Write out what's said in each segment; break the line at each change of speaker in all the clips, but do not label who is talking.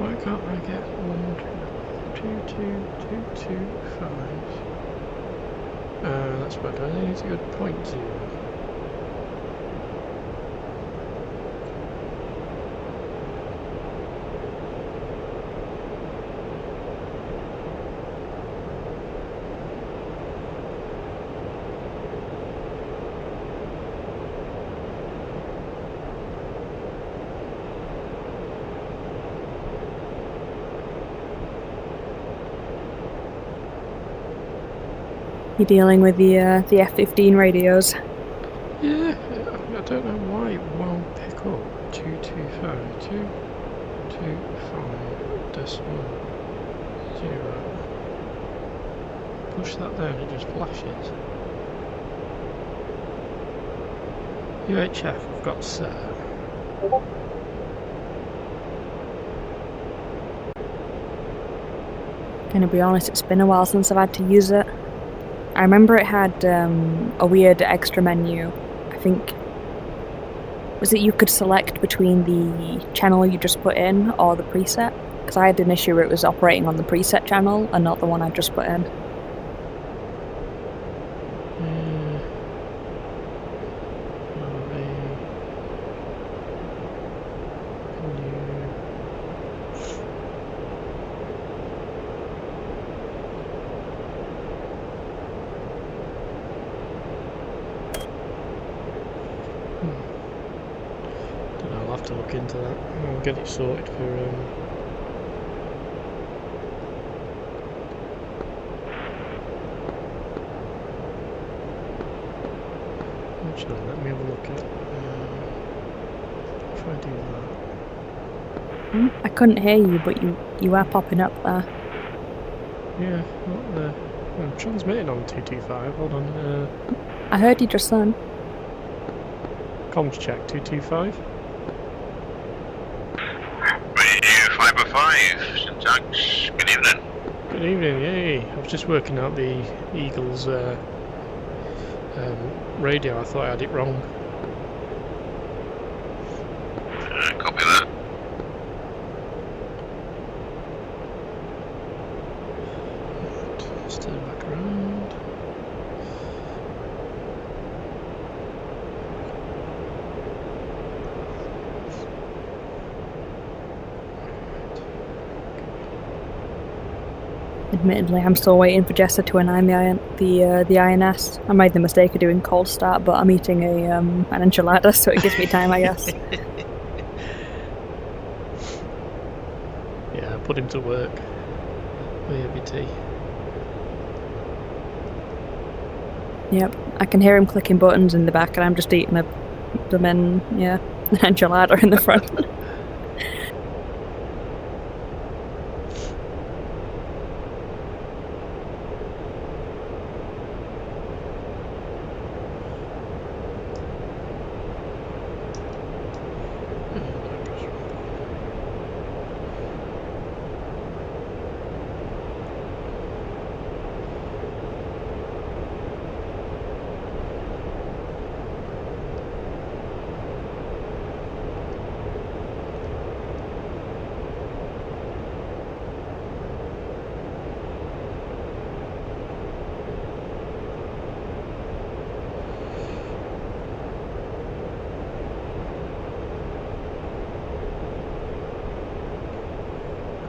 Why can't I get 1, 2, 2, 2, 2, 5? That's bad. I need to go to 0.0.
You're dealing with the F-15 radios.
Yeah, I don't know why it won't pick up 225, 225 decimal 0. Push that down, it just flashes. UHF, I've got set.
Gonna be honest, it's been a while since I've had to use it. I remember it had a weird extra menu. I think, was it you could select between the channel you just put in or the preset? Because I had an issue where it was operating on the preset channel and not the one I just put in.
I'll have to look into that. I'll get it sorted for actually, let me have a look at if I do that.
I couldn't hear you, but you are popping up there.
Yeah, not there. I'm transmitting on 225, hold on.
I heard you just then.
Comms check, 225.
Radio 505, syntax, good evening.
Good evening, yay. I was just working out the Eagle's radio, I thought I had it wrong.
Copy that.
Right, let's turn back around.
Admittedly, I'm still waiting for Jessa to annoy me the INS. I made the mistake of doing cold start, but I'm eating an enchilada, so it gives me time, I guess.
Yeah, put him to work. ABT.
Yep, I can hear him clicking buttons in the back, and I'm just eating an enchilada in the front.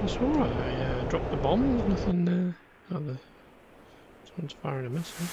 It's alright, I dropped the bombs, nothing someone's firing a missile.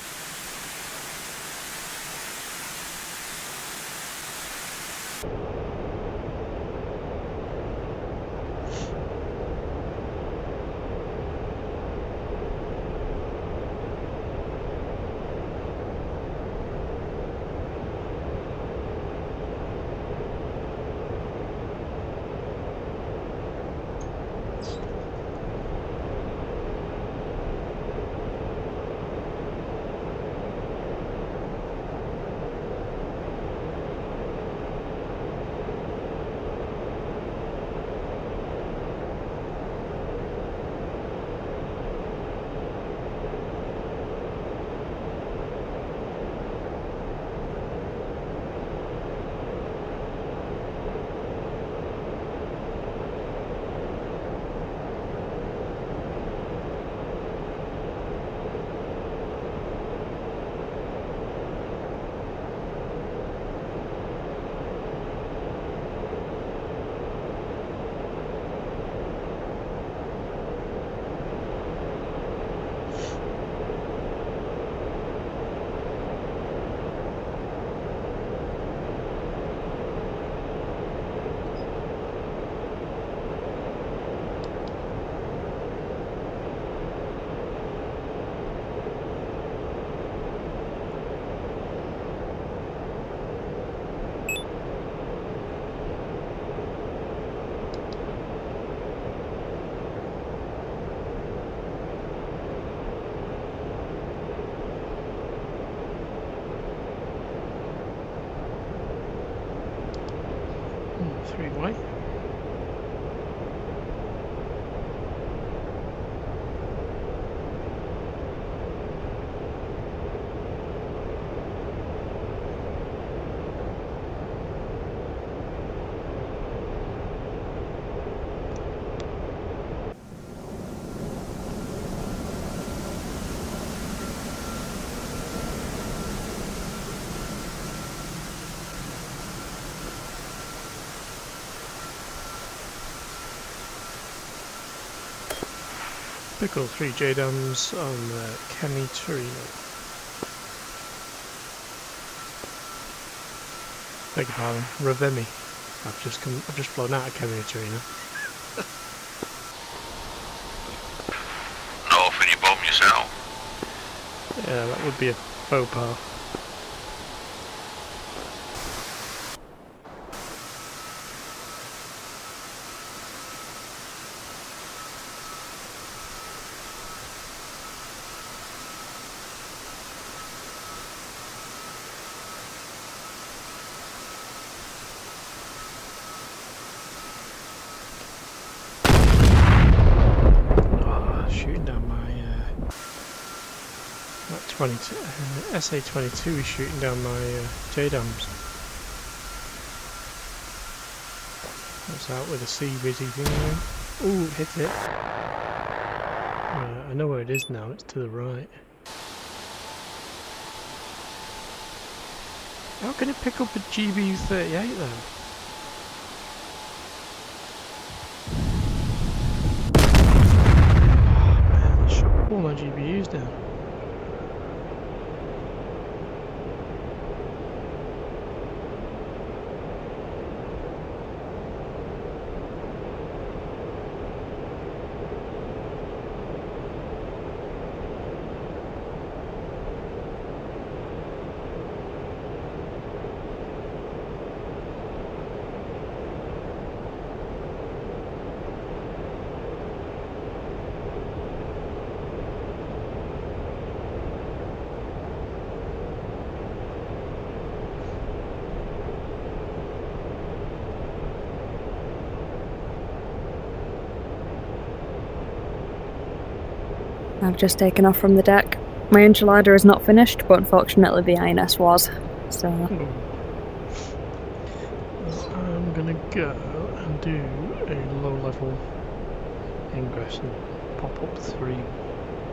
Pick all 3 JDAMs on Kemi Torino. Beg your pardon, Ravemi. I've just flown out of Kemi Torino.
Not offering you bomb yourself.
Yeah, that would be a faux pas. Shooting down my that 22 SA-22 is shooting down my JDAMs. That's out with a C-Rizzy thing there. Ooh, hit it. I know where it is now, it's to the right. How can it pick up a GBU-38 though? All my GPUs down.
I've just taken off from the deck. My enchilada is not finished, but unfortunately the INS was. So
Well, I'm gonna go and do a low-level ingress and pop up 3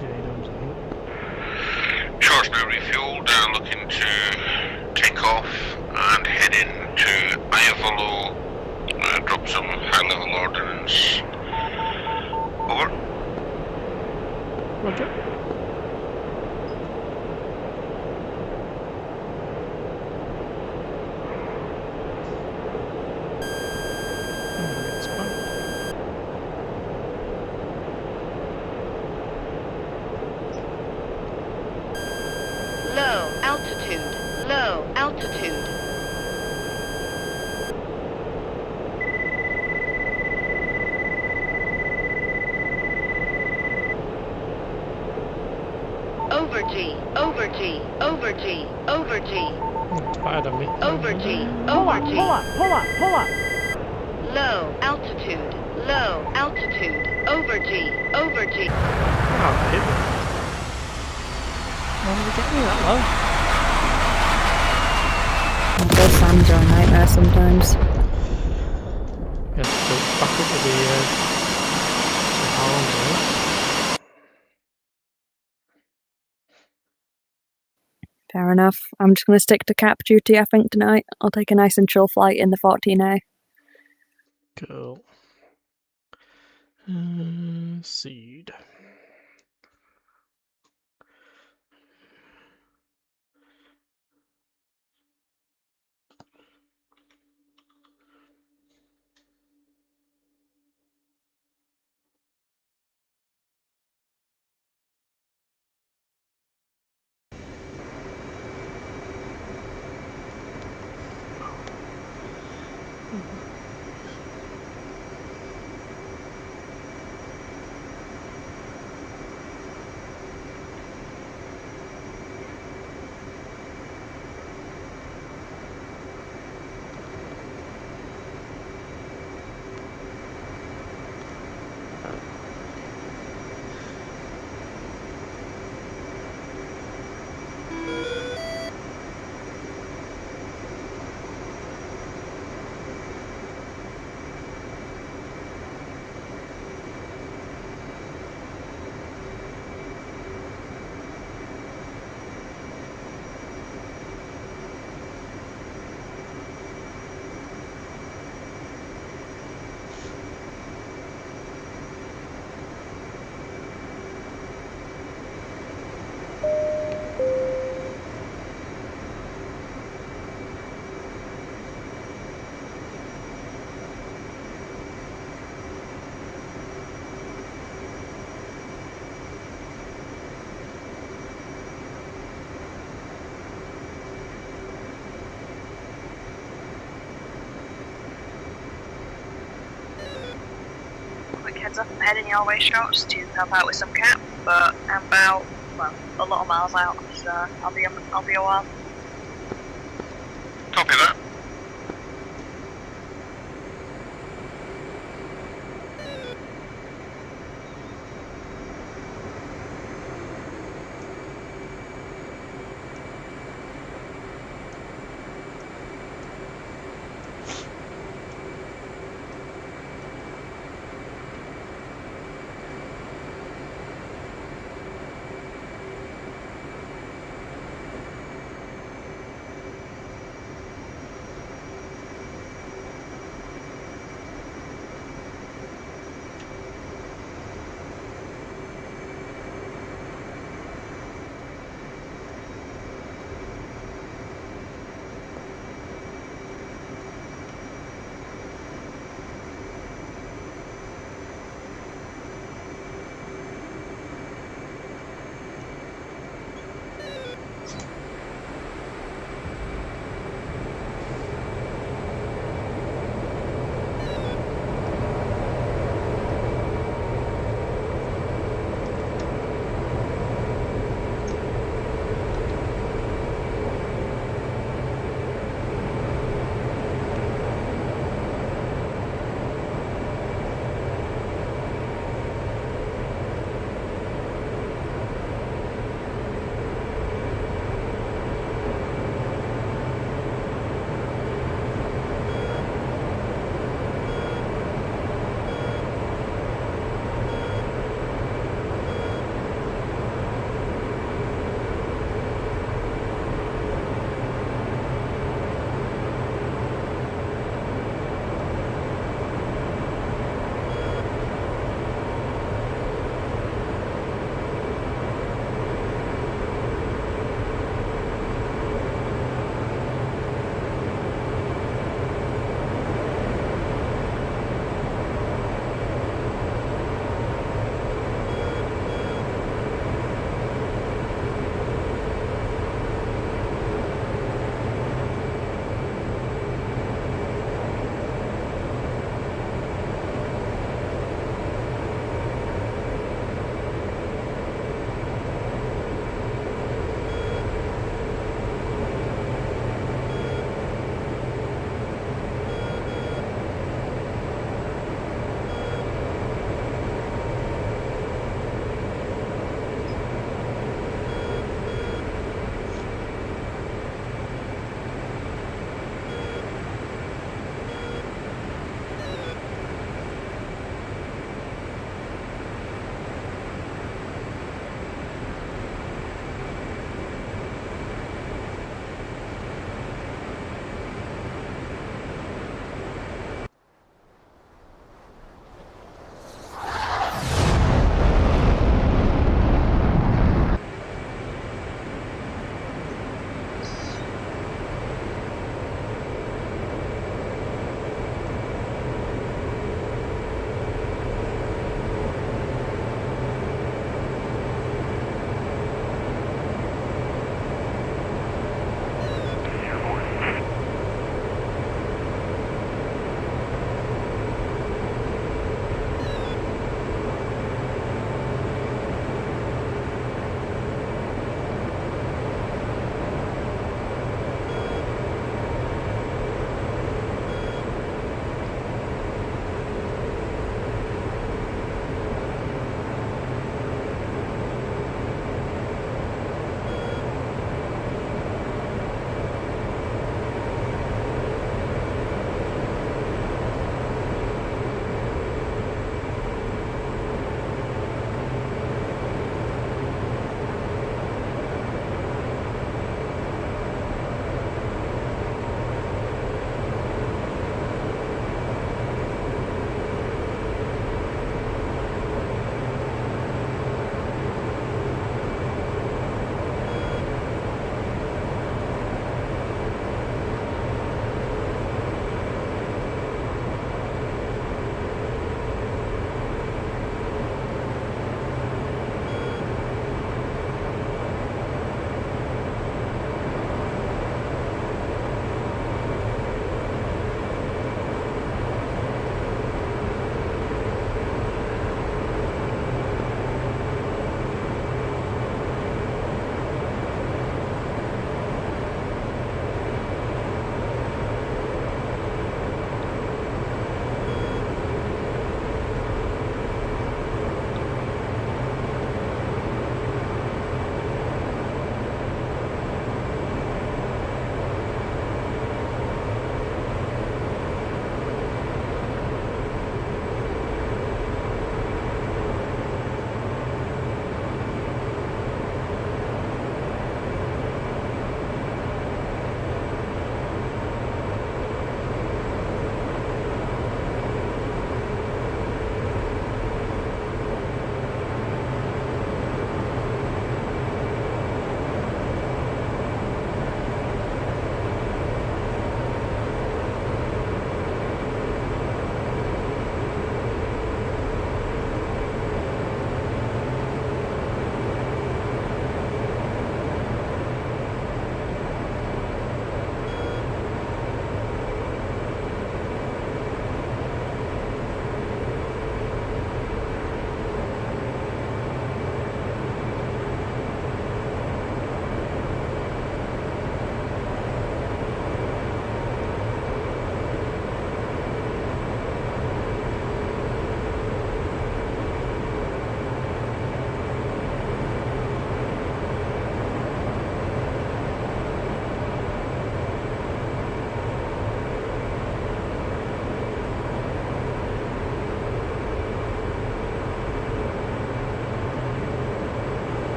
JDAMs, I think.
Charge now refueled, looking to take off and head into Ayavalo, drop some high-level ordnance. Over.
Roger. It's fine.
Low altitude, low altitude. Over G, over G, over G, over G,
It's fired on me.
over G,
Pull
over
up,
G.
pull up, pull up, pull up.
Low altitude, over G, over G.
Oh, it hit me.
How did it get me that low?
those sands are a nightmare sometimes.
Yeah, so back up with the arms, right?
Fair enough. I'm just going to stick to cap duty, I think, tonight. I'll take a nice and chill flight in the 14A.
Cool. Seed.
heads up, I'm heading your way, Strauss, to help out with some cap, but I'm about, well, a lot of miles out, so I'll be a while.
Copy that.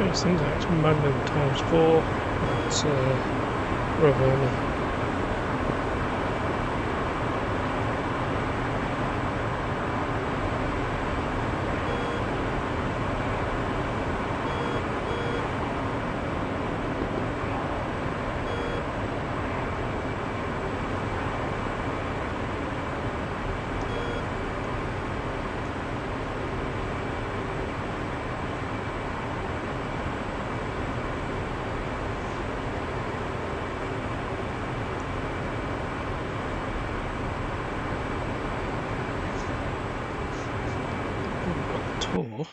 This thing's actually Magnum ×4. It's Ravona. Tour.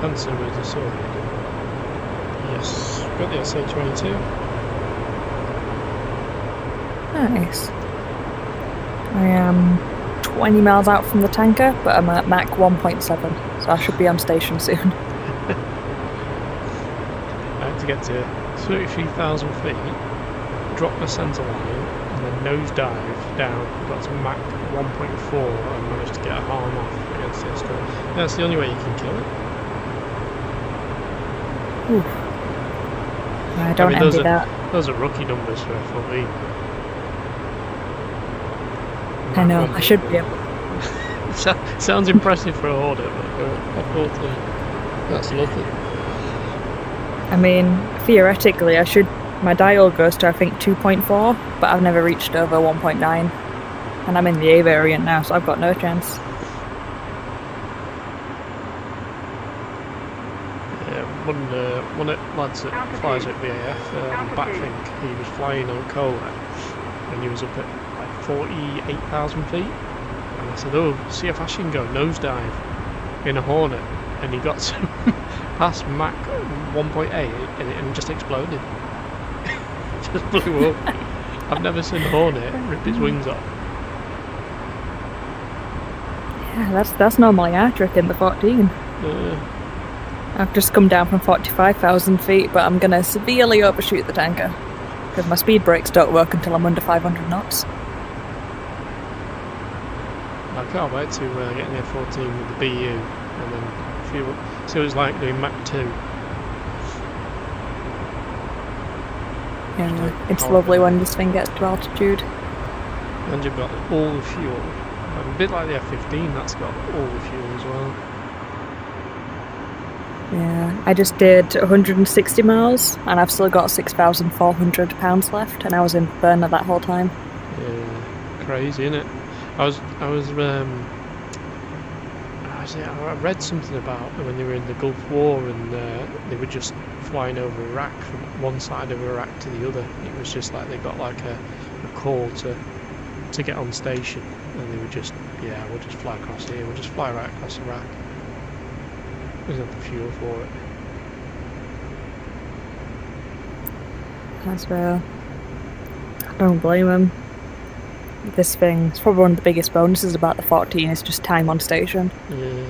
Panzer with the sword. Yes, got the SA-22.
Nice. I am 20 miles out from the tanker, but I'm at Mach 1.7, so I should be on station soon.
I had to get to 33,000 feet, drop the centre line, and then nosedive down, got to Mach 1.4 and managed to get a harm off against this guy. That's the only way you can kill it.
Oof. I don't envy that.
Those are rookie numbers for FLV.
I know, I should be able.
Sounds impressive for a Hornet, but I thought that's nothing.
I mean, theoretically, I should. My dial goes to I think 2.4, but I've never reached over 1.9, and I'm in the A variant now, so I've got no chance.
One of the lads that flies at VAF, Batfink, he was flying on KOLA and he was up at like 48,000 feet, and I said, oh, see if I can go nosedive in a Hornet, and he got to past Mach 1.8 and it just exploded. Just blew up. I've never seen a Hornet rip its wings off.
Yeah, that's normally our trick in the 14. I've just come down from 45,000 feet, but I'm going to severely overshoot the tanker, because my speed brakes don't work until I'm under 500 knots.
I can't wait to get near 14 with the BU, and then see what it's like doing Mach 2.
Yeah, it's lovely when this thing gets to altitude.
And you've got all the fuel. A bit like the F-15, that's got all the fuel as well.
Yeah, I just did 160 miles, and I've still got 6,400 pounds left, and I was in burner that whole time.
Yeah, crazy, isn't it? I read something about when they were in the Gulf War, and they were just flying over Iraq from one side of Iraq to the other. It was just like they got like a call to get on station, and they were just, yeah, we'll just fly across here, we'll just fly right across Iraq. We have the fuel for it.
As well. I don't blame him. This thing, it's probably one of the biggest bonuses about the 14 is just time on station.
Yeah.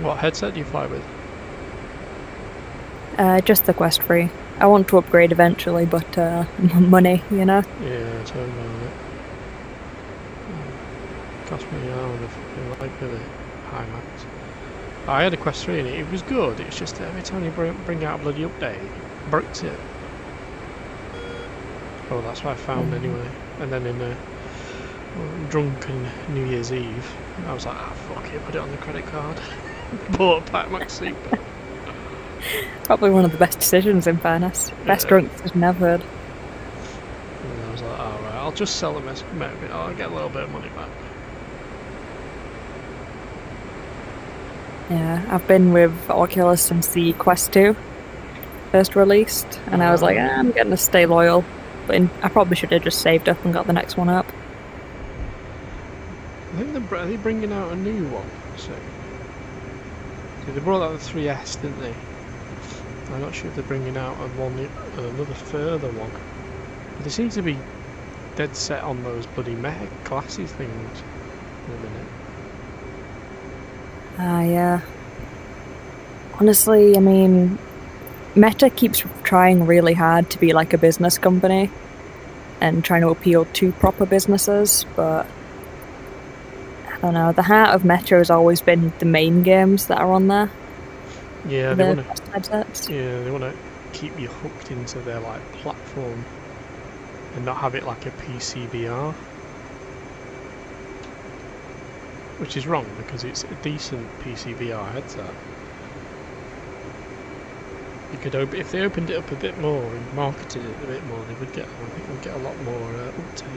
What headset do you fly with?
Just the Quest 3. I want to upgrade eventually, but money, you know?
Yeah, totally on it. Cost me an hour if like with a high max. I had a Quest 3 and it was good, it's just every time you bring out a bloody update, it breaks it. Oh, that's what I found anyway. And then in a drunken New Year's Eve, I was like, ah, fuck it, put it on the credit card. Bought a Pac-Max seatbelt.
Probably one of the best decisions, in fairness. Best
Yeah.
drunk decision I've heard.
And I was like, oh, right, I'll just sell the Meta. I'll get a little bit of money back.
Yeah, I've been with Oculus since the Quest 2 first released, and I was like, I'm getting to stay loyal. But I probably should have just saved up and got the next one up.
I think they're bringing out a new one soon. So they brought out the 3S, didn't they? I'm not sure if they're bringing out another further one. But they seem to be dead set on those bloody Meta glasses things in a minute.
Yeah. Honestly, I mean, Meta keeps trying really hard to be like a business company and trying to appeal to proper businesses, but I don't know, the heart of Meta has always been the main games that are on there.
Yeah, they want to.
Headsets.
Yeah, they want to keep you hooked into their like platform and not have it like a PC VR, which is wrong because it's a decent PC VR headset. You could if they opened it up a bit more and marketed it a bit more, they would get. I think they'd get a lot more uptake.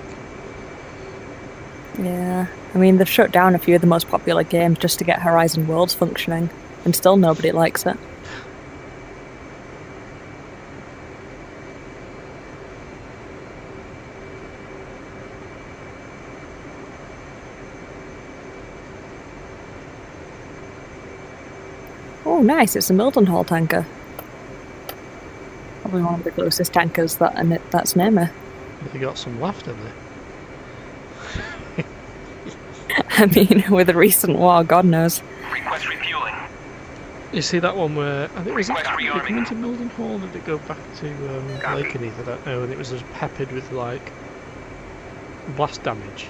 Yeah, I mean, they've shut down a few of the most popular games just to get Horizon Worlds functioning, and still nobody likes it. Oh, nice, it's a Mildenhall tanker. Probably one of the closest tankers that's near me.
They got some left, have they?
I mean, with the recent war, God knows.
Request refueling.
You see that one where I think was it
Request
did they come
rearming.
into Mildenhall, did they go back to Lakenheath? I don't know, and it was just peppered with like blast damage,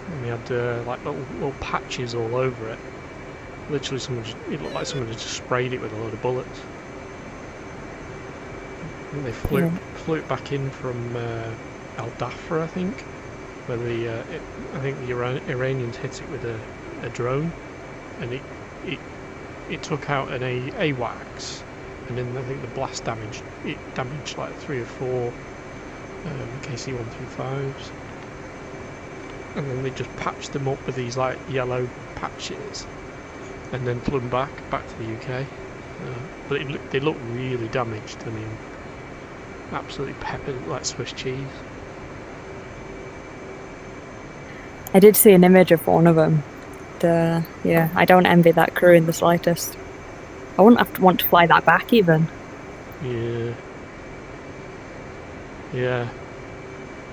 and they had like little patches all over it. Literally, it looked like someone had just sprayed it with a load of bullets. And they flew it back in from Al Dafra, I think, where I think the Iranians hit it with a drone, and it took out an AWACS, and then I think the blast damaged like 3 or 4 KC-135s, and then they just patched them up with these like yellow patches, and then flew them back to the UK. But they look really damaged. I mean, absolutely peppered like Swiss cheese.
I did see an image of one of them. Yeah, I don't envy that crew in the slightest. I wouldn't want to fly that back even.
Yeah. Yeah.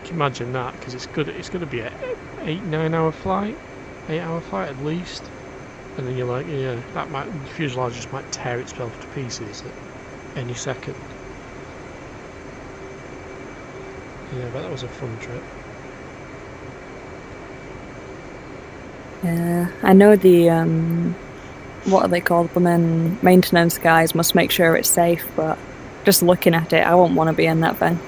Can you imagine that? Because it's going to be an 8-9 hour flight, 8 hour flight at least. And then you're like, yeah, the fuselage just might tear itself to pieces at any second. Yeah, but that was a fun trip.
Yeah, I know the what are they called? The maintenance guys must make sure it's safe, but just looking at it, I won't want to be in that thing.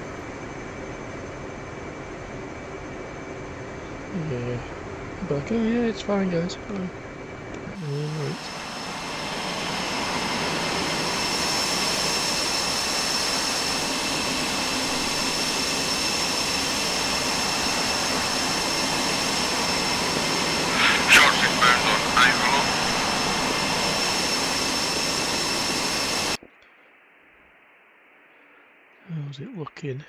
Yeah. But like, oh yeah, it's fine, guys. Fine. Alright.
Shots inbound on Ivalo.
How's it looking?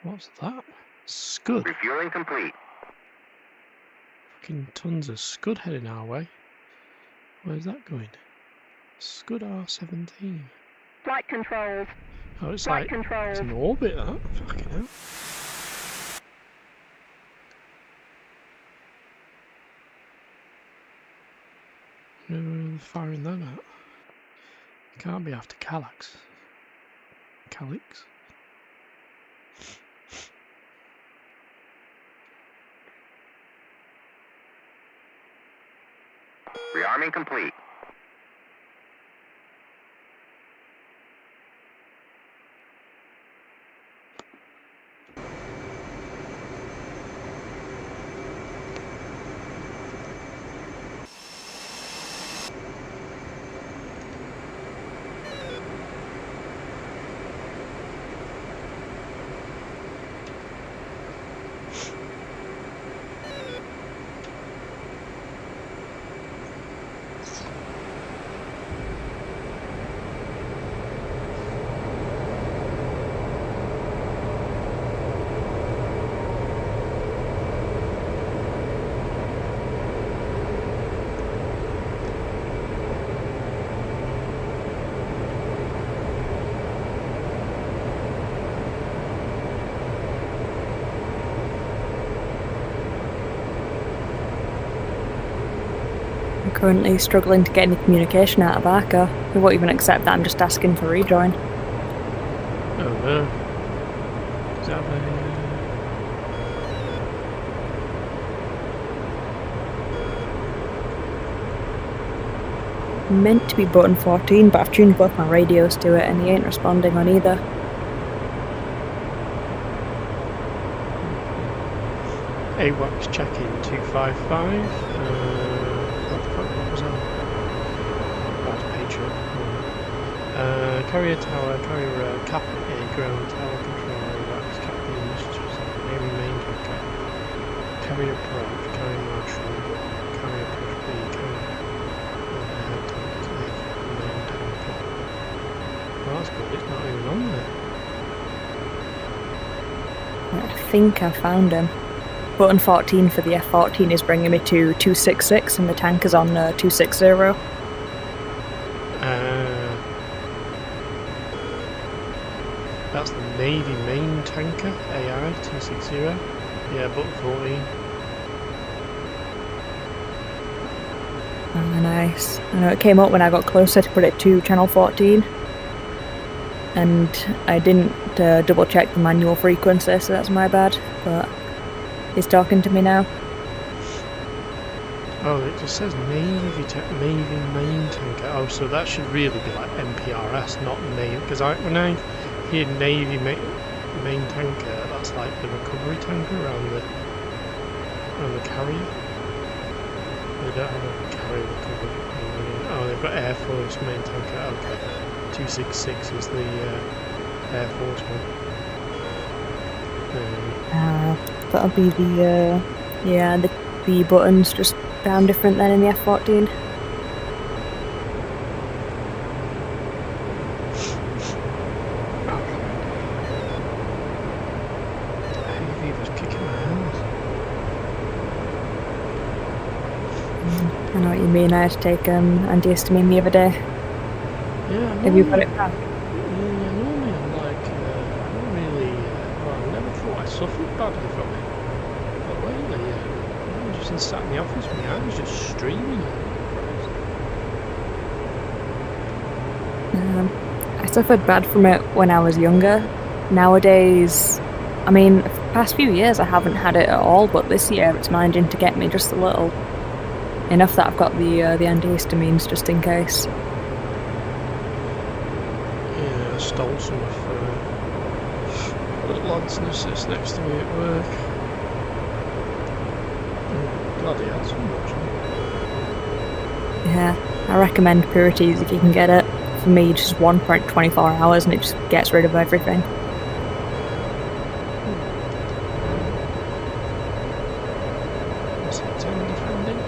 What's that? Scud.
Refueling complete.
Fucking tons of Scud heading our way. Where's that going? Scud R17.
Flight controls.
Oh, it's
Flight
like
controls.
it's an orbit, that. Fucking hell. Where are they firing that at? Can't be after Calyx.
Rearming complete.
I'm currently struggling to get any communication out of Arca. They won't even accept that I'm just asking for rejoin.
Oh no. Is that
Meant to be button 14, but I've tuned both my radios to it and he ain't responding on either.
AWACS check-in 255. What was that? That's Patriot. Carrier tower, carrier cap A, ground tower control, AWACS cap B, Navy main tanker. Carrier approach, carrier marshal, carrier approach B, carrier head tanker, main tanker. Well, that's good, it's not even on there.
I think I found him. Button 14 for the F-14 is bringing me to 266 and the tank is on 260.
That's the Navy main tanker, AI 260. Yeah, button 14.
Oh, nice. I know it came up when I got closer to put it to channel 14. And I didn't double check the manual frequency, so that's my bad. But he's talking to me now.
Oh, it just says Navy main tanker. Oh, so that should really be like MPRS, not Navy. Because when I hear Navy main tanker, that's like the recovery tanker around the carrier. They don't have a carrier recovery. Oh, they've got Air Force main tanker. Okay, 266 is the Air Force one.
That'll be the yeah, the buttons just down different than in the F-14. I know what you mean. I had to take antihistamine the other day.
Yeah.
Have you got it back?
Yeah, normally I'm like, I don't really, well, I never thought I suffered badly from it. But lately, I just sat in the office with my eyes just streaming.
I suffered bad from it when I was younger. Nowadays, I mean, the past few years I haven't had it at all, but this year it's managing to get me just a little. Enough that I've got the antihistamines just in case.
Yeah, I stole some of the lads and sits next to me at work. Glad he had some actually.
Yeah, I recommend Purities if you can get it. For me, just 1.24 hours and it just gets rid of everything.
What's that, 10 defending?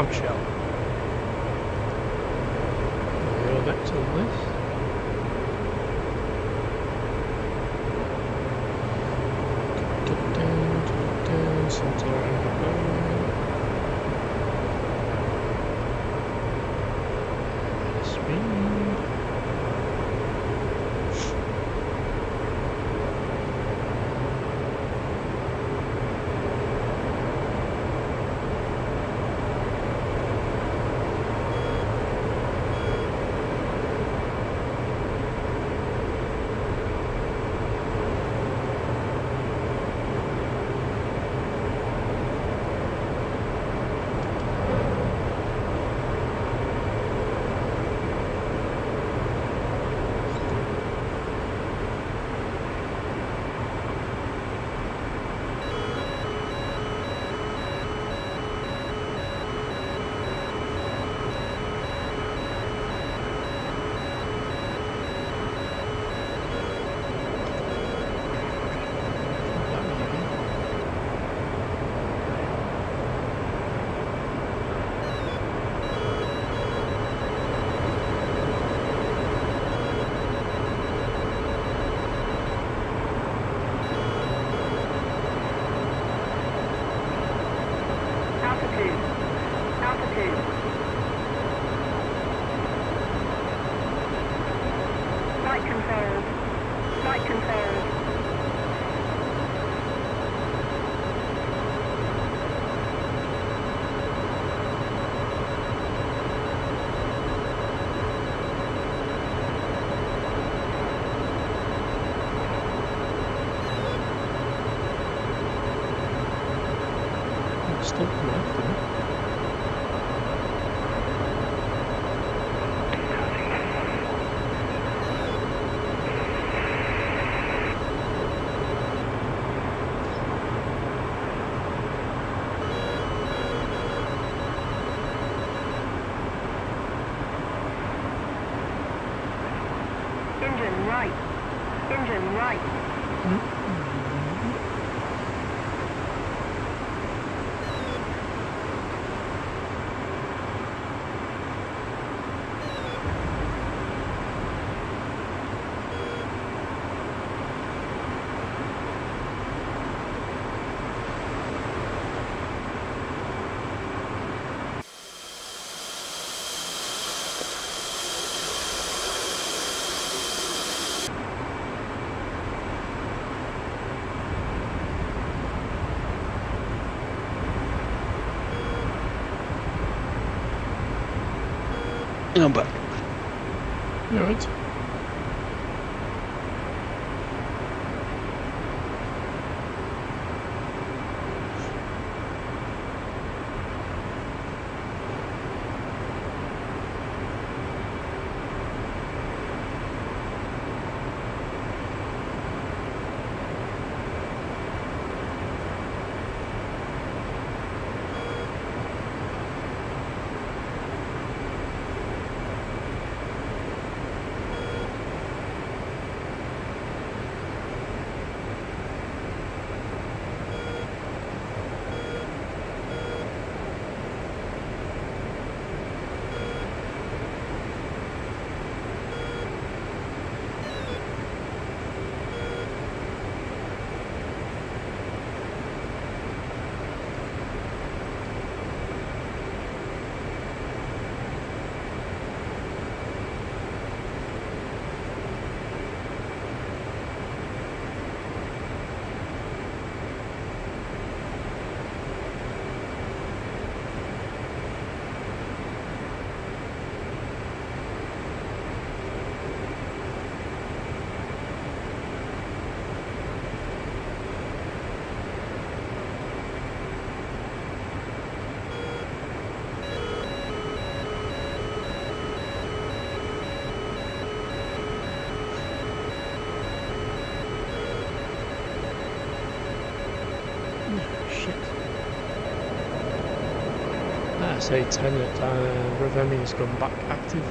clamshell. You're next on this. Centre around the speed. Stop left, isn't it?
Engine right. Engine right.
I'm back.
You alright? Say 10 at Raveni's gone back active.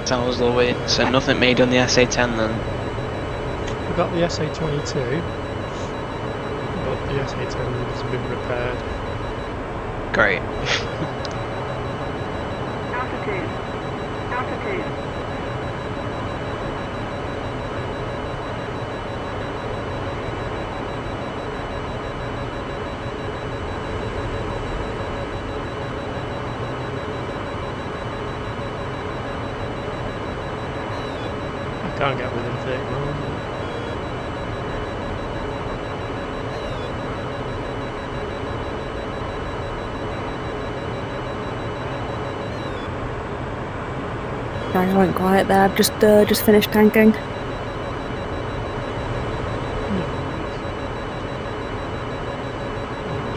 That was lovely. So nothing made on the SA10 then?
We've got the SA22. The SA-10 has been repaired.
Great.
Altitude. Altitude.
I can't get within 30 miles.
Sorry, I went quiet there. I've just finished tanking.
Just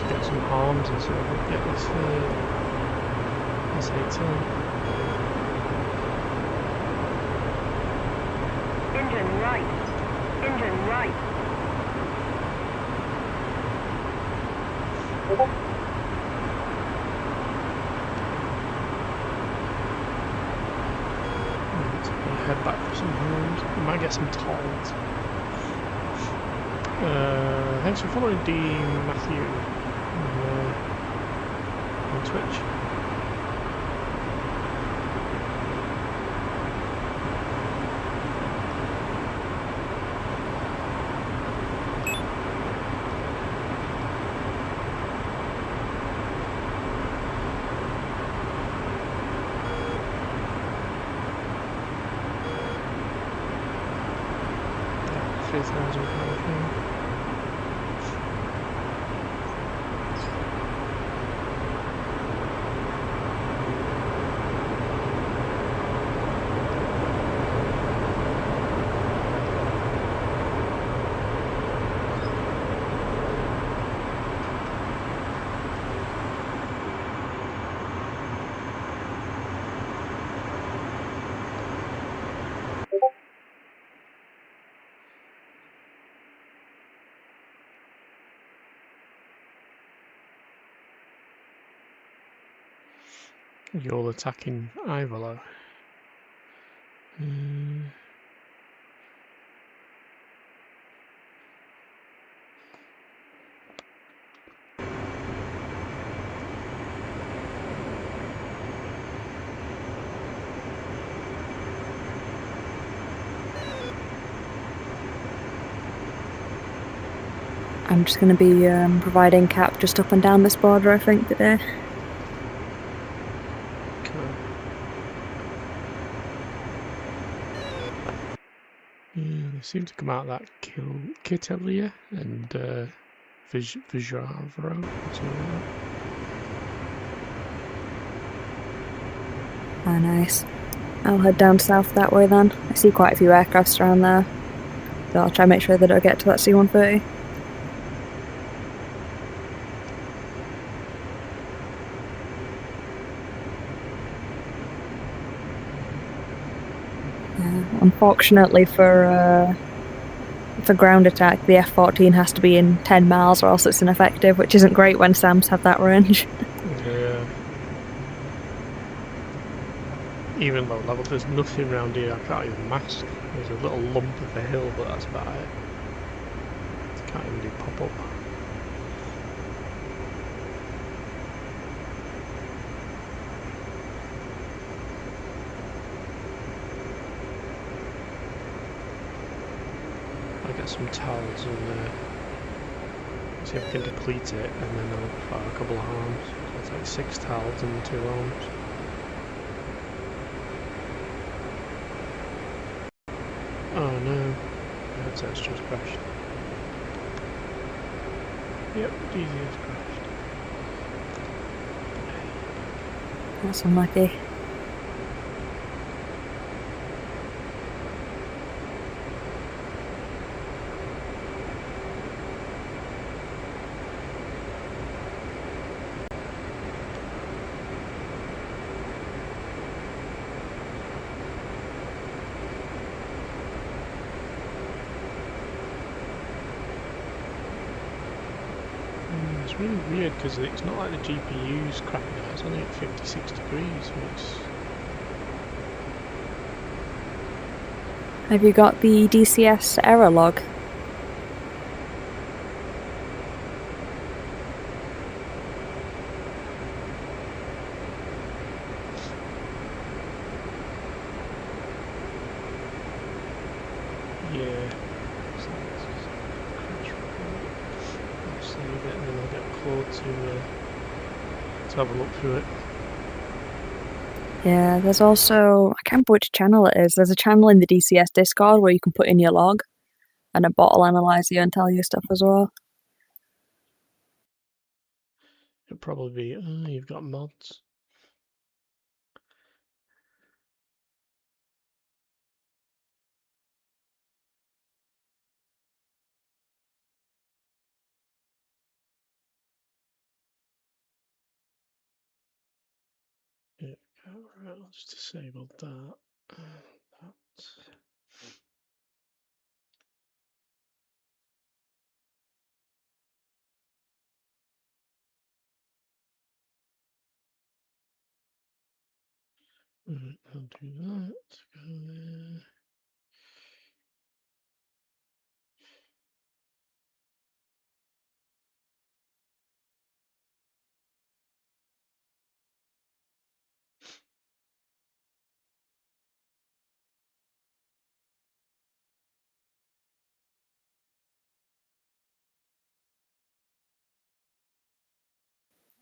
get some harms and see if we can get this SA-10.
Engine right. Engine right.
Head back for some homes. We might get some tolls. Thanks for following D. Matthew on Twitch. £3,000. You're attacking Ivalo.
I'm just going to be providing cap just up and down this border, I think, today.
Yeah, they seem to come out that Kitelia and Vijavro.
Ah, nice. I'll head down south that way then. I see quite a few aircrafts around there, so I'll try and make sure that I get to that C-130. Unfortunately for ground attack, the F-14 has to be in 10 miles or else it's ineffective, which isn't great when SAMs have that range.
Yeah. Even low level, there's nothing around here. I can't even mask. There's a little lump of a hill, but that's about it. Can't even do pop-up. I'll get some towels and see if I can deplete it, and then I'll fire a couple of arms. So it's like 6 towels and 2 arms. Oh no, the headset's just crashed. Yep, DCS crashed.
That's unlucky.
It's really weird because it's not like the GPU's crapping out, it's only at 56 degrees, which...
Have you got the DCS error log?
to have a look through it.
Yeah, there's also, I can't remember which channel it is. There's a channel in the DCS Discord where you can put in your log and a bot will analyze you and tell you stuff as well.
It'll probably be, oh, you've got mods. Yeah, right, let's disable that. That. Right, I'll do that. Go there.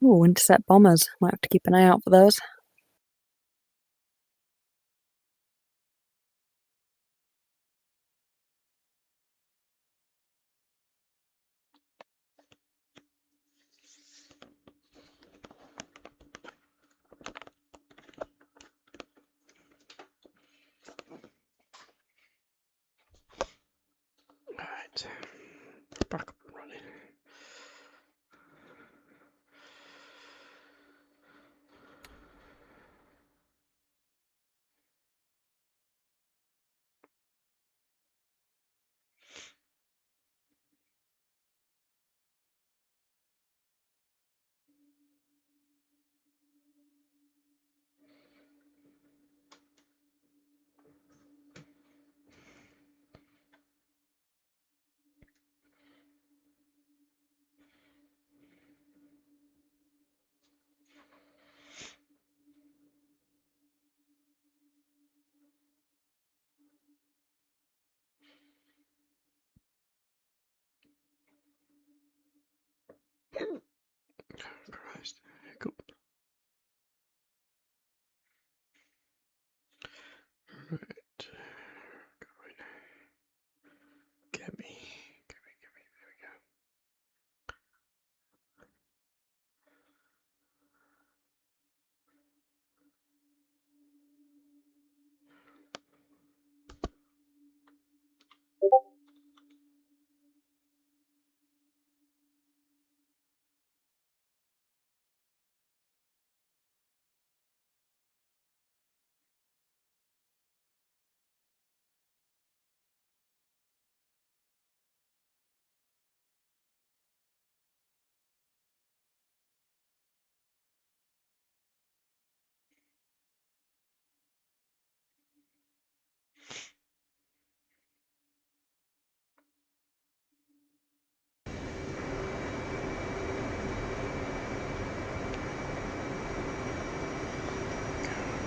Ooh, intercept bombers. Might have to keep an eye out for those.
Right, back up and running. Christ, hiccup. Right. Get me. There we go.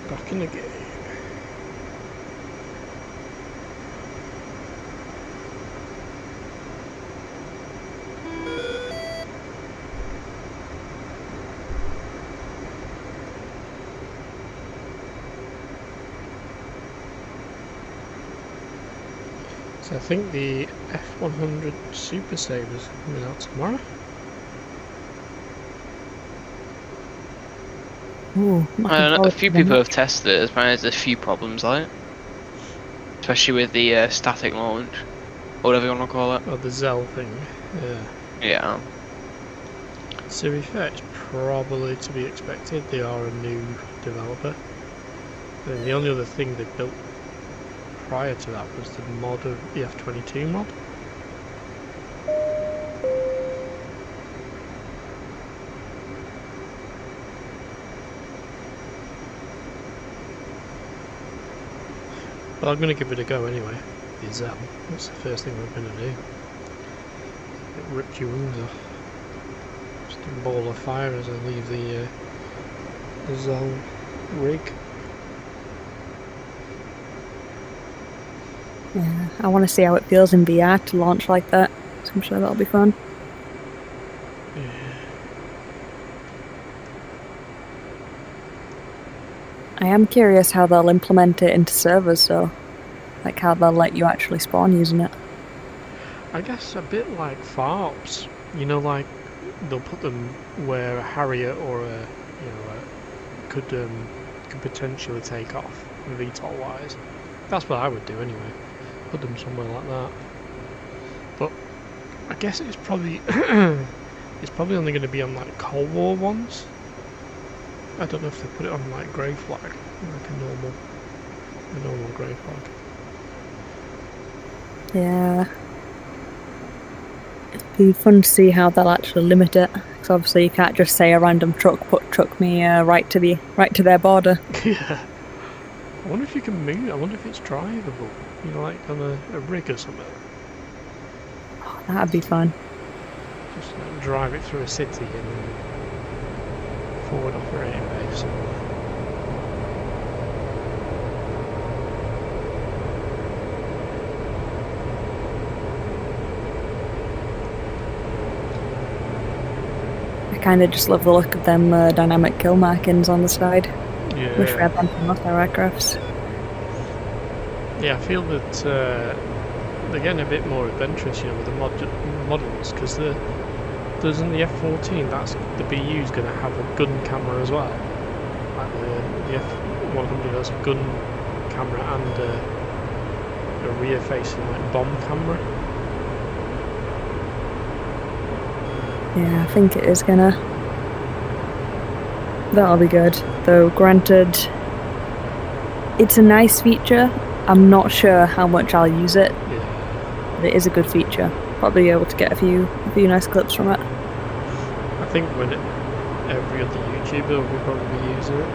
Back in the game. So I think the F100 Super Savers coming out tomorrow.
Ooh,
A few people have tested it. Apparently there's a few problems on it. Especially with the static launch. Or whatever you want to call it.
Or the Zell thing.
Yeah.
So to be fair, it's probably to be expected. They are a new developer. And the only other thing they built prior to that was the mod of the F22 mod. But I'm going to give it a go anyway. The Zell. That's the first thing we're going to do. It ripped your wings off. Just a ball of fire as I leave the Zell rig.
Yeah, I want to see how it feels in VR to launch like that. So I'm sure that'll be fun.
Yeah.
I am curious how they'll implement it into servers, though. Like how they'll let you actually spawn using it.
I guess a bit like FARPs, you know, like they'll put them where a Harrier or could potentially take off VTOL wise. That's what I would do anyway. Put them somewhere like that. But I guess it's probably it's probably only going to be on like Cold War ones. I don't know if they put it on like grey flag, like a normal grey flag.
Yeah. It'd be fun to see how they'll actually limit it. Because obviously you can't just say a random truck truck me right to their border.
Yeah. I wonder if you can move. I wonder if it's drivable. You know, like on a rig or something.
Oh, that'd be fun.
Just like, drive it through a city and forward operating base.
I kind of just love the look of them dynamic kill markings on the side.
Yeah.
Wish we had them for most of our aircrafts.
Yeah, I feel that they're getting a bit more adventurous, you know, with the models, because there's in the F-14, that's the BU's going to have a gun camera as well. Like the F-100 has a gun camera and a rear-facing like bomb camera.
Yeah, I think it is gonna. That'll be good. Though, granted, it's a nice feature. I'm not sure how much I'll use it.
Yeah.
But it is a good feature. Probably be able to get a few nice clips from it.
I think when every other YouTuber will probably be using it.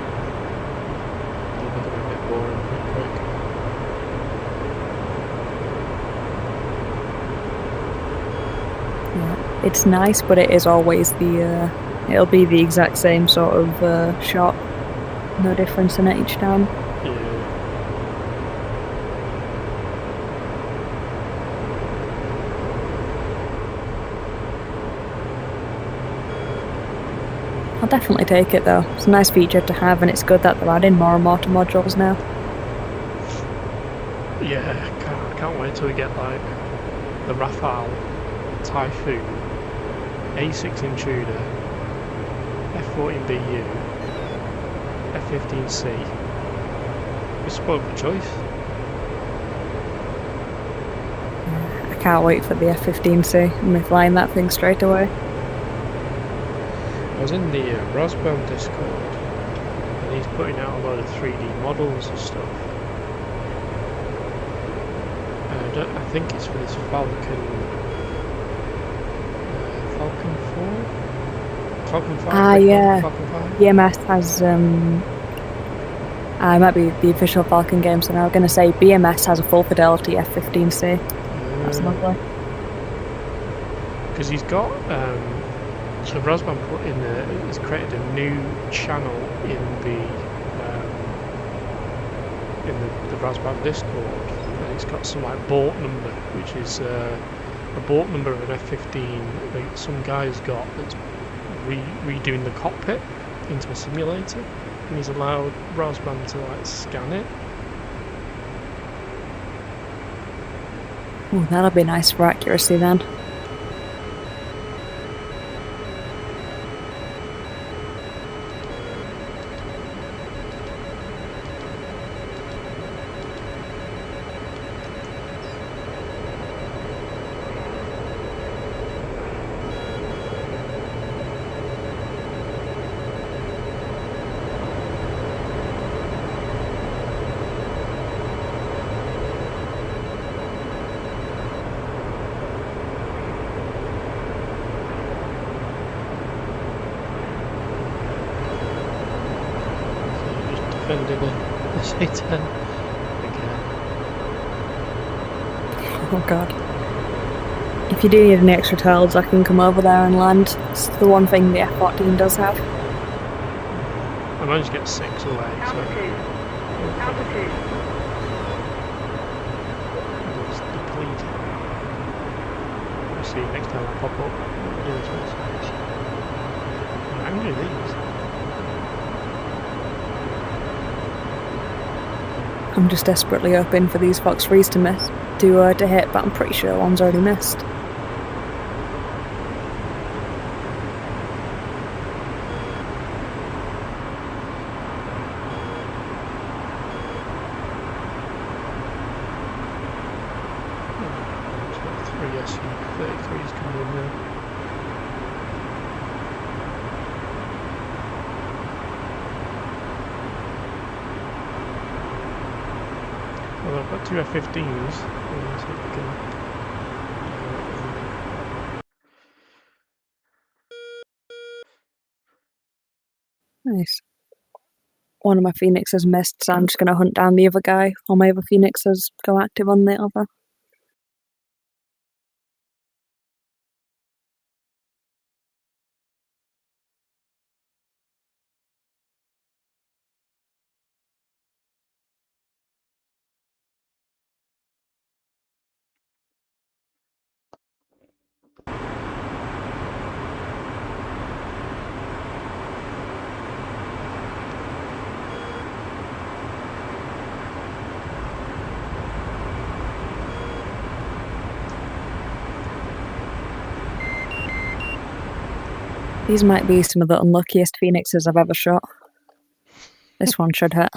It'll become a bit boring pretty quick.
Yeah, it's nice, but it is always it'll be the exact same sort of shot. No difference in it each time.
Yeah.
I'll definitely take it though. It's a nice feature to have, and it's good that they're adding more and more to modules now.
Yeah, I can't wait till we get like the Rafale, Typhoon, A6 Intruder, F-14BU, F-15C. We're spoiled for choice.
I can't wait for the F-15C and me flying that thing straight away.
I was in the Roswell Discord, and he's putting out a load of 3D models and stuff. I think it's for this Falcon 4? Falcon 5?
Ah, yeah.
Falcon 5?
BMS has, it might be the official Falcon game, so now I'm going to say BMS has a full fidelity F-15C. That's lovely.
Because he's got, so Rosman put in has created a new channel in the Rosman Discord, and it's got some like bolt number, which is a bolt number of an F-15 that some guy's got that's redoing the cockpit into a simulator, and he's allowed Rosman to like scan it.
Ooh, that'll be nice for accuracy then.
Defending a C-10 again.
Oh god. If you do need any extra tiles, I can come over there and land. It's the one thing the F-14 does have.
I managed to get 6 away, so
Altitude. Altitude.
it's depleted. We'll see next time I pop up. I'll do this one. I'm angry at these.
I'm just desperately hoping for these Fox 3s to miss, to hit, but I'm pretty sure one's already missed.
Three SU-33s coming in now. Well, I've got two F-15s. So if we can,
Nice. One of my Phoenixes missed, so I'm just going to hunt down the other guy, while my other Phoenixes go active on the other. These might be some of the unluckiest Phoenixes I've ever shot. This one should hit.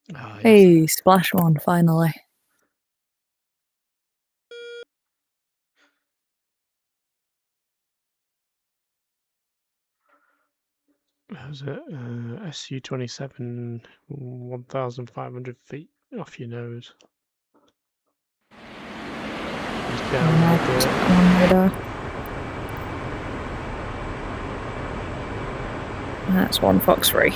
yes.
Hey, splash one, finally.
How's it? SU-27, 1,500 feet off your nose. He's down
That's one Fox 3.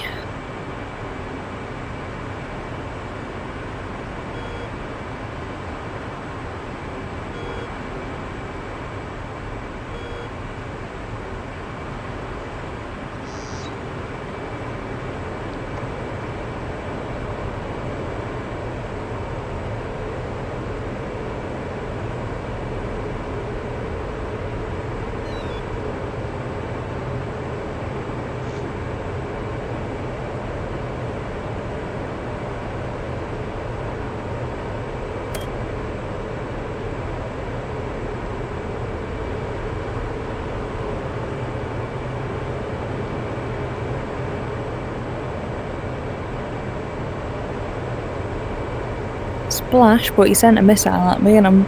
Splash, but he sent a missile at me, and I'm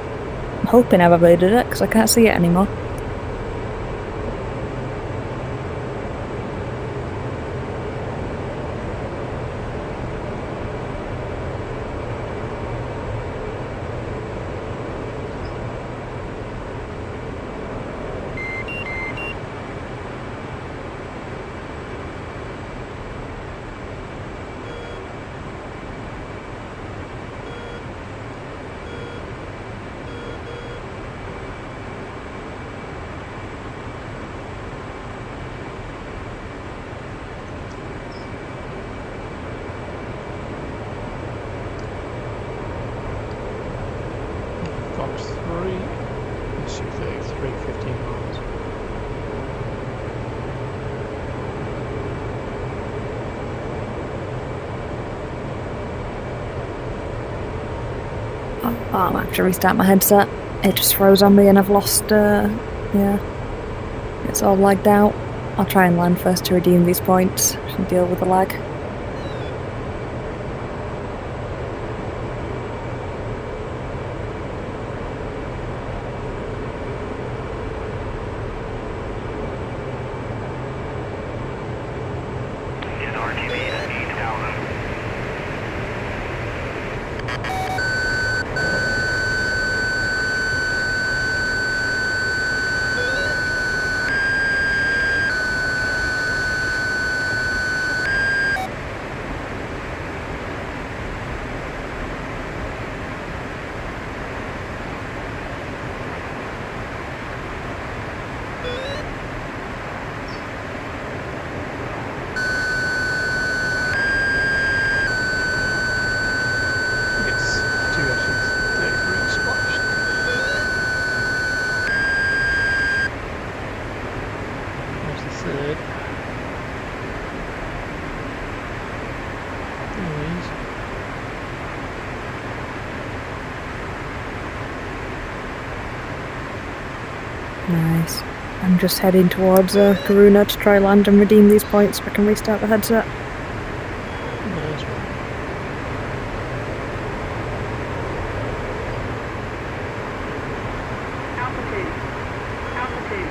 hoping I've evaded it because I can't see it anymore.
Fox 3, SU-33, 15 miles.
Oh, I'm gonna have to restart my headset. It just froze on me and I've lost, yeah. It's all lagged out. I'll try and land first to redeem these points and deal with the lag. Nice. I'm just heading towards Karuna to try land and redeem these points so I can restart the headset.
Nice one.
Altitude. Altitude.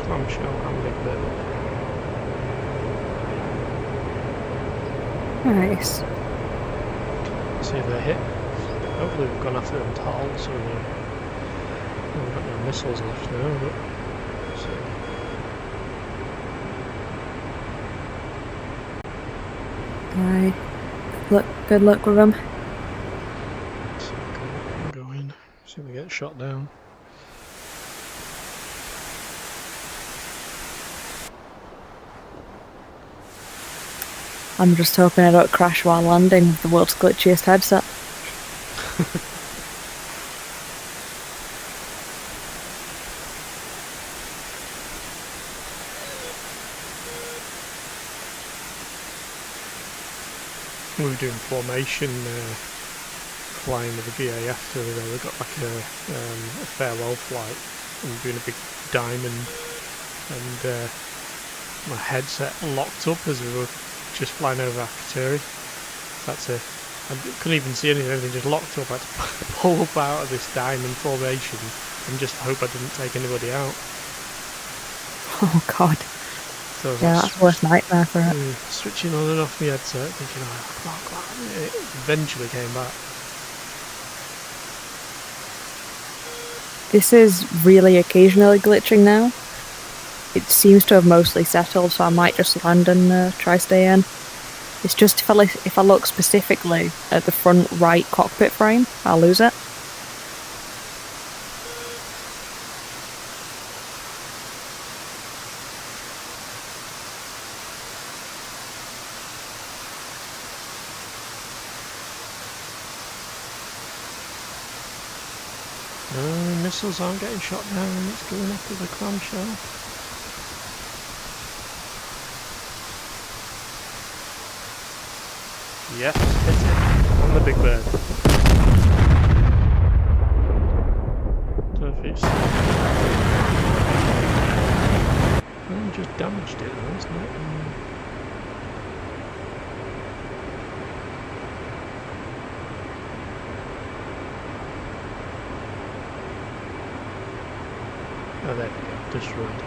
Clamshell and Big Bird.
Nice.
See if they hit. Hopefully we've gone after them tall, so we've got no missiles left now, but see.
Aye. Good luck with them.
So go in, see if we get shot down.
I'm just hoping I don't crash while landing with the world's glitchiest headset.
We were doing formation flying with the BAF the other day. We got like a farewell flight and we were doing a big diamond, and my headset locked up as we were just flying over Akaturi. I couldn't even see anything, everything just locked up. I had to pull up out of this diamond formation and just hope I didn't take anybody out.
Oh god.
So
Yeah, that's the worst nightmare for it.
Switching on and off my headset, thinking, oh, come on. It eventually came back.
This is really occasionally glitching now. It seems to have mostly settled, so I might just land and try stay in. It's just if I look specifically at the front right cockpit frame, I'll lose it.
Missiles aren't getting shot down and it's going after the clamshell. Yes, hit it on the Big Bird. Don't know if it's Oh, there we go. Destroyed.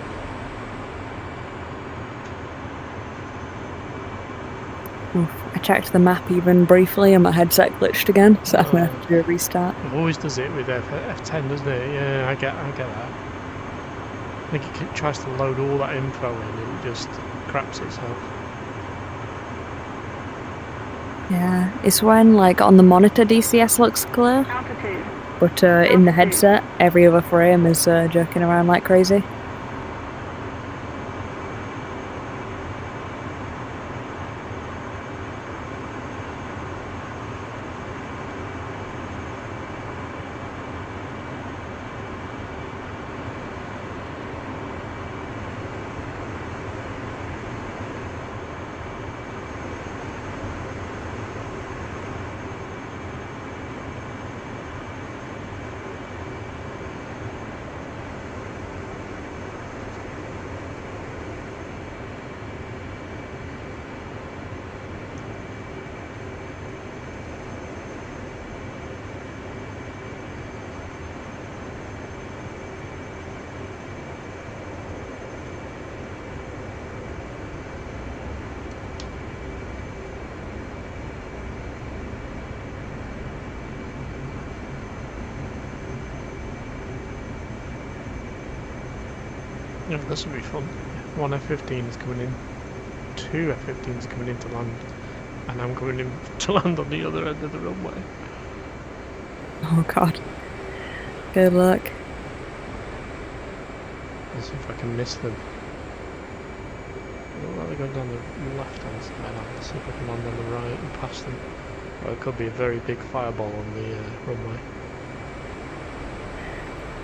Oof. I checked the map even briefly and my headset glitched again, so I'm gonna have to do a restart.
It always does it with F10, doesn't it? Yeah, I get that. I think it tries to load all that info in and it just craps itself.
Yeah, it's when like on the monitor DCS looks clear,
Altitude.
but in the headset every other frame is jerking around like crazy.
Yeah, this will be fun. One F-15 is coming in, two F-15s coming in to land, and I'm going in to land on the other end of the runway.
Oh god. Good luck.
Let's see if I can miss them. Well, they're going down the left hand side. Let's see if I can land on the right and pass them. Well, it could be a very big fireball on the runway.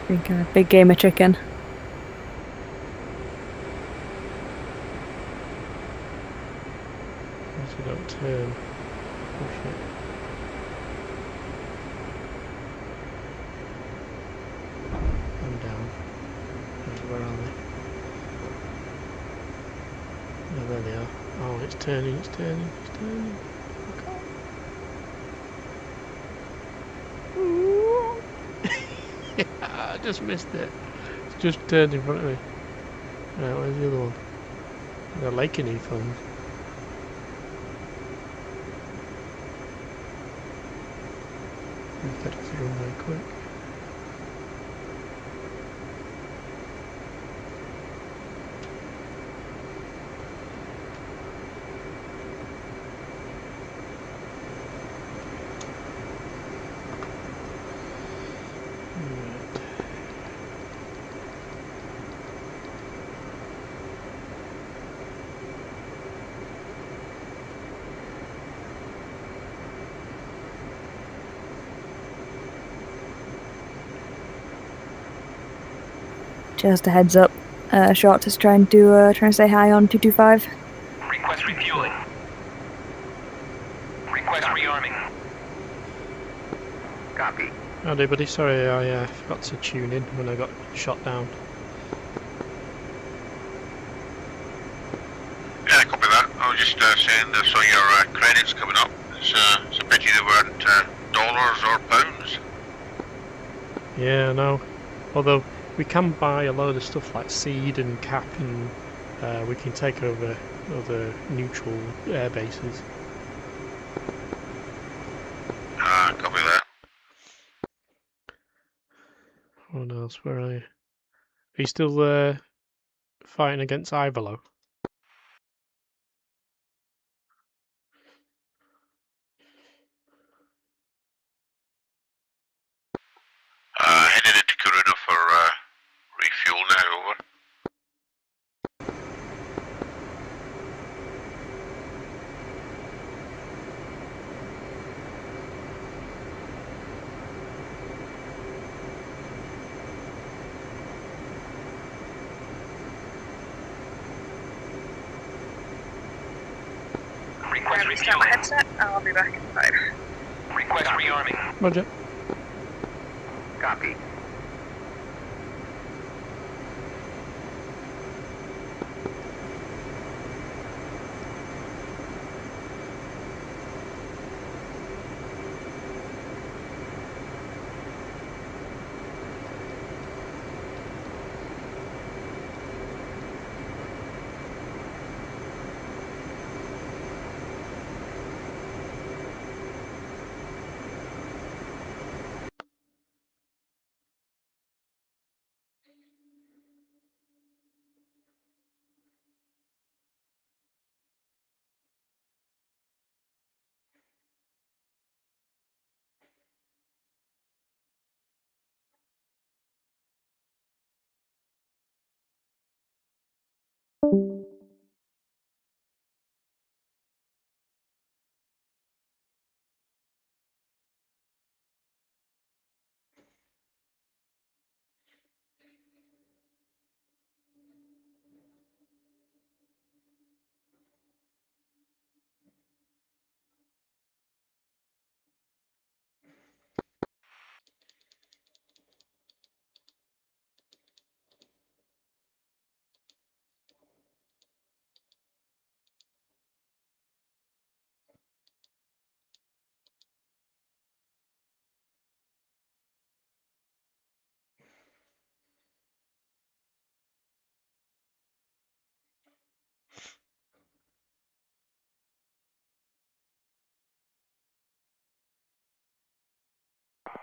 I think a big game of chicken.
So don't turn. Oh shit. I'm down. Where are they? Oh, there they are. Oh, it's turning, it's turning, it's turning. Yeah, I just missed it. It's just turned in front of me. Right, where's the other one? The lake in Foothold. Get off the runway quick.
Just a heads up. Short is trying to say hi on 225.
Request refueling. Request rearming. Copy.
Howdy buddy, sorry I forgot to tune in when I got shot down.
Yeah, copy that. I was just saying I saw your credits coming up. It's a pity they weren't dollars or pounds.
Yeah, I know. Although we can buy a load of stuff like seed and cap, and we can take over other neutral air bases.
Copy that.
What else? Where are you? Are you still fighting against Ivalo?
Headed into Corona for refuel now, over.
Request restart my headset, and I'll be back in 5.
Request rearming.
Roger.
Copy.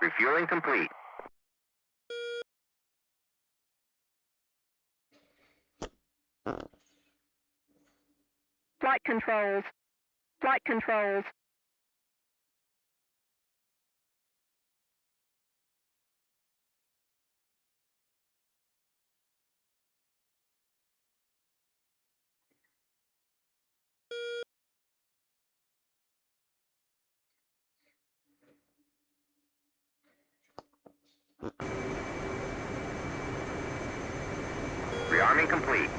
Refueling complete.
Flight controls. Flight controls.
Rearming complete.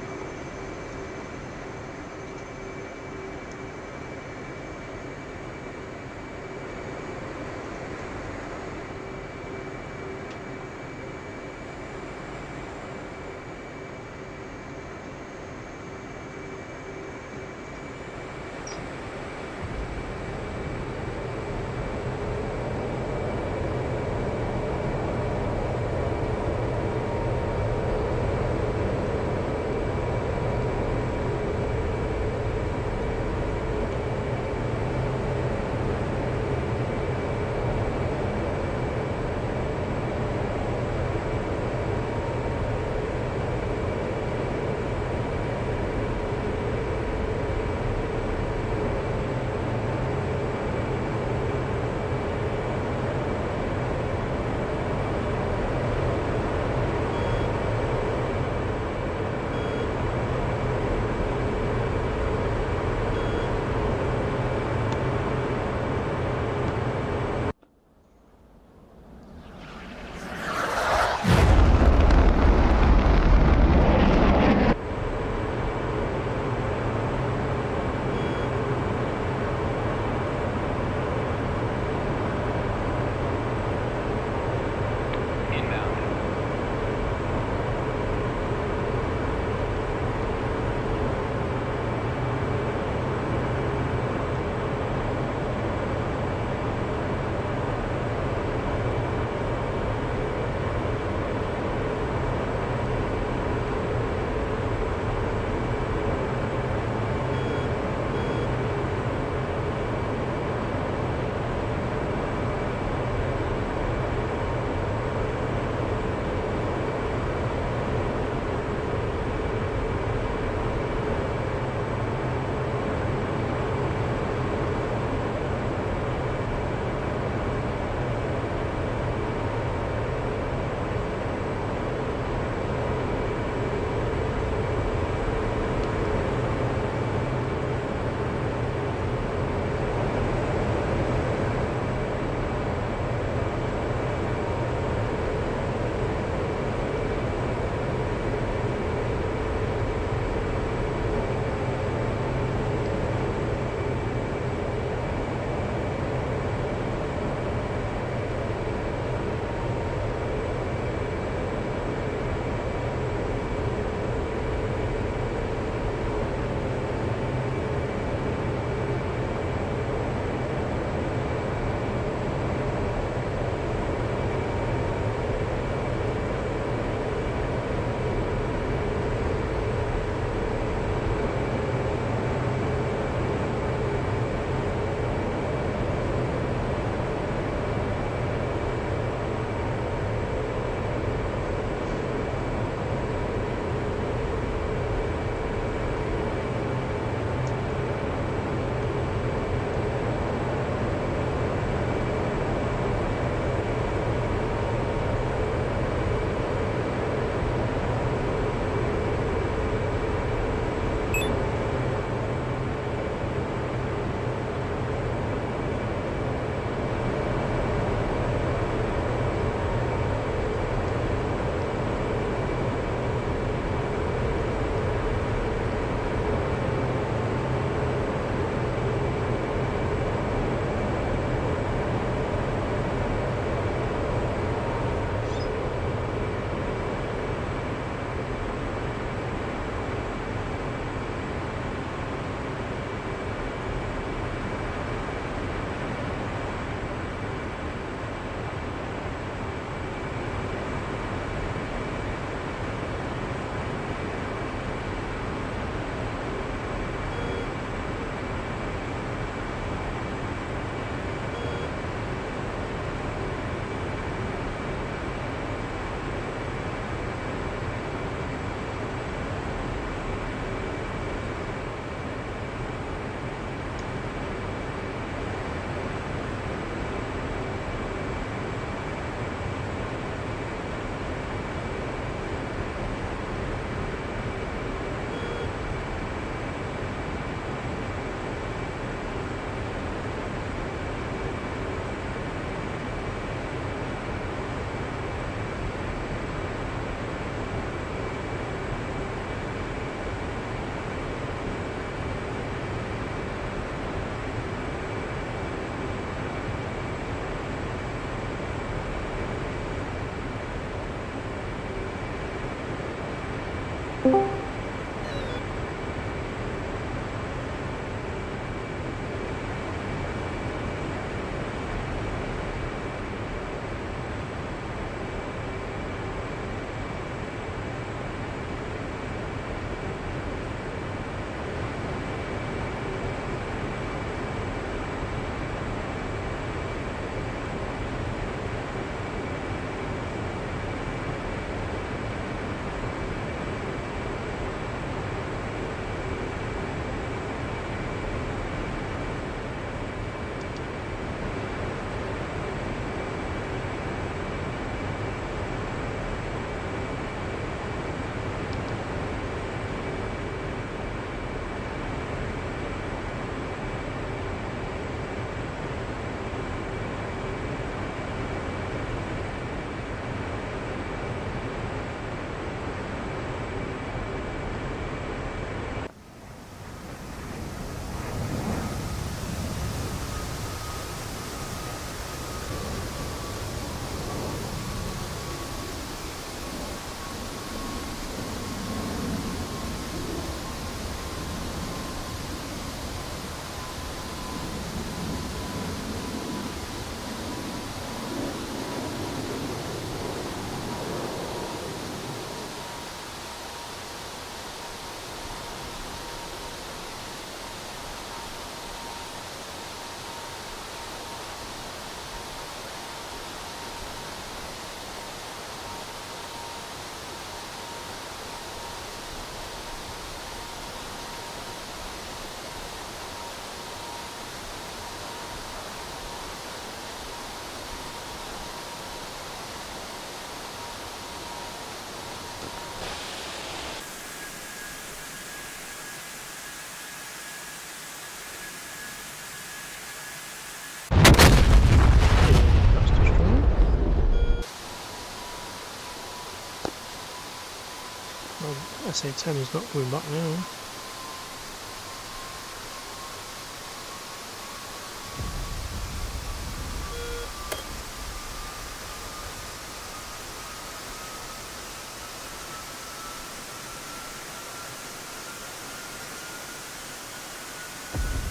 Well, SA10 is not coming back now.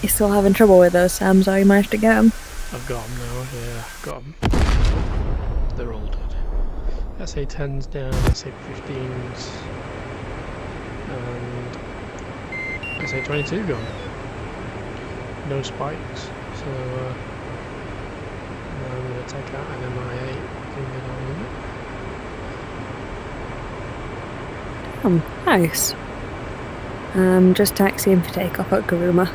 You still having trouble with those Sams, or you managed to get them?
I've got them now, yeah, I've got them. They're all dead. SA10's down, SA15's, and SA22 gone. No spikes, so now I'm going to take out an MI8 and get on with it.
Nice. Just taxiing for takeoff at Garuma.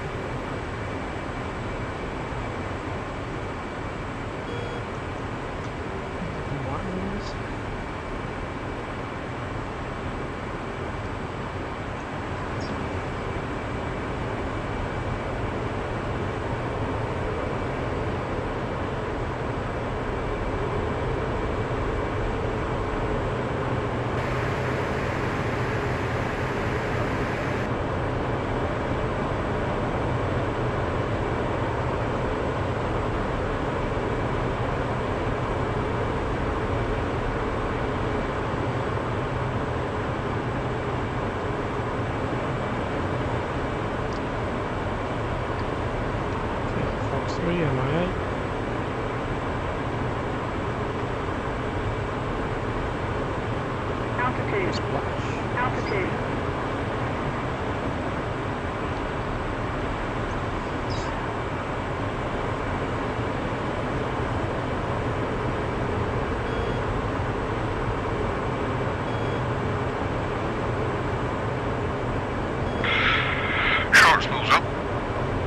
MI8.
Altitude.
Splash.
Altitude.
Short spools up.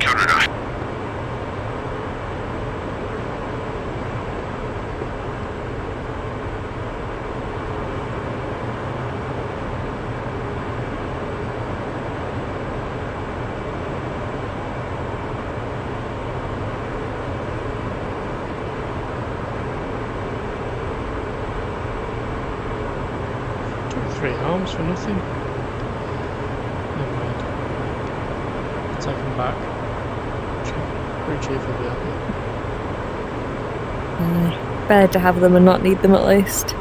Counter that.
Took 3 arms for nothing. Never mind. Take them back. Crew chief will be happy.
Better to have them and not need them at least.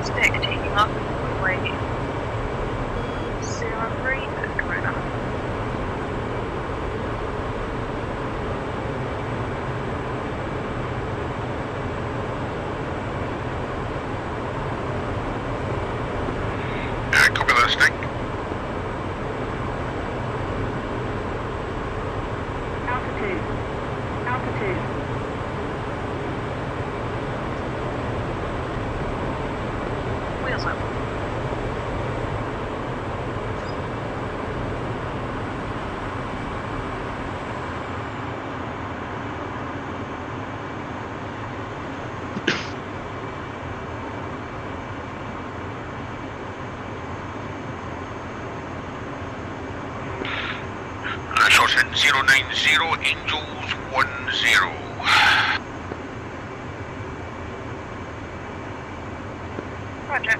Stick taking off. Wait. 03 at Corona.
Yeah, copy that stick.
Altitude. Altitude.
Wheels up.
Short in 090, Angels 10.
Roger.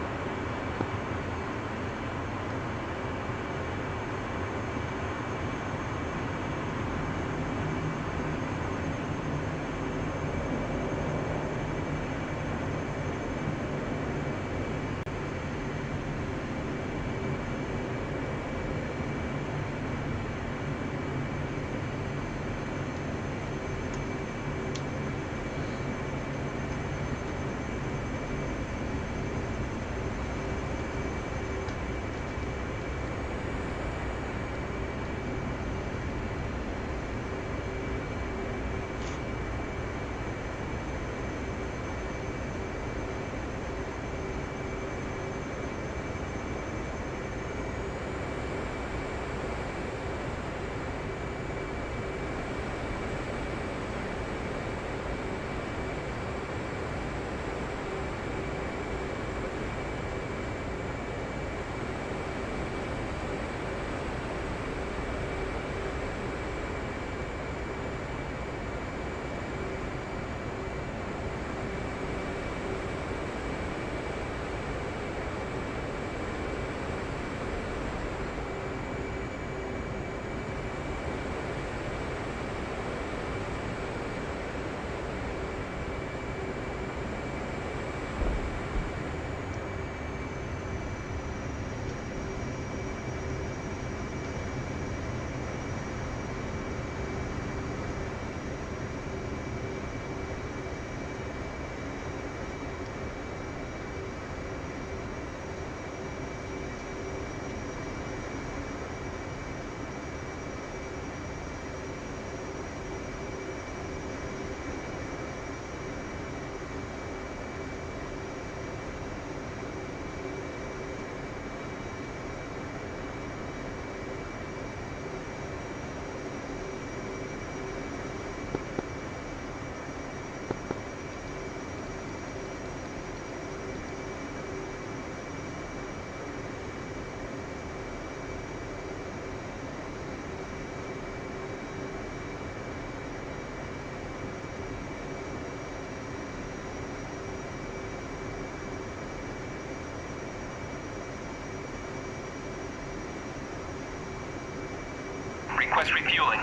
Request refueling.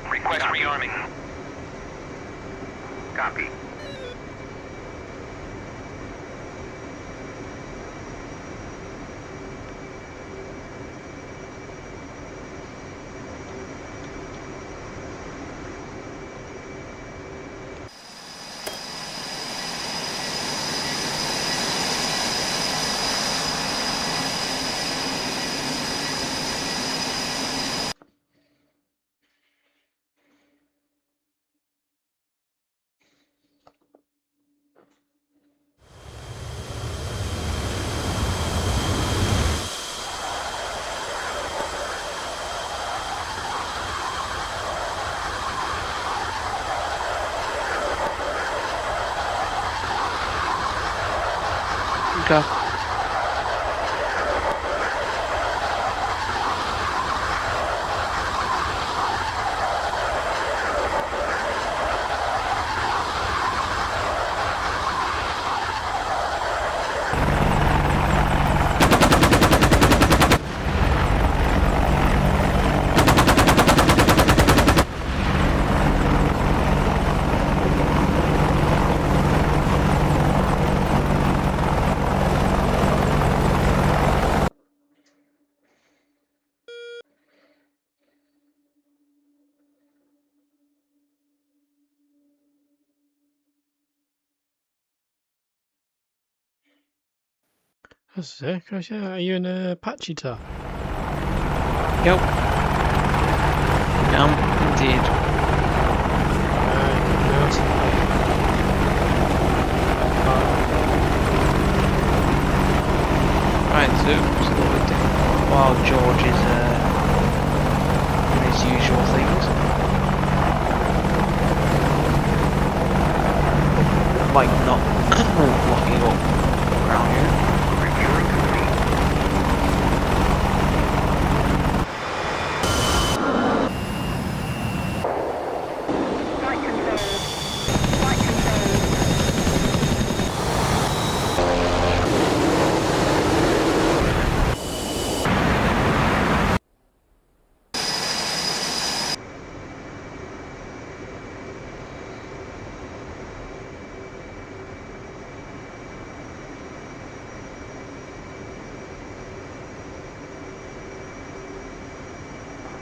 Request rearming.
Copy.
Go.
That's sick. Gosh, yeah. Are you in a Apache tar?
Yep. Indeed.
Yes.
Right, so it's a little bit different. While George is doing his usual things. Like not locking up around here.
Flight control. Flight control.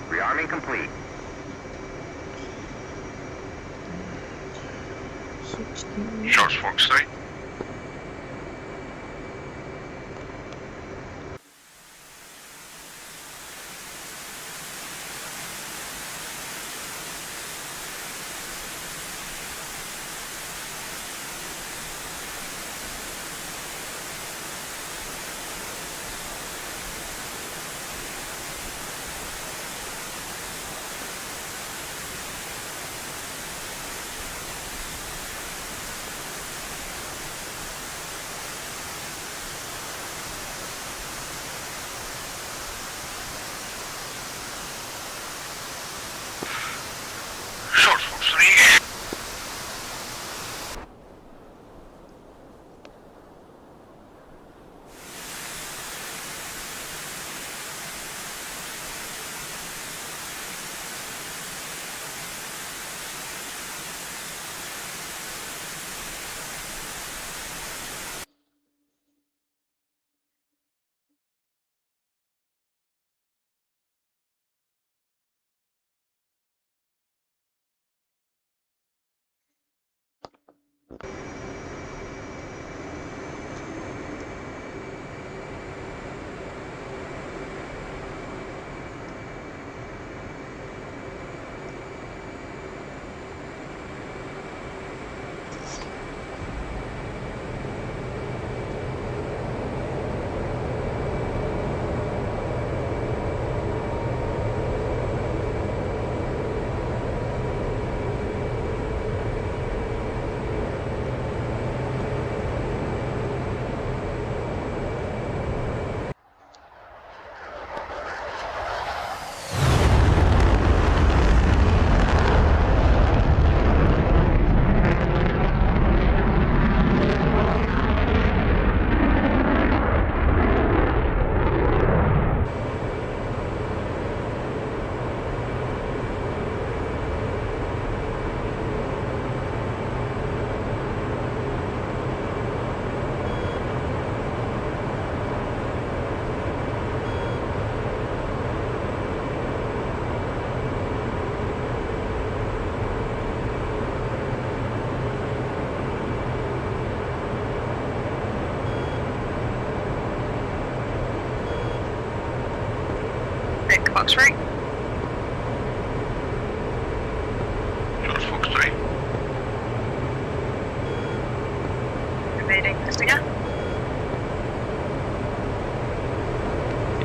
Rearming complete.
16.
Shots Fox 3. Shots Fox 3.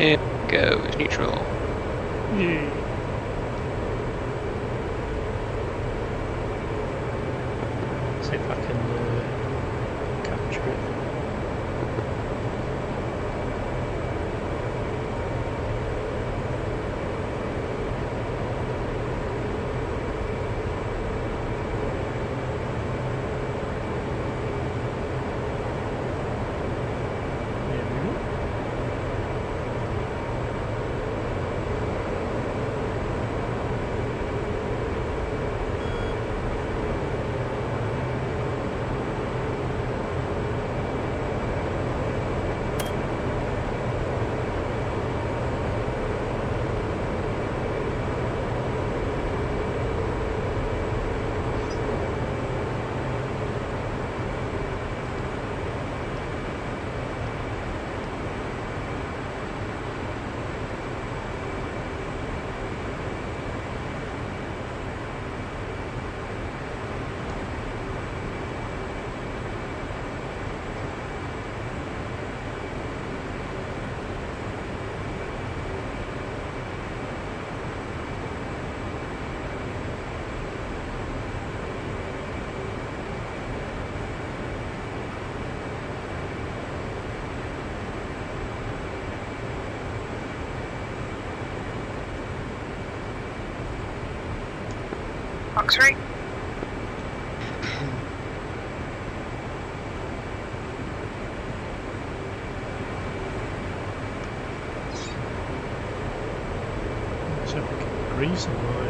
Here goes neutral.
Yeah. See if I can capture it. There we go.
Box rate.
So I can grease on my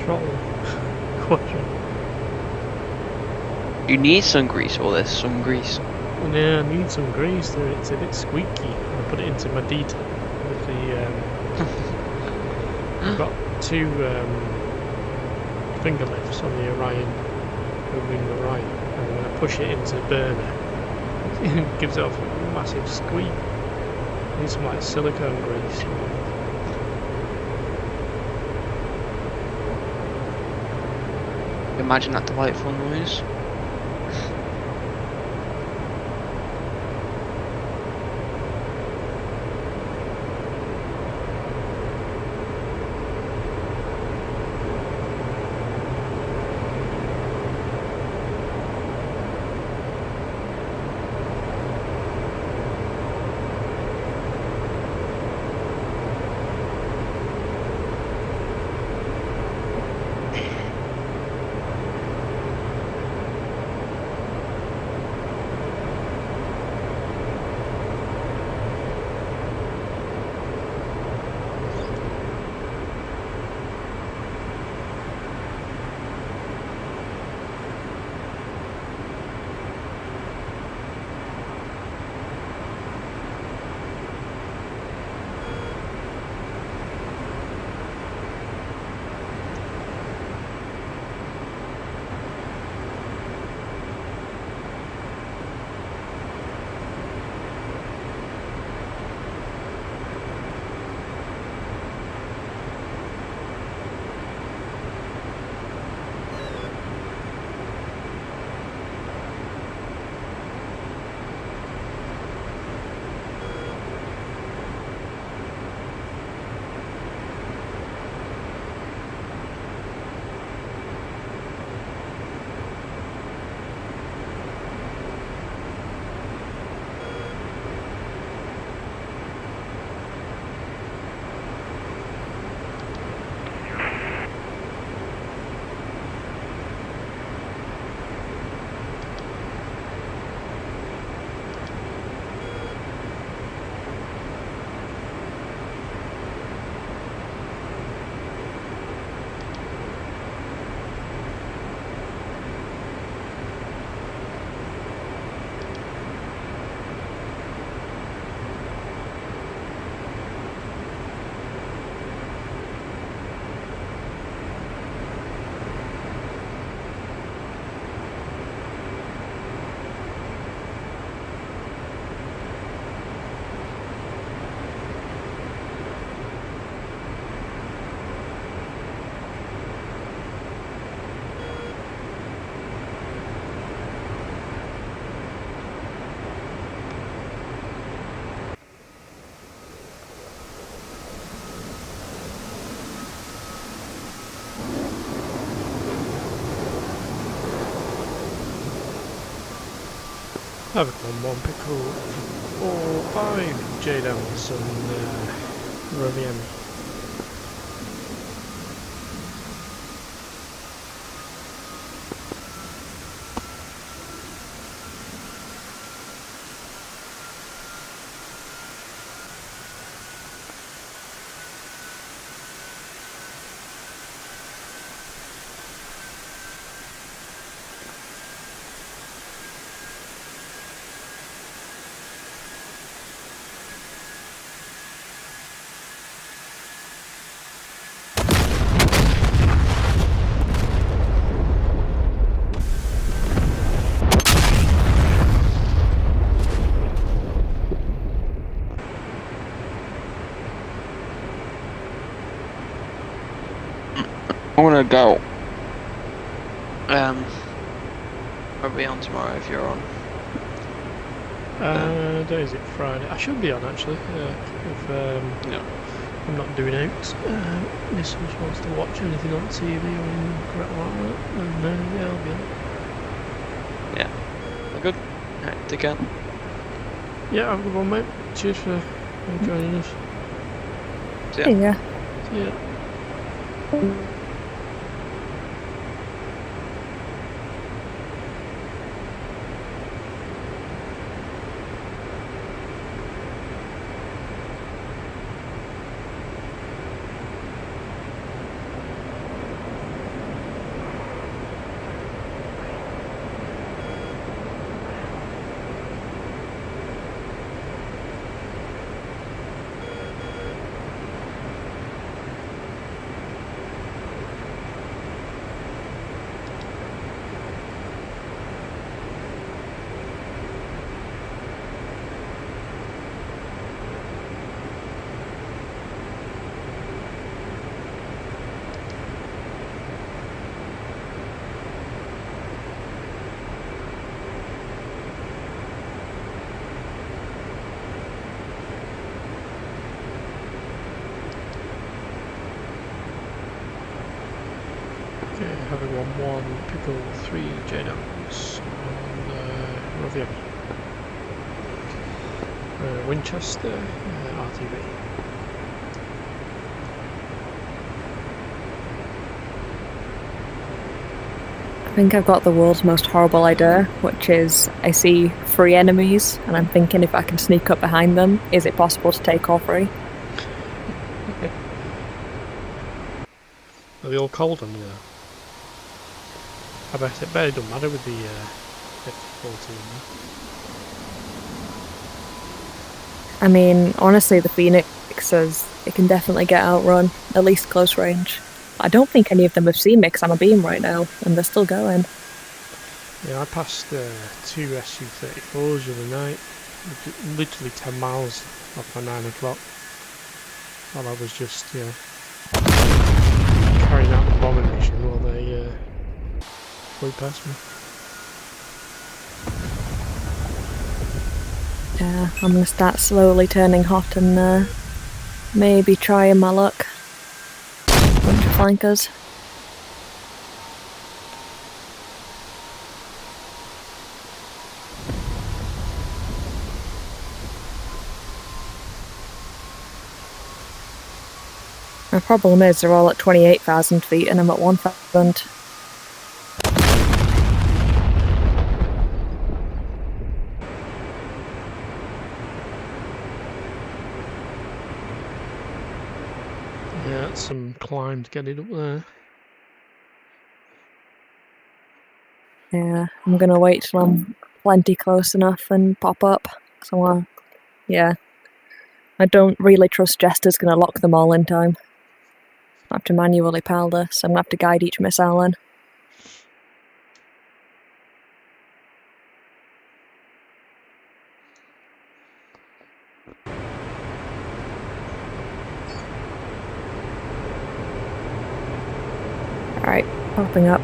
throttle quadrant.
You need some grease for this, some grease.
And yeah, I need some grease there, it's a bit squeaky. I put it into my D10 with the I've got two finger lifts on the Orion over in the right, and when I push it into the burner it gives off a massive squeak. I need some like silicone grease.
Imagine that delightful noise.
I've got one pickle, 4, 5 J downs and Rovian.
I wanna go. I'll be on tomorrow if you're on.
Day is it? Friday? I should be on actually. If
Yeah.
I'm not doing out. This just wants to watch anything on TV or anything crap like that, then yeah, I'll be on.
Yeah. All good. Alright, take care.
Yeah, have a good one, mate. Cheers for joining us.
See ya.
Yeah.
See ya. Okay, having one pickle, 3 J downs on Rovian. Winchester, RTV.
I think I've got the world's most horrible idea, which is I see 3 enemies, and I'm thinking if I can sneak up behind them, is it possible to take all 3?
Are they all cold on you though? I bet it doesn't matter with the F-14.
I mean, honestly, the Phoenix says it can definitely get outrun, at least close range. I don't think any of them have seen me because I'm a beam right now, and they're still going.
Yeah, I passed 2 SU-34s the other night, literally 10 miles off by 9 o'clock, while I was just, carrying out the bombing mission while they flew past me.
Yeah, I'm gonna start slowly turning hot and maybe trying my luck. Bunch of flankers. My problem is they're all at 28,000 feet and I'm at 1,000.
Yeah, it's some climb to get it up there.
Yeah, I'm gonna wait till I'm plenty close enough and pop up. So, yeah. I don't really trust Jester's gonna lock them all in time. I have to manually pal this, I'm gonna have to guide each missile in. Alright, popping up.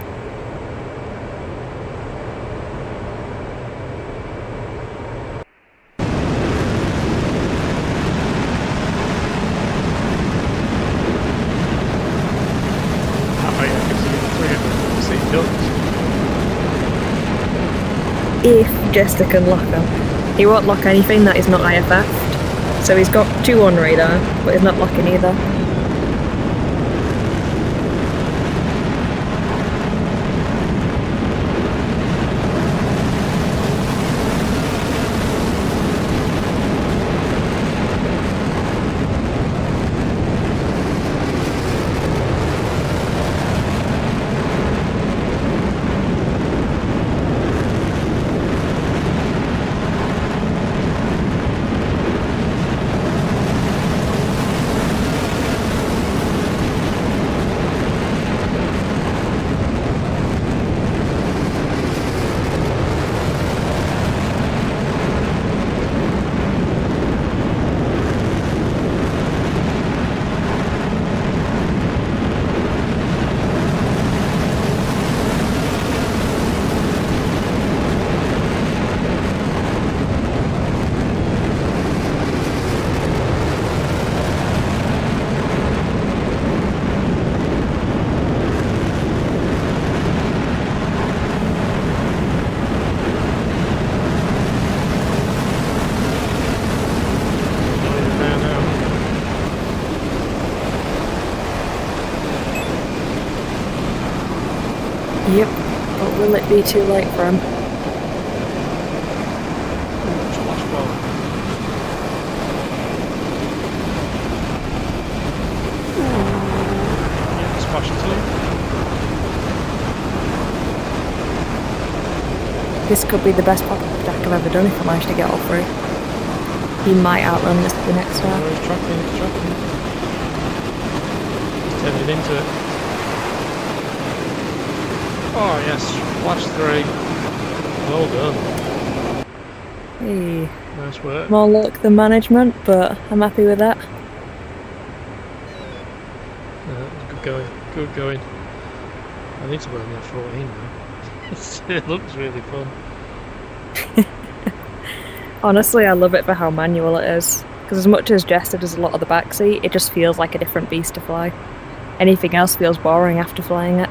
if Jester can lock him. He won't lock anything that is not IFF'd. So he's got 2 on radar, but he's not locking either. Yep, but will it be too late for him?
Splash ball. Yeah, splash 2.
This could be the best pop-up attack I've ever done if I manage to get all through. He might outrun this the next
Oh,
time.
he's tracking. He's turning into it. Oh yes, flash 3. Well done.
Hey,
Nice work.
more luck than management, but I'm happy with that.
Good going. Good going. I need to learn the F14 now. It looks really fun.
Honestly, I love it for how manual it is. Because as much as Jester does a lot of the backseat, it just feels like a different beast to fly. Anything else feels boring after flying it.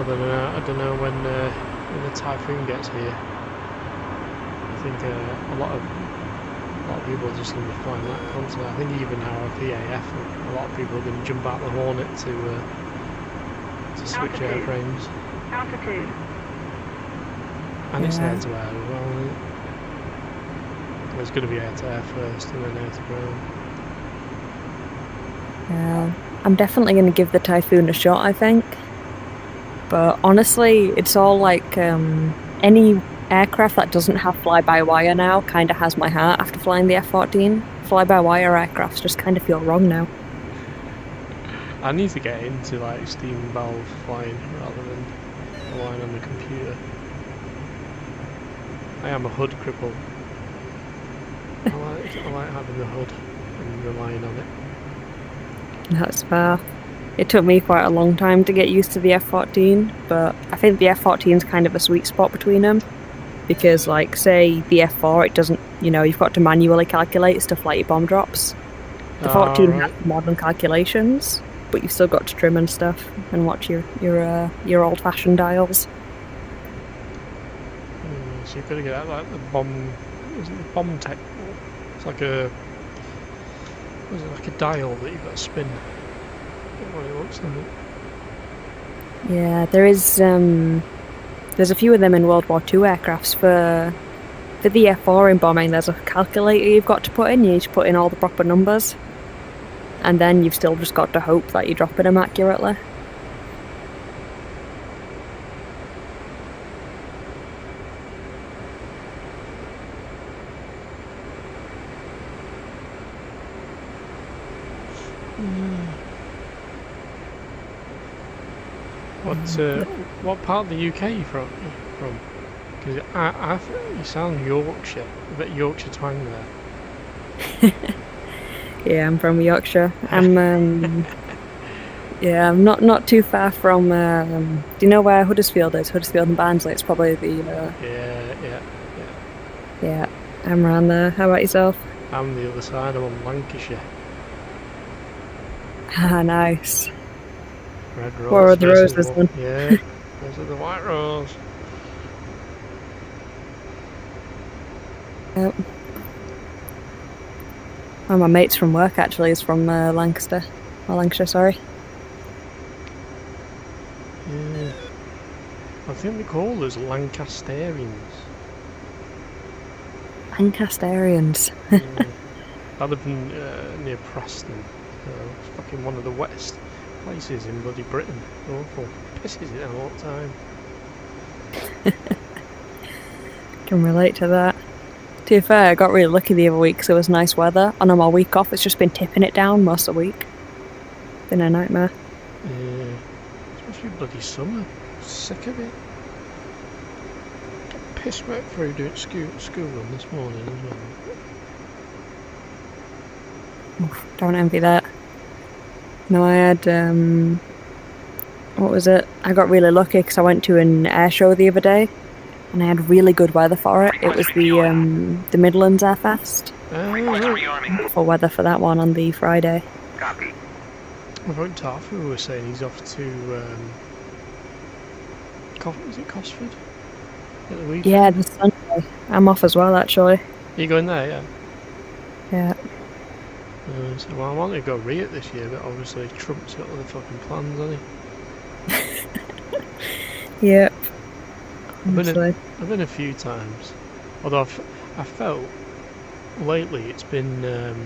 I don't know when the typhoon gets here. I think a lot of people are just going to be flying that constantly. I think even our VAF, a lot of people are going to jump out the Hornet to switch airframes.
Altitude.
And it's
Yeah.
air to air as well, isn't it? There's going to be air to air first and then air to ground.
I'm definitely going to give the Typhoon a shot, I think. But honestly, it's all like any aircraft that doesn't have fly-by-wire now kind of has my heart after flying the F-14. Fly-by-wire aircrafts just kind of feel wrong now.
I need to get into like steam valve flying rather than relying on the computer. I am a hood cripple. I like having the hood and relying on it.
That's fair. It took me quite a long time to get used to the F-14, but I think the F-14 is kind of a sweet spot between them. Because, like, say, the F-4, it doesn't, you've got to manually calculate stuff like your bomb drops. The 14 has modern calculations, but you've still got to trim and stuff and watch your old-fashioned dials.
So you've got to get out like the bomb, isn't it the bomb tech? It's like a dial that you've got to spin. What it looks like.
Yeah, there's a few of them in World War II aircrafts. For the F-4 in bombing, there's a calculator you've got to put in. You need to put in all the proper numbers, and then you've still just got to hope that you're dropping them accurately.
What part of the UK are you from? Because you sound Yorkshire, a bit Yorkshire twang there.
Yeah, I'm from Yorkshire. I'm I'm not too far from. Do you know where Huddersfield is? Huddersfield and Barnsley. It's probably the.
Yeah.
I'm around there. How about yourself?
I'm the other side. I'm on Lancashire.
Ah, nice.
Red rose.
What are the
versus
roses then?
Yeah. Versus the white rose.
Yep. One of my mates from work actually is from Lancaster. Or Lancashire, sorry.
Yeah. I think they call us Lancasterians.
Lancasterians.
Yeah. I live in, near Preston. It's fucking one of the wettest places in bloody Britain. Awful. Pisses it down all the time.
Can relate to that. To be fair, I got really lucky the other week because it was nice weather, and on my week off it's just been tipping it down most of the week. Been a nightmare.
Yeah. It's supposed to be bloody summer. Sick of it. Got piss wet through doing school run this morning as well.
Oof, don't envy that. No, I had, what was it? I got really lucky because I went to an air show the other day, and I had really good weather for it. It was the Midlands Air Fest.
Request rearming.
For weather for that one on the Friday.
Copy.
I think Tarfu was saying he's off to, is it Cosford? At the weekend?
Yeah, this Sunday. I'm off as well, actually.
Are you going there, yeah?
Yeah.
So, well, I wanted to go Riot this year, but obviously Trump's got other fucking plans, hasn't he?
Yep.
I've been a few times, although I felt lately it's been a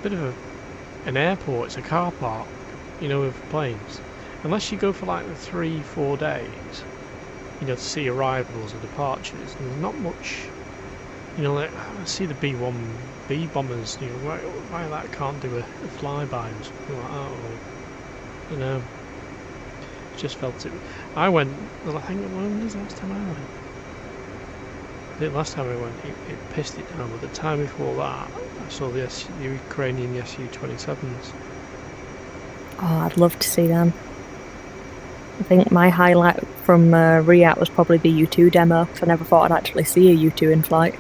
bit of an airport. It's a car park, you know, with planes. Unless you go for like the 3-4 days, you know, to see arrivals and departures, there's not much. You know, like I see the B-1B bombers. You know, why that can't do a flyby or something like that, or you know. Just felt it. I went. I think when was the last time I went? I think last time I went, it pissed it down. But the time before that, I saw the Ukrainian Su-27s.
Oh, I'd love to see them. I think my highlight from Riyadh was probably the U2 demo, because I never thought I'd actually see a U2 in flight.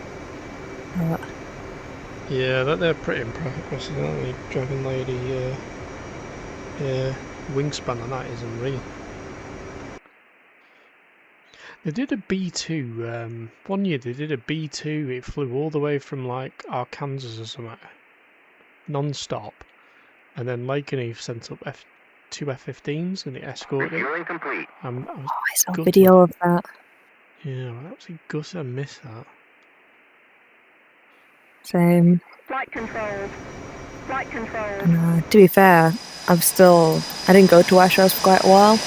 Yeah, they're pretty impressive, aren't they? Dragon Lady, yeah, wingspan on that is unreal. They did a B2, one year they did a B2, it flew all the way from like Arkansas or something, non-stop, and then Lakenheath sent up two F-15s and it escorted it. I
saw a video of that.
Yeah, well, absolutely gutted I missed that.
Same.
Flight control. Flight control.
And, to be fair, I didn't go to air shows for quite a while,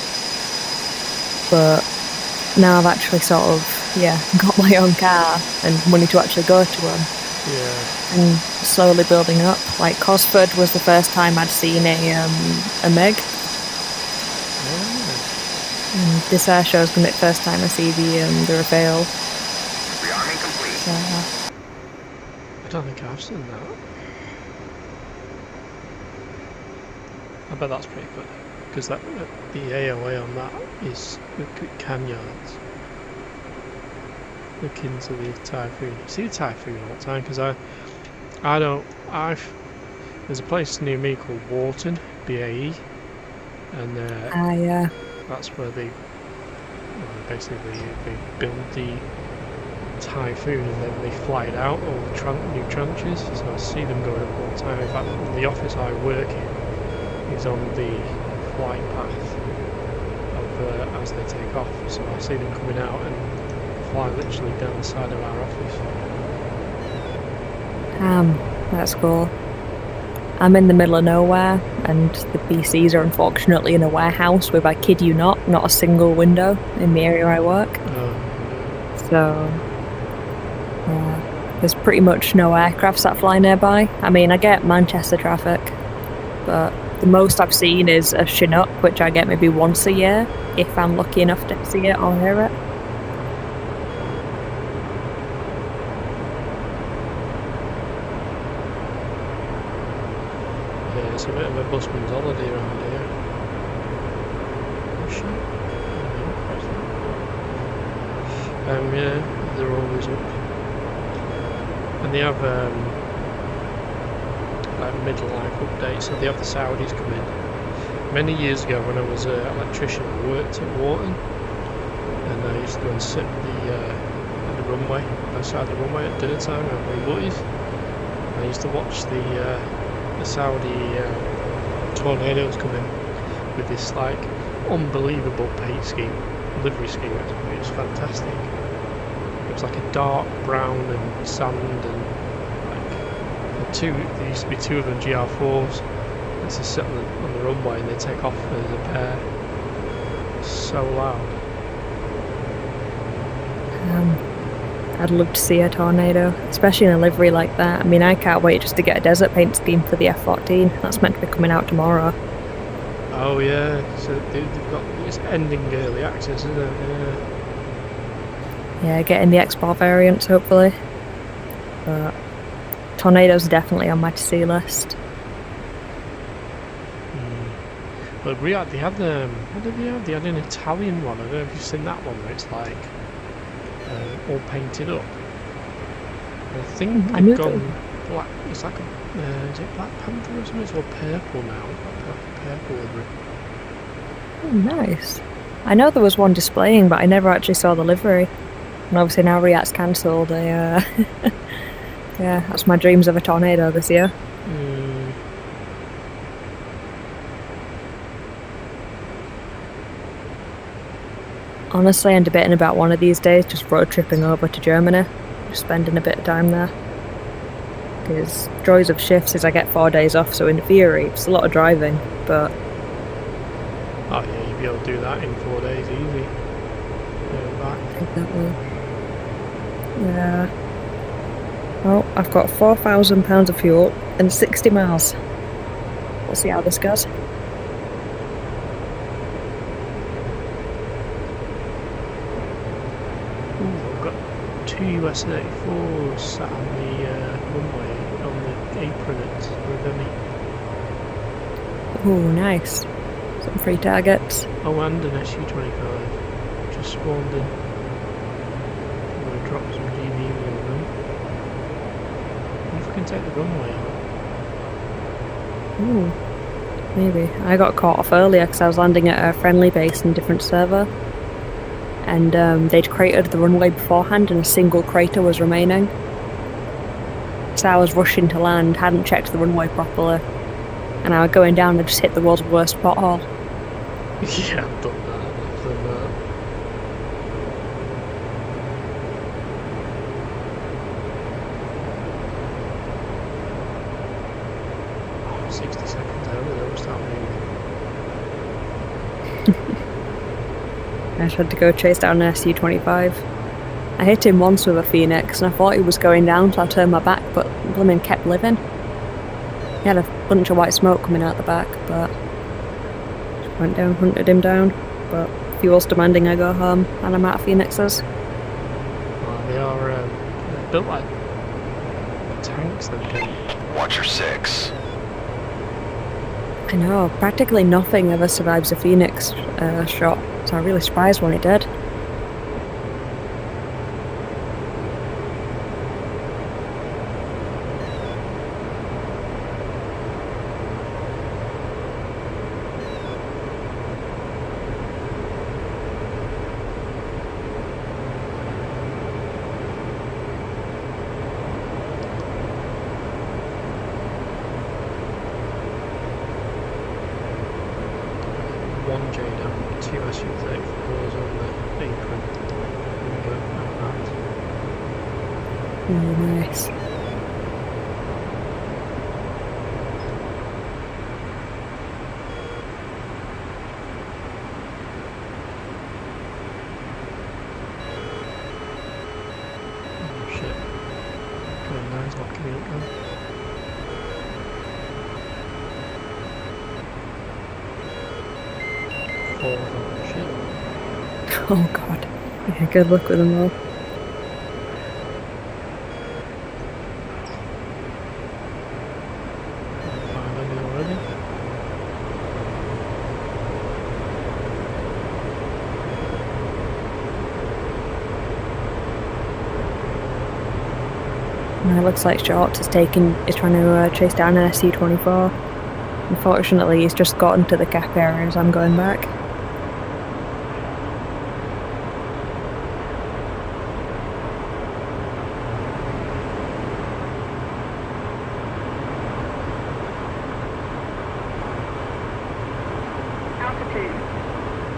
but now I've actually sort of, got my own car and money to actually go to one.
Yeah.
And slowly building up. Like Cosford was the first time I'd seen a Meg. And this air show is going to be the first time I see the Rafale.
Rearming complete.
So,
I don't think I've seen that. I bet that's pretty good, because the AOA on that is canyards. Look into the Typhoon. You see the Typhoon all the time, because there's a place near me called Wharton, BAE, and
yeah.
that's where they build the Typhoon and then they fly it out, all the new tranches, so I see them going up all the time. In fact, the office I work in is on the flight path of as they take off, so I see them coming out and fly literally down the side of our office.
That's cool. I'm in the middle of nowhere, and the BCs are unfortunately in a warehouse with, I kid you not a single window in the area I work. So there's pretty much no aircrafts that fly nearby. I mean, I get Manchester traffic, but the most I've seen is a Chinook, which I get maybe once a year, if I'm lucky enough to see it or hear it.
Yeah, it's a bit of a busman's holiday around here. Oh shit. Yeah, they're always up. and they have like midlife updates. So they have the Saudis come in. Many years ago, when I was an electrician, I worked at Wharton, and I used to go and sit at the runway, outside the runway at dinner time with my buddies. I used to watch the Saudi tornadoes come in with this like unbelievable paint scheme, livery scheme. It was fantastic. It was like a dark brown and sand, and like there used to be two of them GR4s. It's just sit on the runway and they take off as a pair. So loud.
I'd love to see a tornado, especially in a livery like that. I mean, I can't wait just to get a desert paint scheme for the F-14. That's meant to be coming out tomorrow.
Oh yeah, so they've got it's ending early access, isn't it?
Yeah, getting the export variants hopefully. But tornadoes are definitely on my to-see list.
But Riyadh, they had what did they have? They had an Italian one. I don't know if you've seen that one where it's like all painted up. I think they've gone black. It's like is it Black Panther or something? It's all purple now. Purple livery.
Oh, nice. I know there was one displaying, but I never actually saw the livery. And obviously now Riyadh's cancelled. Yeah, that's my dreams of a tornado this year. Honestly, I'm debating about one of these days just road tripping over to Germany, just spending a bit of time there. Because joys of shifts is I get 4 days off, so in theory it's a lot of driving, but...
Oh yeah, you'd be able to do that in 4 days easy. Back.
Exactly. Yeah. Well, I've got £4,000 of fuel and 60 miles. We'll see how this goes.
Two US 34s sat on the runway on the apron at Rivemi.
Oh, nice. Some free targets.
Oh, and an SU-25 just spawned in. I'm going to drop some GV on them. If we can take the runway out.
Ooh, maybe. I got caught off earlier because I was landing at a friendly base in a different server. And they'd cratered the runway beforehand and a single crater was remaining. So I was rushing to land, hadn't checked the runway properly, and I was going down and just hit the world's worst pothole.
Yeah, I've done that. Oh, 60 seconds over there, what's that mean?
I just had to go chase down an SU-25. I hit him once with a Phoenix and I thought he was going down, so I turned my back, but Blimmin kept living. He had a bunch of white smoke coming out the back, but just went down, hunted him down. But fuel's demanding I go home, and I'm out of Phoenixes.
Well, they are built like tanks, them things.
Watch your six.
I know, practically nothing ever survives a Phoenix shot, so I'm really surprised when it did.
One J down, two SU-34s on the apron. There we go,
Really nice.
Oh shit. Going nice, locking me up now. Oh shit.
Oh god. Yeah, good luck with them all.
Finally already.
And it looks like Shorts is trying to chase down an SC-24. Unfortunately, he's just gotten to the cap area as I'm going back.
Altitude.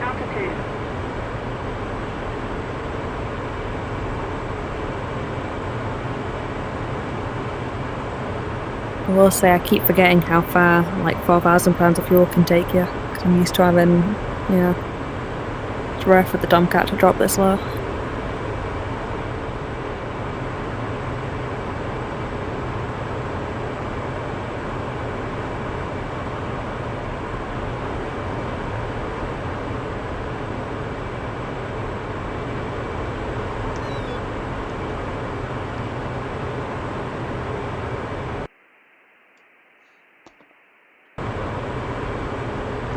Altitude.
I will say I keep forgetting how far like 4,000 pounds of fuel can take you, because I'm used to having, it's rare for the Tomcat to drop this low.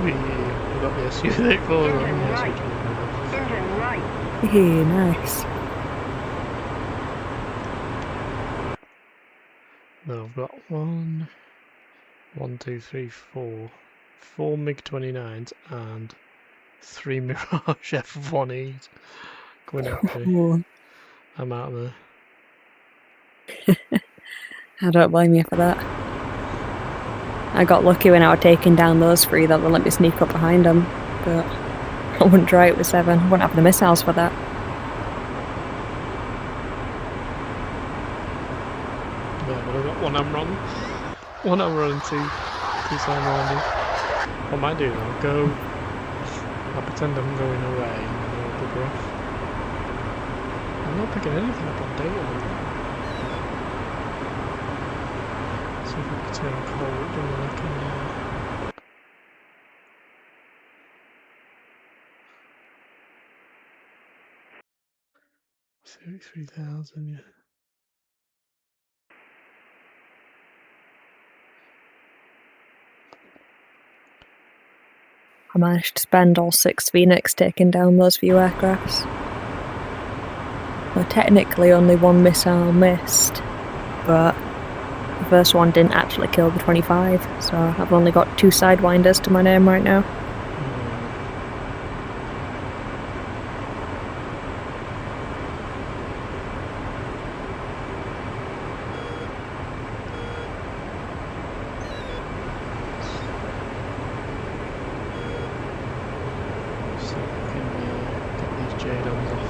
We've got the SU-34 on the SU-24.
Engine right.
Hey, nice.
No, I've got one, two, three, four MiG-29s and 3 Mirage F-1Es going at me.
Ooh,
I'm out of there.
I don't blame you for that. I got lucky when I was taking down those three that they let me sneak up behind them, but I wouldn't try it with 7. I wouldn't have the missiles for that.
Yeah, but I've got one hammer on and two side landing. What I might do though, I'll pretend I'm going away and then I'll bugger off. I'm not picking anything up on data. See if I can turn cold and then I can 33,000, yeah.
I managed to spend all 6 Phoenix taking down those few aircrafts. Well, technically only 1 missile missed, but the first one didn't actually kill the 25, so I've only got 2 Sidewinders to my name right now.
So I can get these JDOMs off.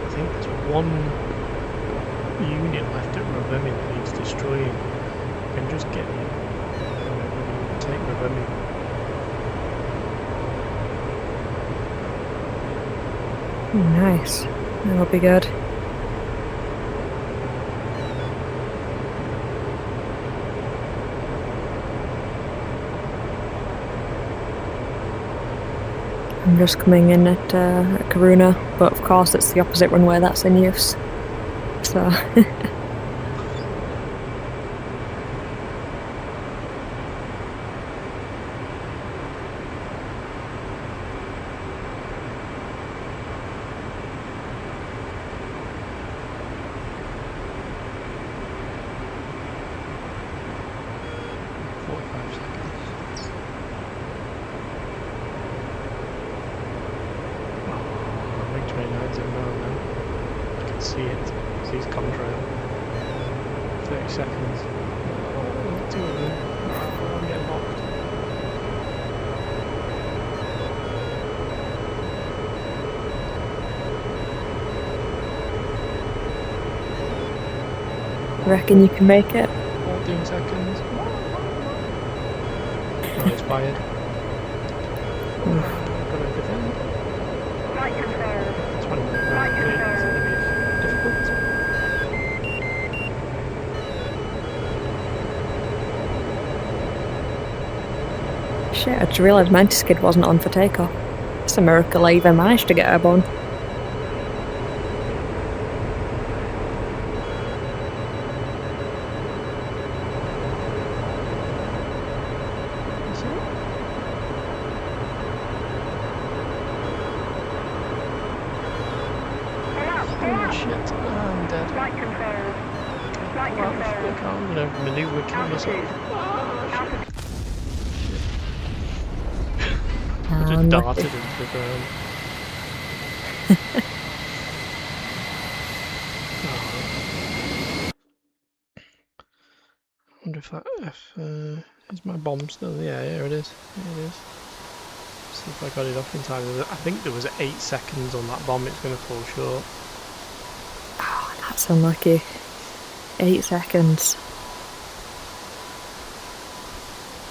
I think there's one unit left at Ravemi that needs destroying. I can just get it. Take Ravemi.
Oh, nice. That'll be good. I'm just coming in at Karuna, but of course it's the opposite runway that's in use. So
See it. See his contrail. 30 seconds. Oh, 2 of them. Oh, I'm getting locked.
reckon you can make it?
14 seconds. Oh, it's fired. Got everything.
Flight confirmed.
21,000 feet. Is it going to be difficult?
Shit, I just realised my anti-skid wasn't on for takeoff. It's a miracle I even managed to get airborne.
Is it? Oh shit, I'm dead.
Flight confirmed. Flight
Well,
confirmed.
I'm going to manoeuvre kill myself.
Altitude.
I just
Unlucky.
darted into the ground. Oh. I wonder is my bomb still? Yeah, here it is. Here it is. See if I got it off in time. I think there was 8 seconds on that bomb. It's going to fall short.
Oh, that's unlucky. 8 seconds.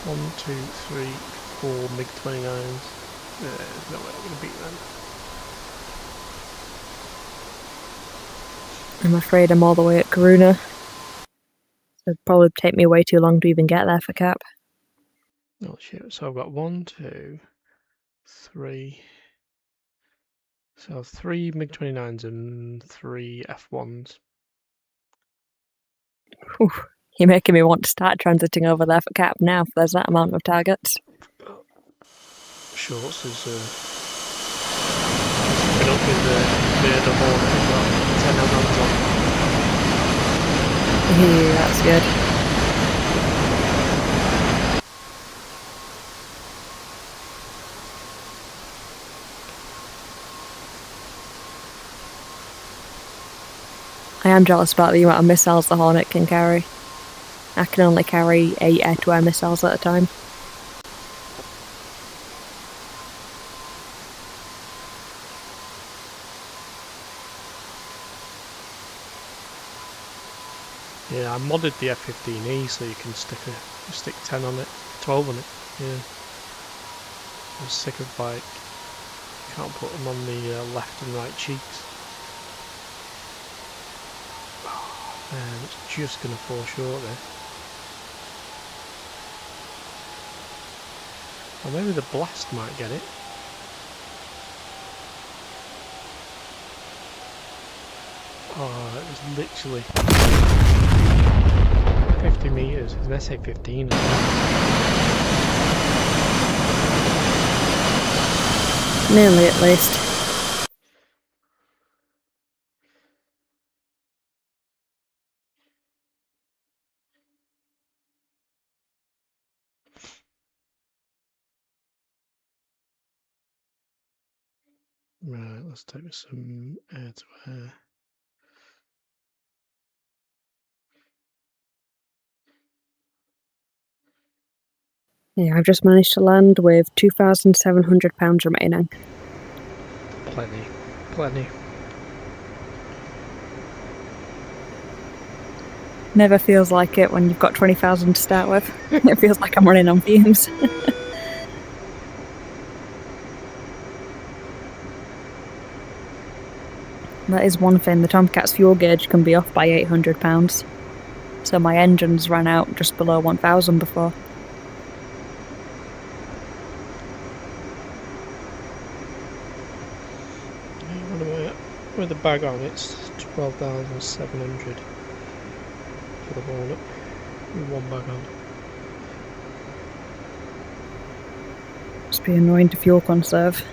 1, 2, 3, 4 MiG-29s. There's no way I'm going to beat them.
I'm afraid I'm all the way at Karuna. So it'd probably take me way too long to even get there for cap.
Oh shit, so I've got 1, 2, 3. So 3 MiG-29s and 3 F1s.
Whew. You're making me want to start transiting over there for cap now if there's that amount of targets.
Shorts is been up with the murder hornet as well. 10 ammo on.
Yeah, that's good. I am jealous about the amount of missiles the Hornet can carry. I can only carry 8 air-to-air missiles at a time.
Yeah, I modded the F-15E so you can stick 10 on it, 12 on it. Yeah. I'm sick of like can't put them on the left and right cheeks. Oh, man, it's just gonna fall short there. Or maybe the blast might get it. Oh, it was literally 50 meters. It's an SA-15.
Nearly, at least.
Right, let's take some air to air.
Yeah, I've just managed to land with £2,700 remaining.
Plenty. Plenty.
Never feels like it when you've got 20,000 to start with. It feels like I'm running on fumes. That is one thing, the Tomcat's fuel gauge can be off by £800. So my engines ran out just below 1,000 before.
What am I at? With the bag on, it's 12,700 for the walnut. With one bag on.
Must be annoying to fuel conserve.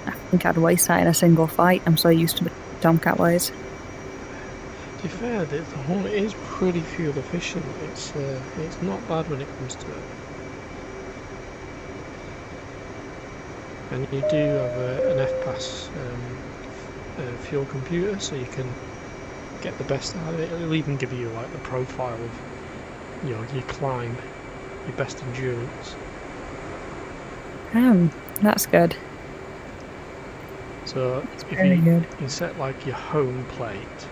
I think I'd waste that in a single fight. I'm so used to the Tomcat ways.
To be fair, the Hornet is pretty fuel efficient. It's not bad when it comes to it. And you do have an F-Pass fuel computer, so you can get the best out of it. It'll even give you like the profile of your climb, your best endurance.
That's good.
So if
Very good.
you set like your home plate,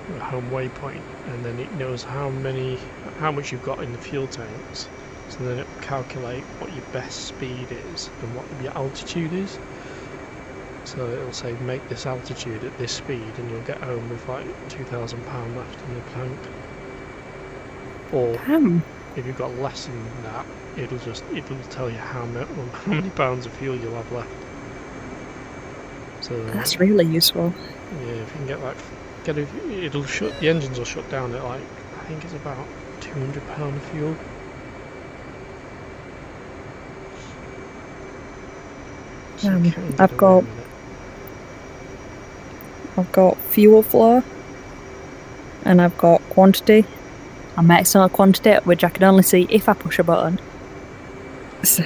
your home waypoint, and then it knows how much you've got in the fuel tanks. So then it will calculate what your best speed is and what your altitude is. So it'll say make this altitude at this speed, and you'll get home with like £2,000 left in the tank. Or
Damn.
if you've got less than that, it'll tell you how many pounds of fuel you'll have left. So
That's really useful.
yeah, if you can the engines will shut down at like, I think it's about £200 of fuel. So you can get
I've
away
got
with it.
fuel flow, and I've got quantity. I'm maxing on quantity, which I can only see if I push a button. So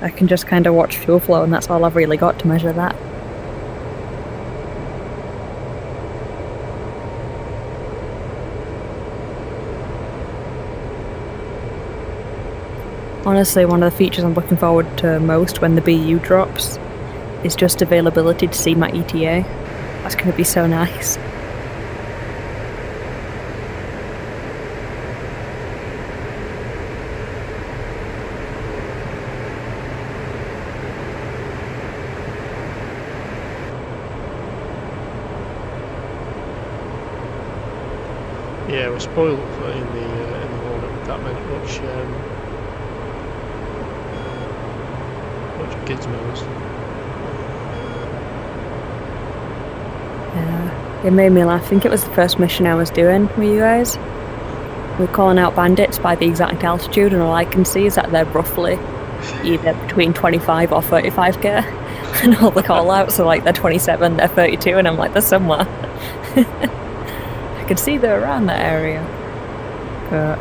I can just kind of watch fuel flow, and that's all I've really got to measure that. Honestly, one of the features I'm looking forward to most when the BU drops is just availability to see my ETA. That's going to be so nice.
Yeah, we're spoiled in the Hornet with that much gizmos.
Yeah, it made me laugh. I think it was the first mission I was doing with you guys. We're calling out bandits by the exact altitude, and all I can see is that they're roughly either between 25 or 35k. And all the call outs are like they're 27, they're 32, and I'm like, they're somewhere. I could see they're around that area. But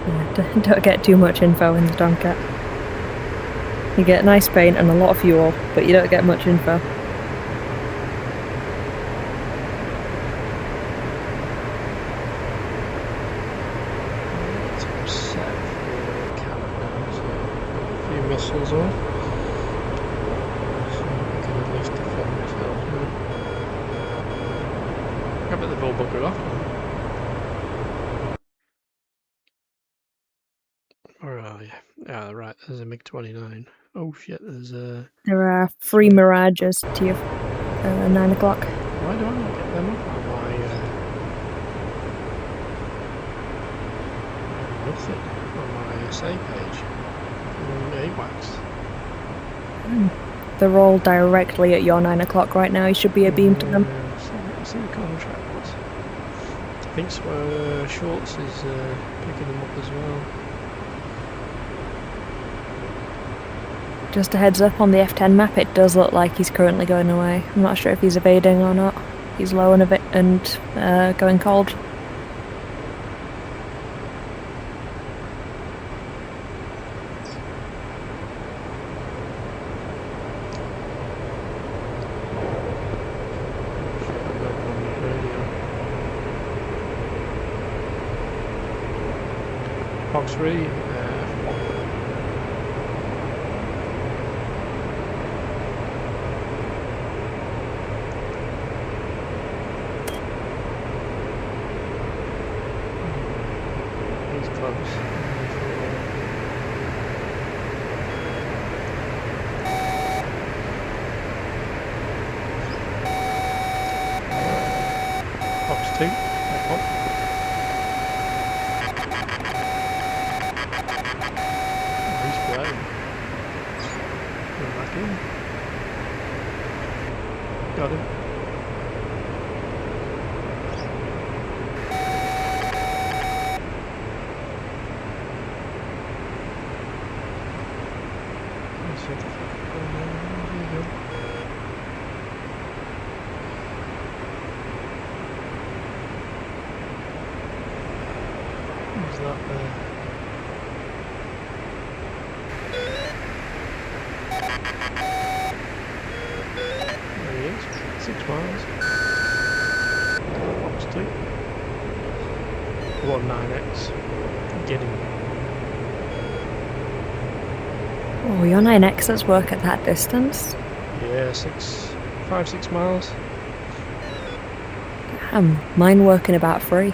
yeah, don't get too much info in the Tomcat. You get nice paint and a lot of fuel, but you don't get much info.
It's upset for camp now, so a few missiles on. So we can at least defend ourselves now. I bet they've all buggered off now. Where are you? Ah, right, there's a MiG-29. Oh shit, there's a...
There are 3 Mirages to your 9 o'clock.
Why do I not get them up on my... nothing on my SA page? AWACS.
They're all directly at your 9 o'clock right now. You should be a beam to them.
See the contract. I think Shorts is picking them up as well.
Just a heads up, on the F10 map, it does look like he's currently going away. I'm not sure if he's evading or not. He's low and a bit and going cold.
Box 3. He's close. Box 2. He's playing. Going back in. Got him. Let's see what the fuck is going on. There you go. Who's that there? There he is, 6 miles. Box 2. What 9X? Get him.
Oh, your 9Xs work at that distance?
Yeah, 5-6 miles.
Mine work in about 3.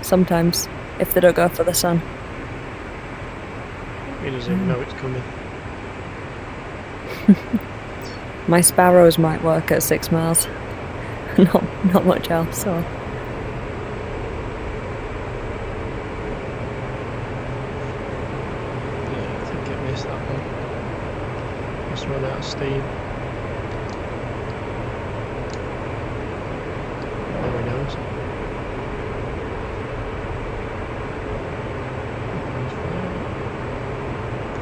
Sometimes, if they don't go for the sun.
He doesn't even know it's coming.
My sparrows might work at 6 miles. not much else, so.
Yeah, I think it missed that one. Just run out of steam. There he knows.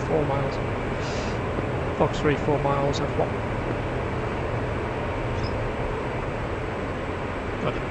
4 miles. Fox 3, 4 miles, F1. Got it.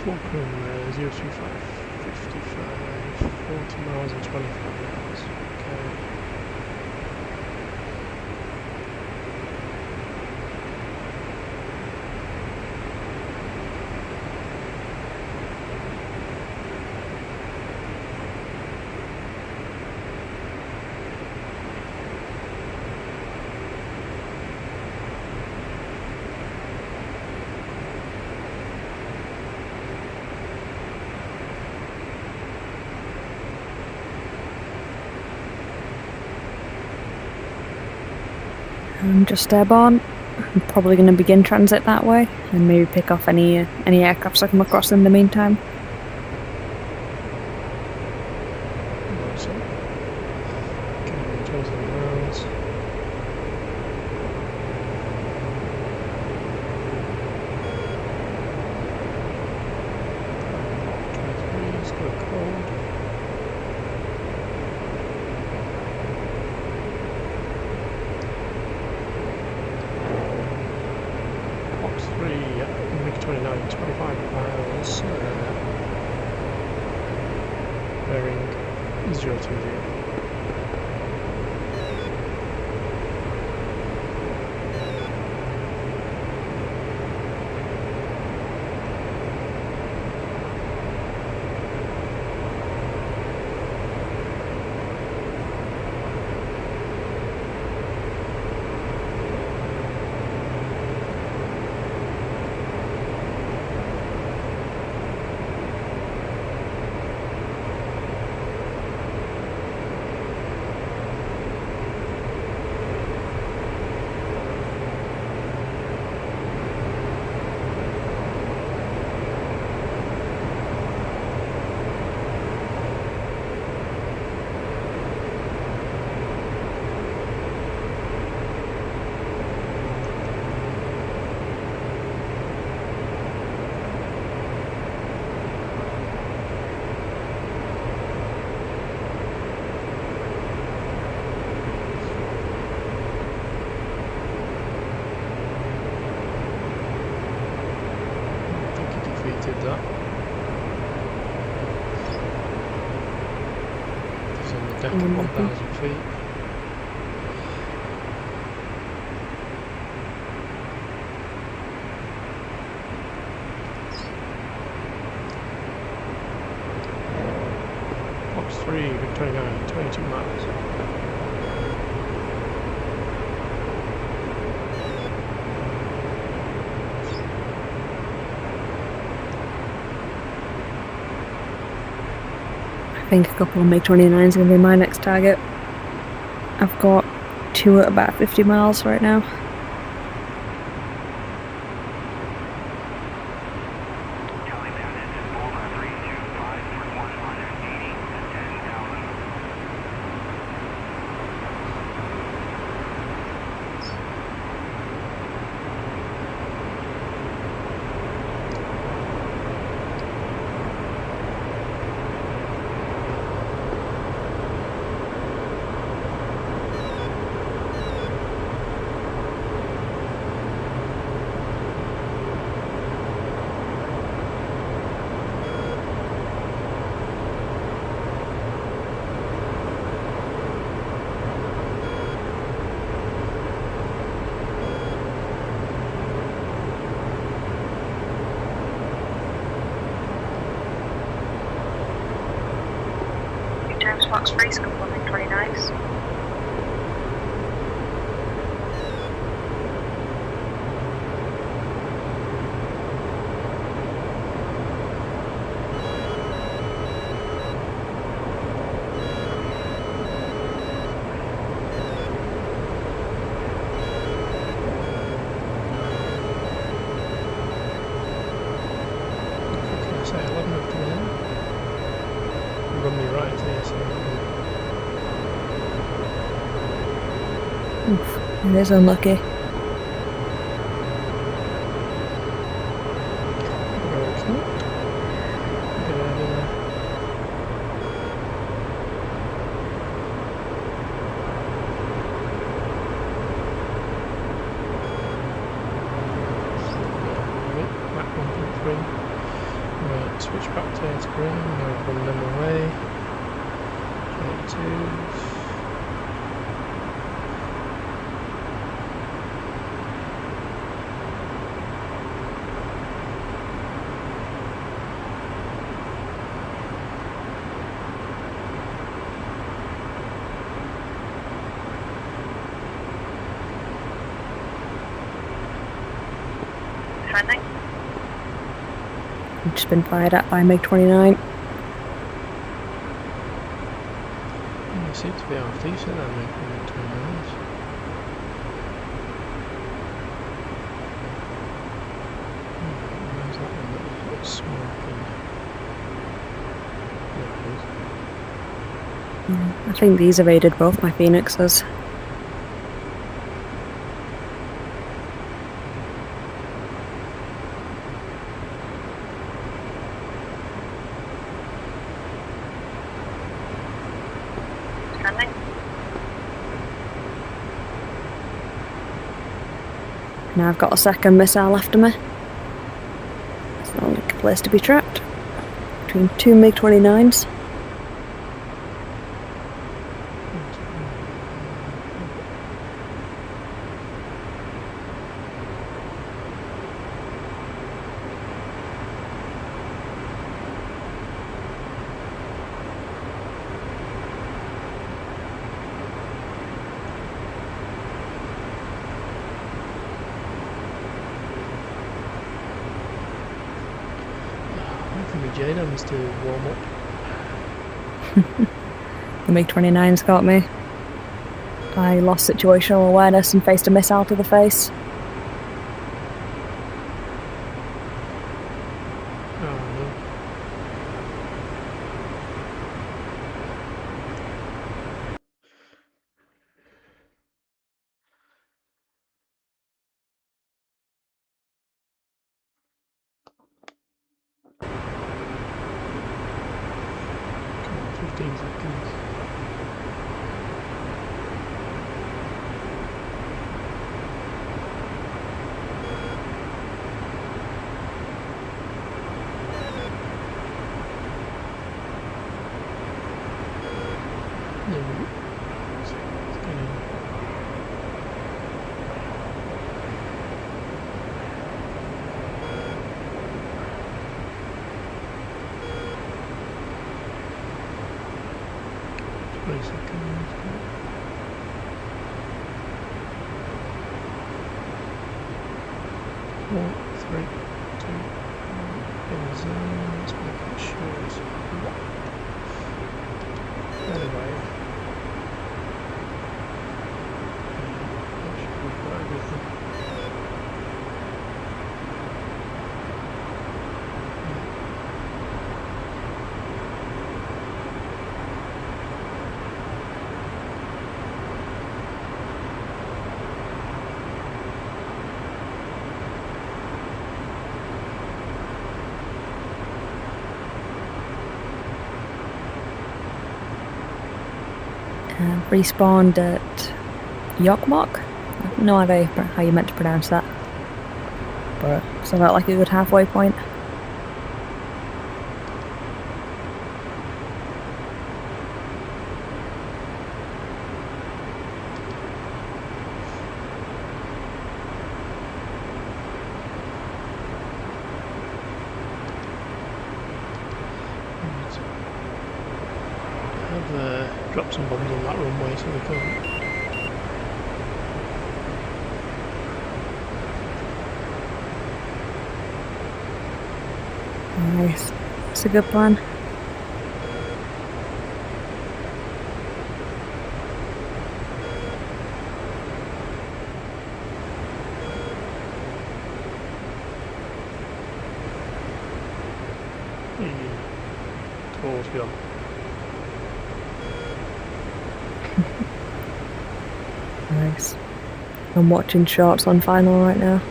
Fulcrum 035, 55, 40 miles and 25 miles. Okay.
I'm just airborne. I'm probably going to begin transit that way, and maybe pick off any aircrafts I come across in the meantime.
Awesome. Okay, 27 miles. Let's go cold. Box 3, MiG-29, 25 miles, bearing 020. Did that. He's on the deck at 1,000 feet. Box 3, Vic-29, 22 miles.
I think a couple of MiG-29 is going to be my next target. I've got 2 at about 50 miles right now.
Fox 3's couple of MiG-29s.
Say 11 of them in. Run me right into this.
Oof, it is unlucky.
Right, switch back to air to green, now run them away. 22s.
Defending.
I've just been fired at by MiG-29.
They seem to be half decent then, making 29s. Where's that one that was smoking? There it is.
I think these evaded both my Phoenixes.
Defending.
Now I've got a second missile after me. It's not like a place to be trapped. Between two MiG-29s.
The JDAMs to warm up.
The MiG-29's got me. I lost situational awareness and faced a missile to the face.
Oh no. Come on, 15 seconds. No. It's getting... Seconds. 4, 3, 2, 1. In the zone. Let's make sure it's anyway. That should be for everything.
Respawned at Yokmok. I have no idea how you meant to pronounce that. But it's about like a good halfway point.
dropped some bombs on that runway so they couldn't.
Nice. It's a good plan.
Towards gone.
Nice. I'm watching shorts on final right now.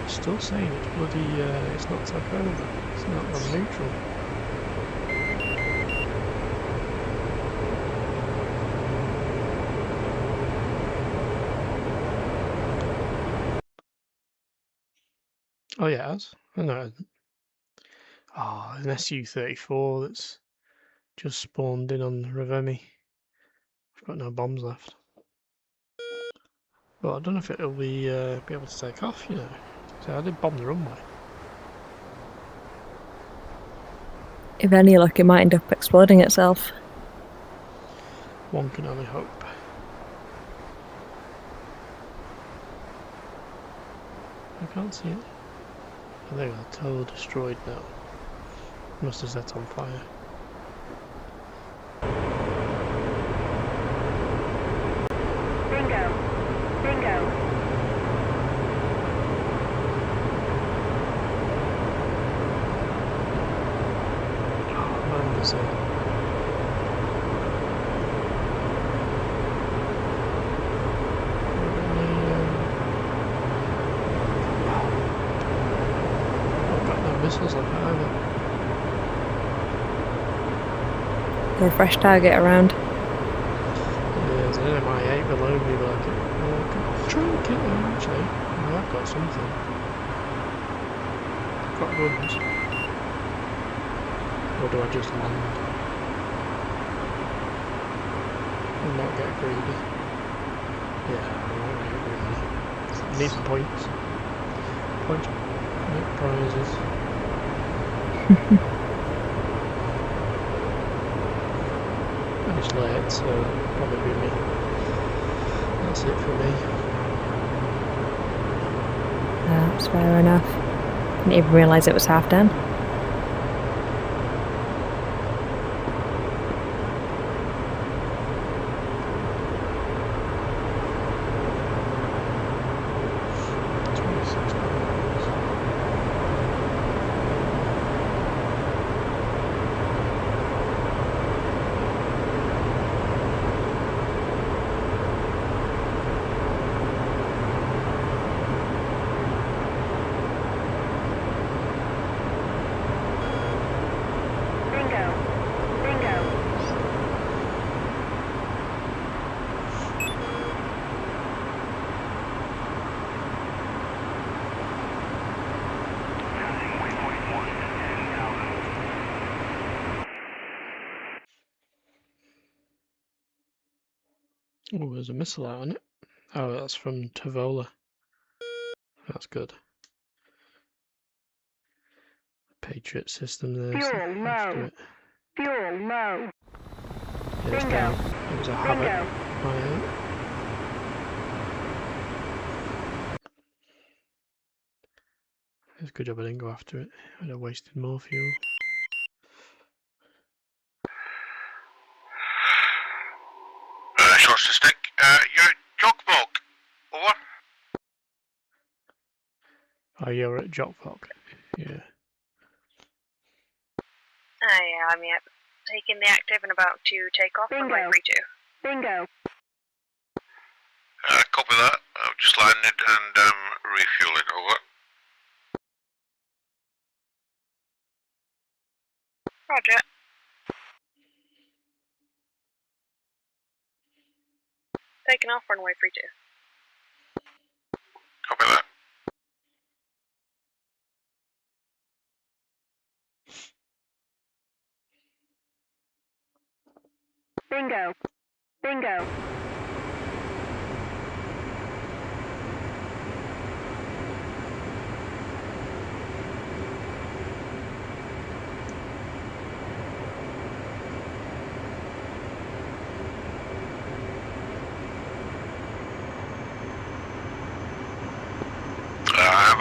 It's still saying it's bloody, it's not takeover. It's not on neutral. Oh yeah, it has. I know it hasn't. Oh, an SU-34 that's just spawned in on Revemi. I've got no bombs left. Well, I don't know if it'll be able to take off, you know. So I did bomb the runway.
If any luck, it might end up exploding itself.
One can only hope. I can't see it. Oh, there we go, totally destroyed now. Must have set on fire.
Bingo. Bingo.
Oh, man, there's a... I've got no missiles on it either.
Got a fresh target around.
Yeah, there's an MI8 below me, but I can try and kill him actually. Oh, I've got something. I've got guns. Or do I just land? And not get greedy. Yeah, I won't get greedy. Need some points. Points. Make prizes. And it's late, so probably be me. That's it for me.
That's fair enough. Didn't even realise it was half done.
Bingo. Bingo.
Oh, there's a missile out on it. Oh, that's from Tavola. That's good. Patriot system there. So
Fuel
let's do
low.
it.
Fuel low.
Yeah, it's
Bingo.
down. It was a habit.
Bingo.
Right. It's a good job I didn't go after it. I'd have wasted more fuel.
Shots to stick. You're at Jockbog. Over.
Oh, you're at Jockbog. Yeah.
Yeah, I'm taking the active and about to take off from my
Bingo.
3-2.
Bingo.
Copy that. I've just landed and refueling. Over.
Roger. Taking off runway 3-2.
Copy that.
Bingo. Bingo.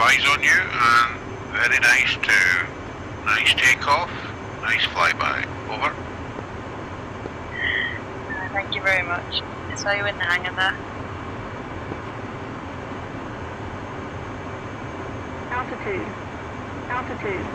eyes on you, and very nice too. Nice takeoff, nice flyby. Over.
Thank you very much. I saw you in the hangar there.
Altitude. Altitude.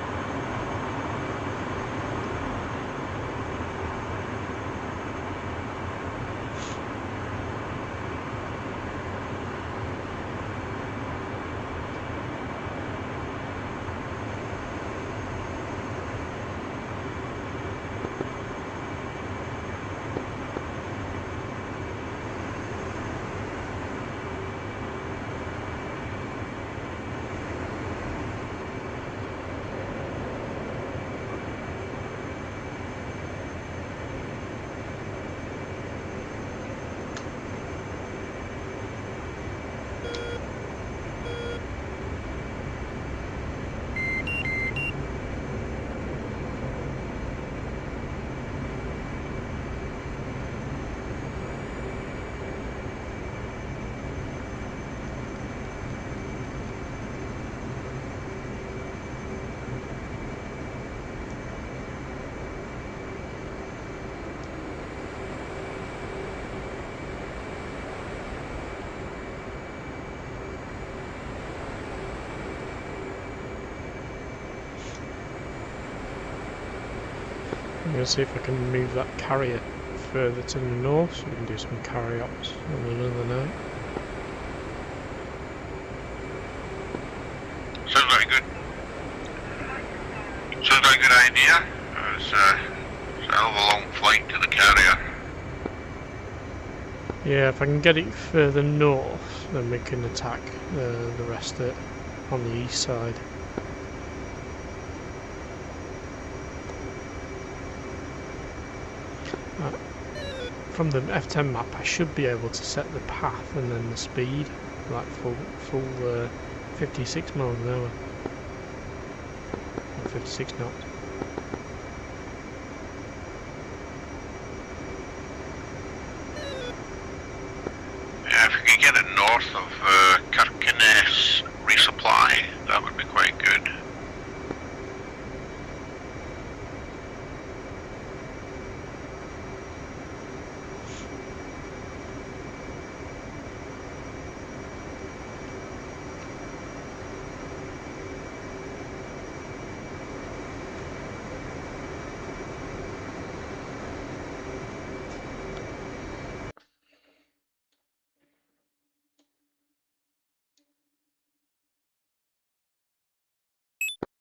I'm going to see if I can move that carrier further to the north so we can do some carry ops on another night.
Sounds like a good. Sounds like a good idea. It's a hell of a long flight to the carrier.
Yeah, if I can get it further north, then we can attack the rest of it on the east side. From the F10 map, I should be able to set the path and then the speed, like full 56 miles an hour, or 56 knots.
Yeah, if you could get it north of Kirkenes resupply, that would be quite good.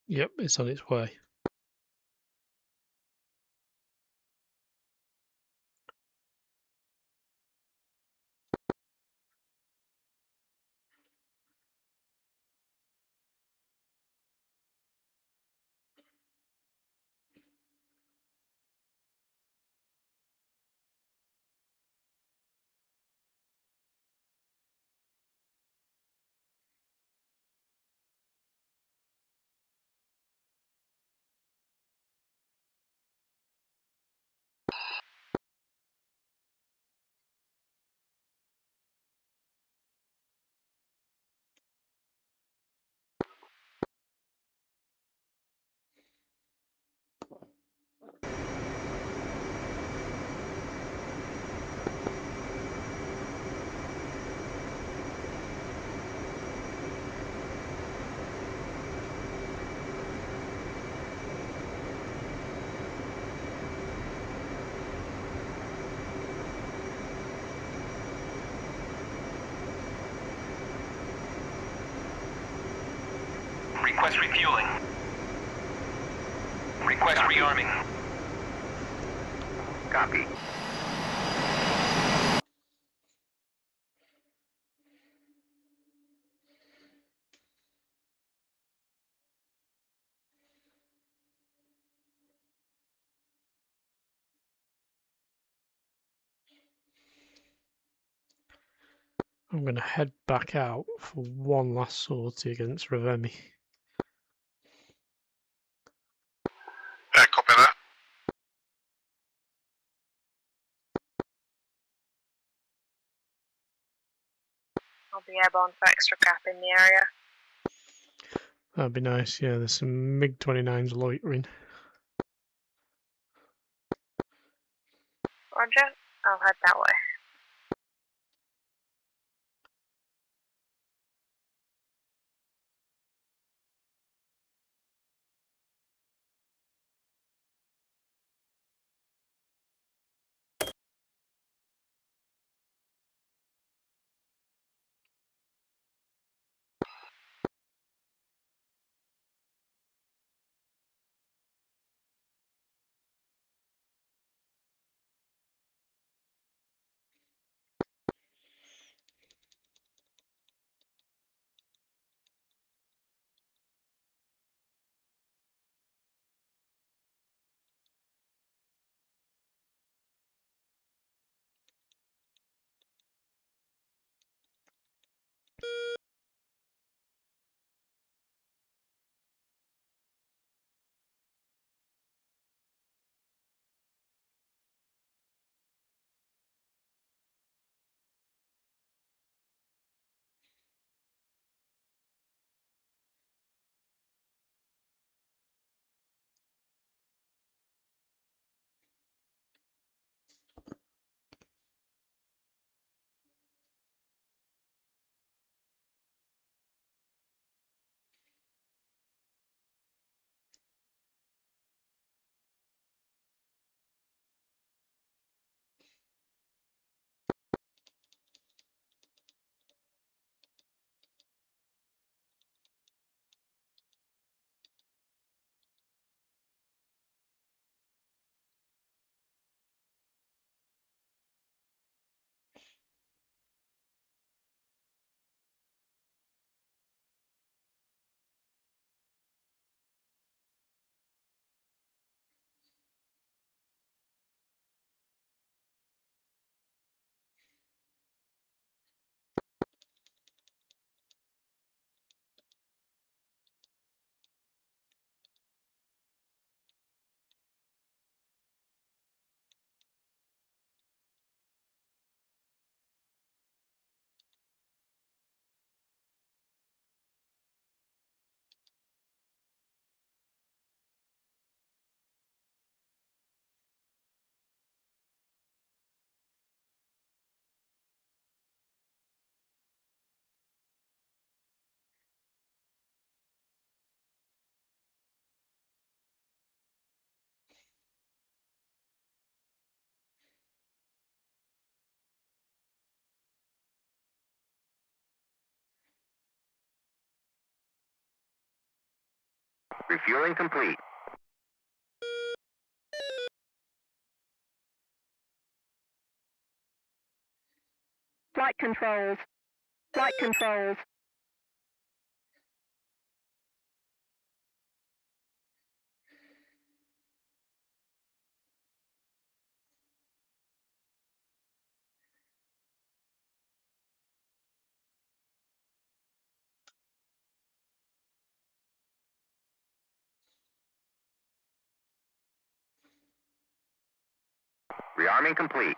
Yep, it's on its way.
Request refueling. Request rearming. Copy.
I'm going to head back out for one last sortie against Ravemi.
Copy that.
I'll be airborne for extra cap in the area.
That'd be nice. Yeah, there's some MiG-29s loitering.
Roger. I'll head that way.
Refueling complete.
Flight controls. Flight controls.
Rearming complete.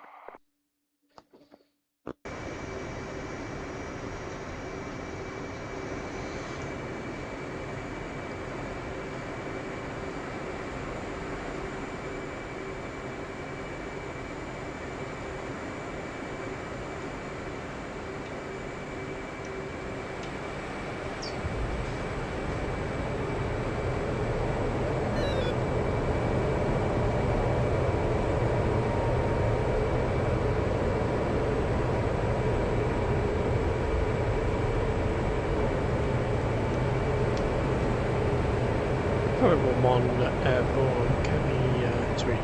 Probably one airborne can be tweaked.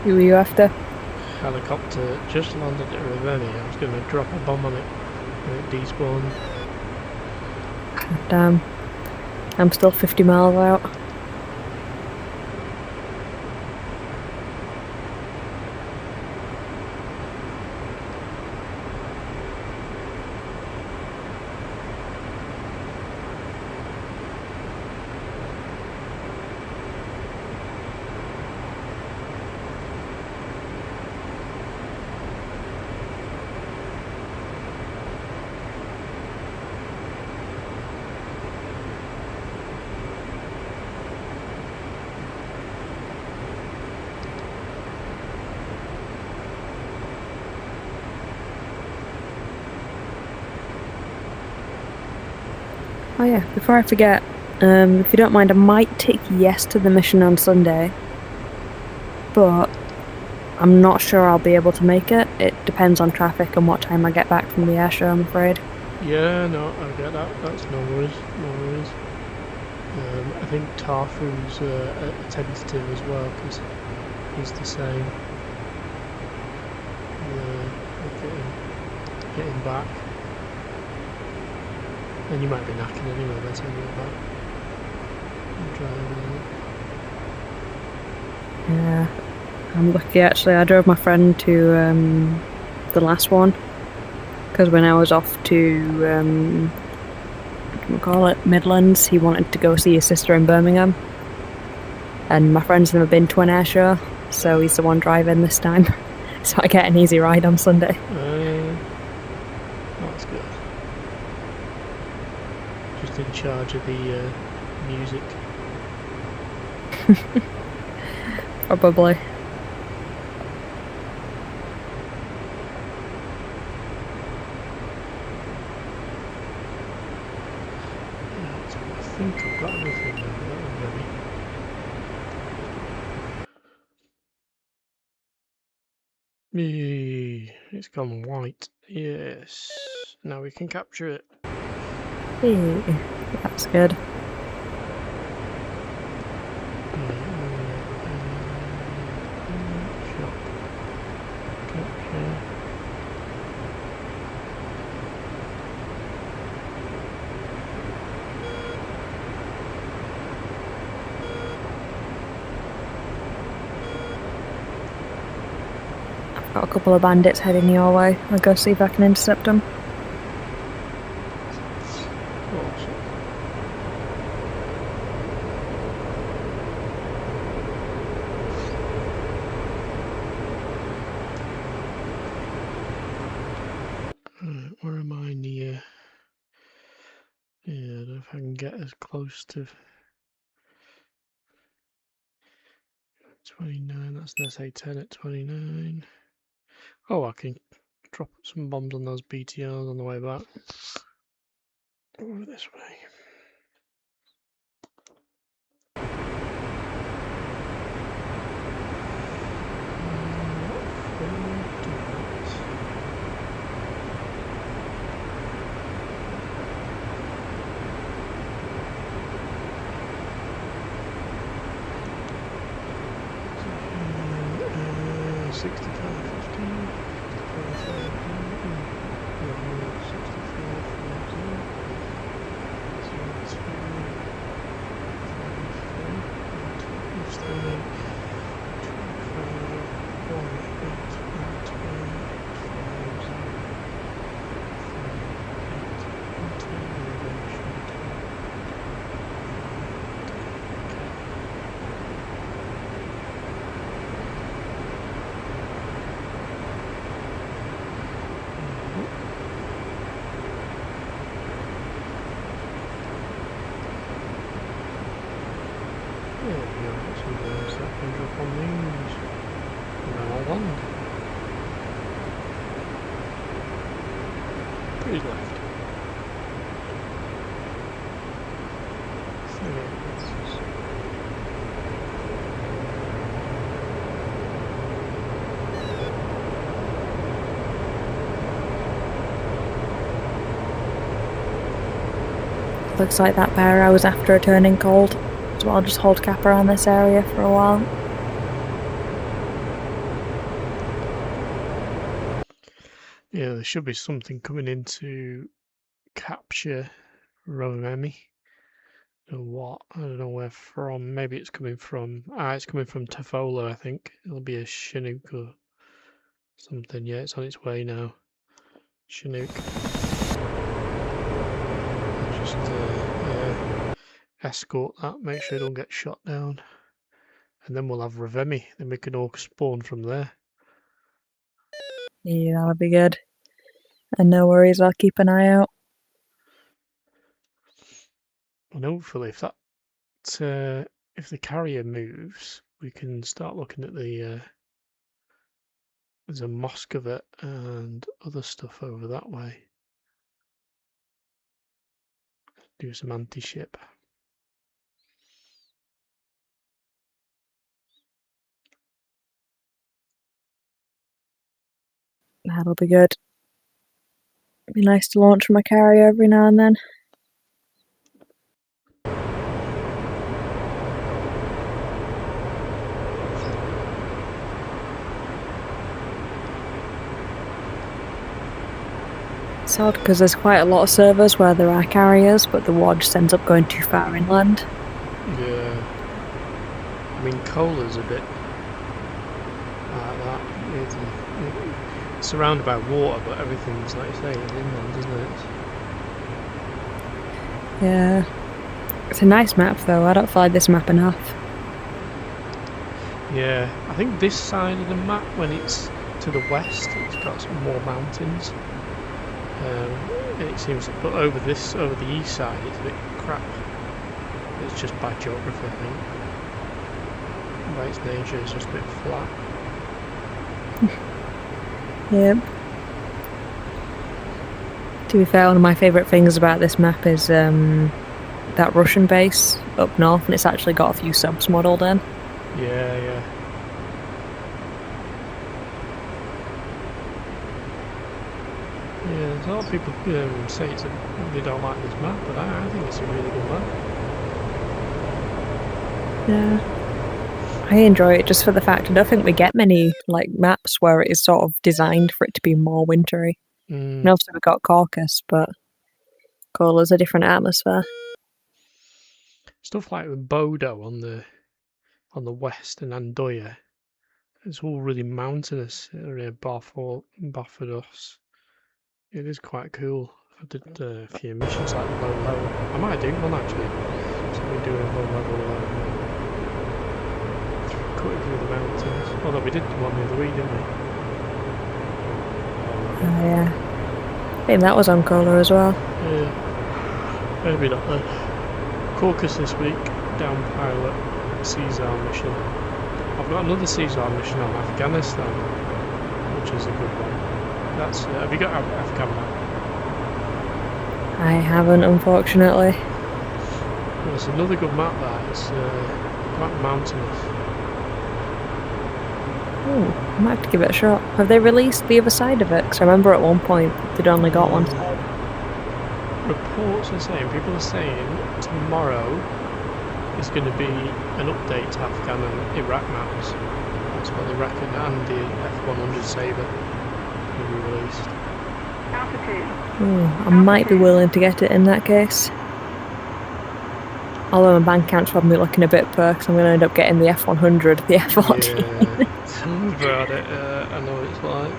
Who were you after?
Helicopter just landed at Ravenna. I was going to drop a bomb on it and it despawned.
Damn. I'm still 50 miles out. Oh yeah, before I forget, if you don't mind, I might tick yes to the mission on Sunday, but I'm not sure I'll be able to make it. It depends on traffic and what time I get back from the air show, I'm afraid.
Yeah, no, I get that. That's no worries, no worries. I think Tarfu's a tentative as well, because he's the same. Getting back. And you might be knacking anyway by the time you get back.
Yeah, I'm lucky actually. I drove my friend to the last one, because when I was off to Midlands, he wanted to go see his sister in Birmingham, and my friend's never been to an air show, so he's the one driving this time. So I get an easy ride on Sunday.
That's good. Just in charge of the music.
Probably.
I think I've got everything now. It's gone white. Yes. Now we can capture it.
Hey, that's good.
Shop. Capture.
Got a couple of bandits heading your way. I'll go see if I can intercept them.
Where am I near? Yeah, I don't know if I can get as close to 29. That's an SA-10 at 29. Oh, I can drop some bombs on those BTRs on the way back. Over this way.
Looks like that bear I was after are turning cold, so I'll just hold cap around this area for a while.
Yeah, there should be something coming in to capture Rovemi. Or what? I don't know where from. Maybe it's coming from. It's coming from Tafola, I think. It'll be a Chinook or something. Yeah, it's on its way now. Chinook. Just escort that. Make sure it don't get shot down. And then we'll have Rovemi. Then we can all spawn from there.
Yeah, that'll be good. And no worries, I'll keep an eye out.
And hopefully, if that if the carrier moves, we can start looking at the there's a Moscovite and other stuff over that way. Do some anti-ship.
That'll be good. Be nice to launch from a carrier every now and then. It's odd because there's quite a lot of servers where there are carriers, but the WAD just ends up going too far inland.
Yeah. I mean, KOLA's a bit like that. It's surrounded by water, but everything's, like you say, inland, isn't it?
Yeah. It's a nice map though, I don't find this map enough.
Yeah, I think this side of the map, when it's to the west, it's got some more mountains. It seems, but over the east side, it's a bit crap. It's just by geography, I think. By its nature, it's just a bit flat.
Yep. To be fair, one of my favourite things about this map is that Russian base up north, and it's actually got a few subs modelled in.
Yeah, yeah. Yeah, there's a lot of people say they don't like this map, but I think it's a really good map.
Yeah. I enjoy it just for the fact I don't think we get many like maps where it is sort of designed for it to be more wintry. And obviously we've got Caucasus, but KOLA's a different atmosphere.
Stuff like Bodo on the west and Andoya, it's all really mountainous area. Barbados. It is quite cool. I did a few missions like low. I might do one actually. So we do a low level cutting through the mountains. Although we did one the other week, didn't we?
Oh yeah. I think that was on KOLA as well.
Yeah. Maybe not though. Caucasus this week, down pilot, Caesar mission. I've got another Caesar mission on Afghanistan, which is a good one. That's have you got Afghan map?
I haven't, unfortunately.
There's another good map there. It's quite mountainous.
Ooh, I might have to give it a shot. Have they released the other side of it? Because I remember at one point they'd only got one side.
Reports are saying, people are saying tomorrow is going to be an update to Afghan and Iraq maps. That's what they reckon, and the F100 Sabre will be released.
Ooh, I might be willing to get it in that case. Although my bank account's probably looking a bit poor because I'm going to end up getting the F100, the F40.
Yeah, tell me about it. I know what it's like.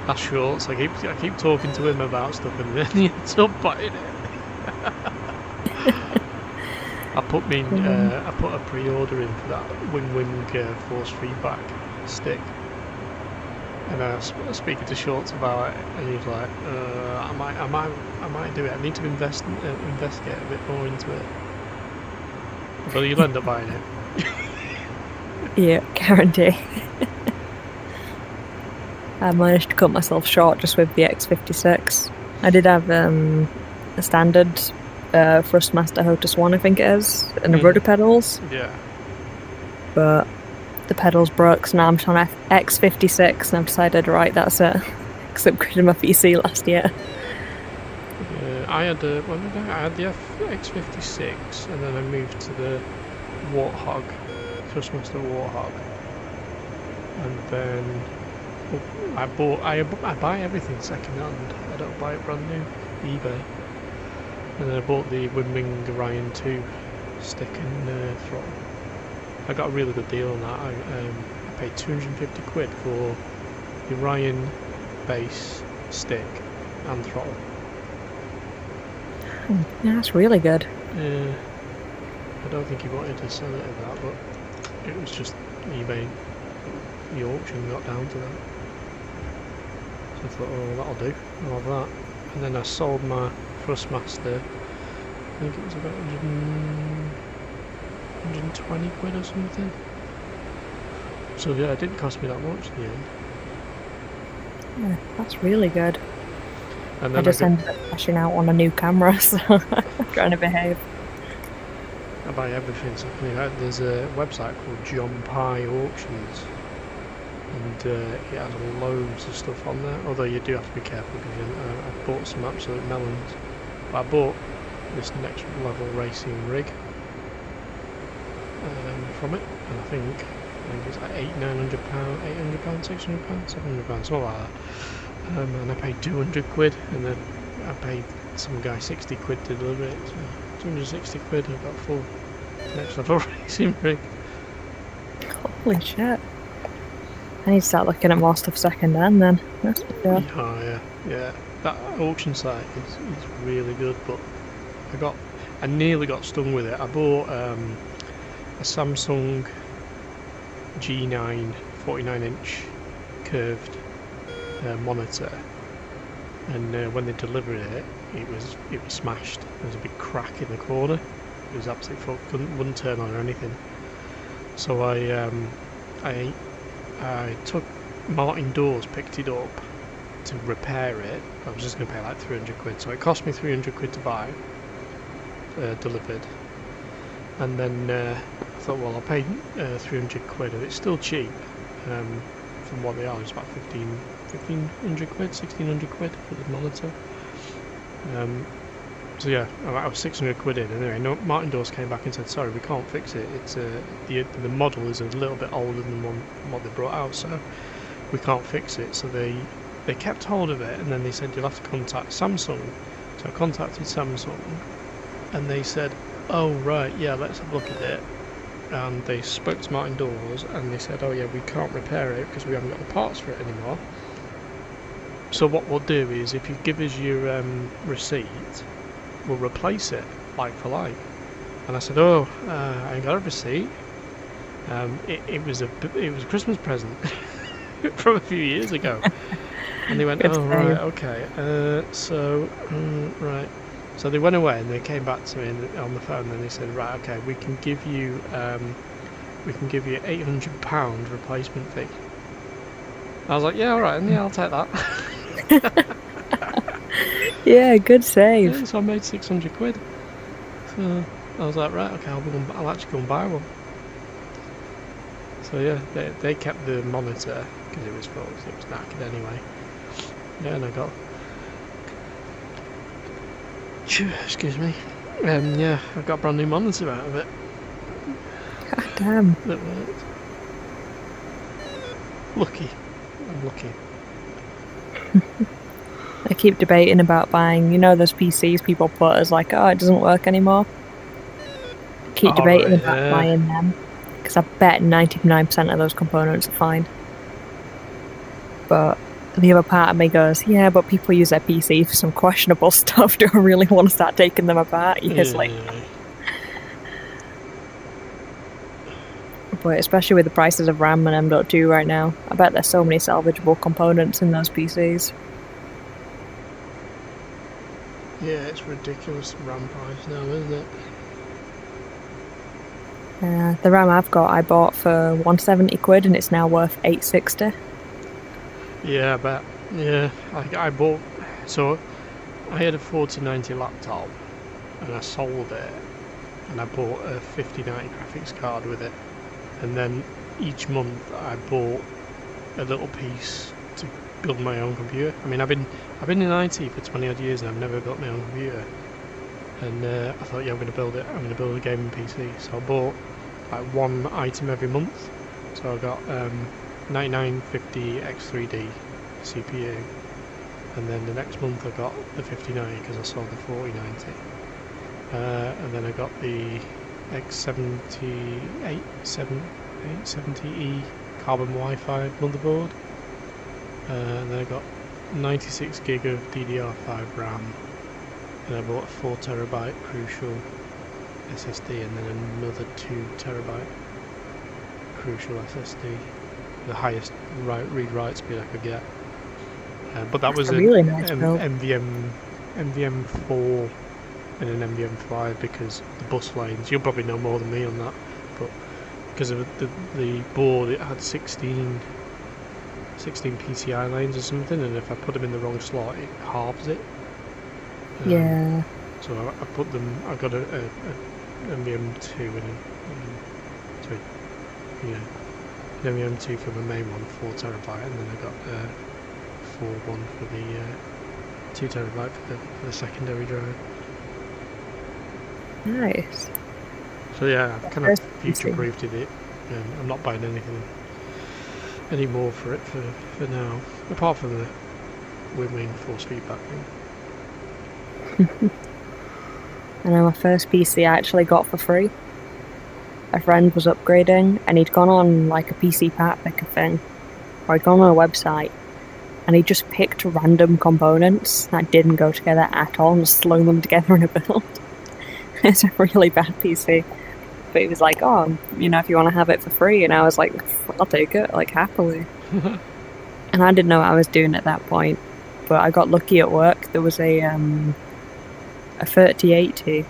That's short, so I keep talking to him about stuff and then he ends up buying it. I put a pre-order in for that Wing force feedback stick, and I was speaking to Shorts about it, and he's like, I might do it. I need to investigate a bit more into it. But you'll end up buying it.
Yeah, guarantee. I managed to cut myself short just with the X56. I did have a standard Thrustmaster Hotus 1, I think it is, and the rudder pedals.
Yeah.
But the pedals broke, so now I'm just on X56, and I've decided, right, that's it. Because I upgraded my PC last year.
I had the X56, and then I moved to the Warthog, Thrustmaster Warthog, and then I buy everything second hand. I don't buy it brand new. eBay. And then I bought the Winming Orion 2 stick and throttle. I got a really good deal on that. I paid 250 quid for the Orion base, stick and throttle.
Yeah, that's really good.
I don't think he wanted to sell it at that, but it was just eBay. The auction got down to that. So I thought, oh, that'll do. I'll have that. And then I sold my Thrustmaster. I think it was about 120 quid or something. So yeah, it didn't cost me that much in the end.
Yeah, that's really good.
And
I
then
just ended up cashing out on a new camera, so I'm trying to behave.
I buy everything. So, there's a website called John Pye Auctions, and it has loads of stuff on there. Although you do have to be careful because I bought some absolute melons. But I bought this next level racing rig from it, and I think it's like £900, £800, £600, £700, something like that. And I paid 200 quid, and then I paid some guy 60 quid to deliver it. So 260 quid, I got full next level racing rig.
Holy shit. I need to start looking at more stuff second hand then. That's for sure.
Oh yeah. That auction site is really good, but I nearly got stung with it. I bought a Samsung G9 49-inch curved monitor, and when they delivered it, it was smashed. There was a big crack in the corner. It was absolutely fucked. Wouldn't turn on or anything. So I took Martin Dawes, picked it up to repair it. I was just going to pay like 300 quid, so it cost me 300 quid to buy, delivered. And then I thought, well, I'll pay 300 quid, and it's still cheap from what they are. It's about 1500 quid, 1600 quid for the monitor. So yeah, I was 600 quid in. Anyway, Martin Dawes came back and said, sorry, we can't fix it. It's the model is a little bit older than what they brought out, so we can't fix it. So they kept hold of it, and then they said you'll have to contact Samsung. So I contacted Samsung, and they said, oh right, yeah, let's have a look at it. And they spoke to Martin Dawes, and they said, oh yeah, we can't repair it because we haven't got the parts for it anymore. So what we'll do is, if you give us your receipt, we'll replace it like for like. And I said, oh, I ain't got a receipt. It was a Christmas present from a few years ago. And they went, oh right, okay. Right. So they went away and they came back to me on the phone, and they said, right, okay, we can give you £800 replacement fee. I was like, yeah, all right, yeah, I'll take that.
Yeah, good save.
Yeah, so I made 600 quid. So I was like, right, okay, I'll actually go and buy one. So yeah, they kept the monitor because it was full, so it was knackered anyway. Yeah, and I got. Excuse me. Yeah, I got a brand new monitor out of it.
God damn.
That worked. Lucky. I'm lucky.
I keep debating about buying, those PCs people put as like, oh, it doesn't work anymore. Keep debating about buying them, because I bet 99% of those components are fine. But the other part of me goes, yeah, but people use their PC for some questionable stuff. Do I really want to start taking them apart? But especially with the prices of RAM and M.2 right now, I bet there's so many salvageable components in those PCs.
Yeah, it's ridiculous RAM price now, isn't it?
The RAM I've got, I bought for 170 quid, and it's now worth 860.
Yeah, I bet. Yeah, I bought. So I had a 4090 laptop, and I sold it, and I bought a 5090 graphics card with it, and then each month I bought a little piece to build my own computer. I mean, I've been in IT for 20 odd years and I've never built my own computer. And I thought, yeah, I'm going to build it. I'm going to build a gaming PC. So I bought like one item every month. So I got 9950 X3D CPU, and then the next month I got the 5090 because I sold the 4090, and then I got the X870E carbon Wi-Fi motherboard, and then I got 96 gig of DDR5 RAM, and I bought a 4TB Crucial SSD, and then another 2TB Crucial SSD, the highest read-write speed I could get. But that was
a
an
really nice build.
MVM4 and an MVM5 because the bus lanes, you'll probably know more than me on that, but because of the board, it had 16 PCI lanes or something, and if I put them in the wrong slot, it halves it.
Yeah.
So I put them. I got a MVM2 and an MVM2 for the main one, 4TB, and then I got 4.1 for the 2TB for the secondary drive.
Nice.
So yeah, I've kind of future-proofed it. I'm not buying anything anymore for it for now, apart from the wing force feedback thing.
And then my first PC I actually got for free. A friend was upgrading, and he'd gone on like a PC part picker thing, or he'd gone on a website, and he just picked random components that didn't go together at all and just slung them together in a build. It's a really bad PC. But he was like, oh, if you want to have it for free, and I was like, I'll take it, like, happily. And I didn't know what I was doing at that point, but I got lucky at work. There was a 3080,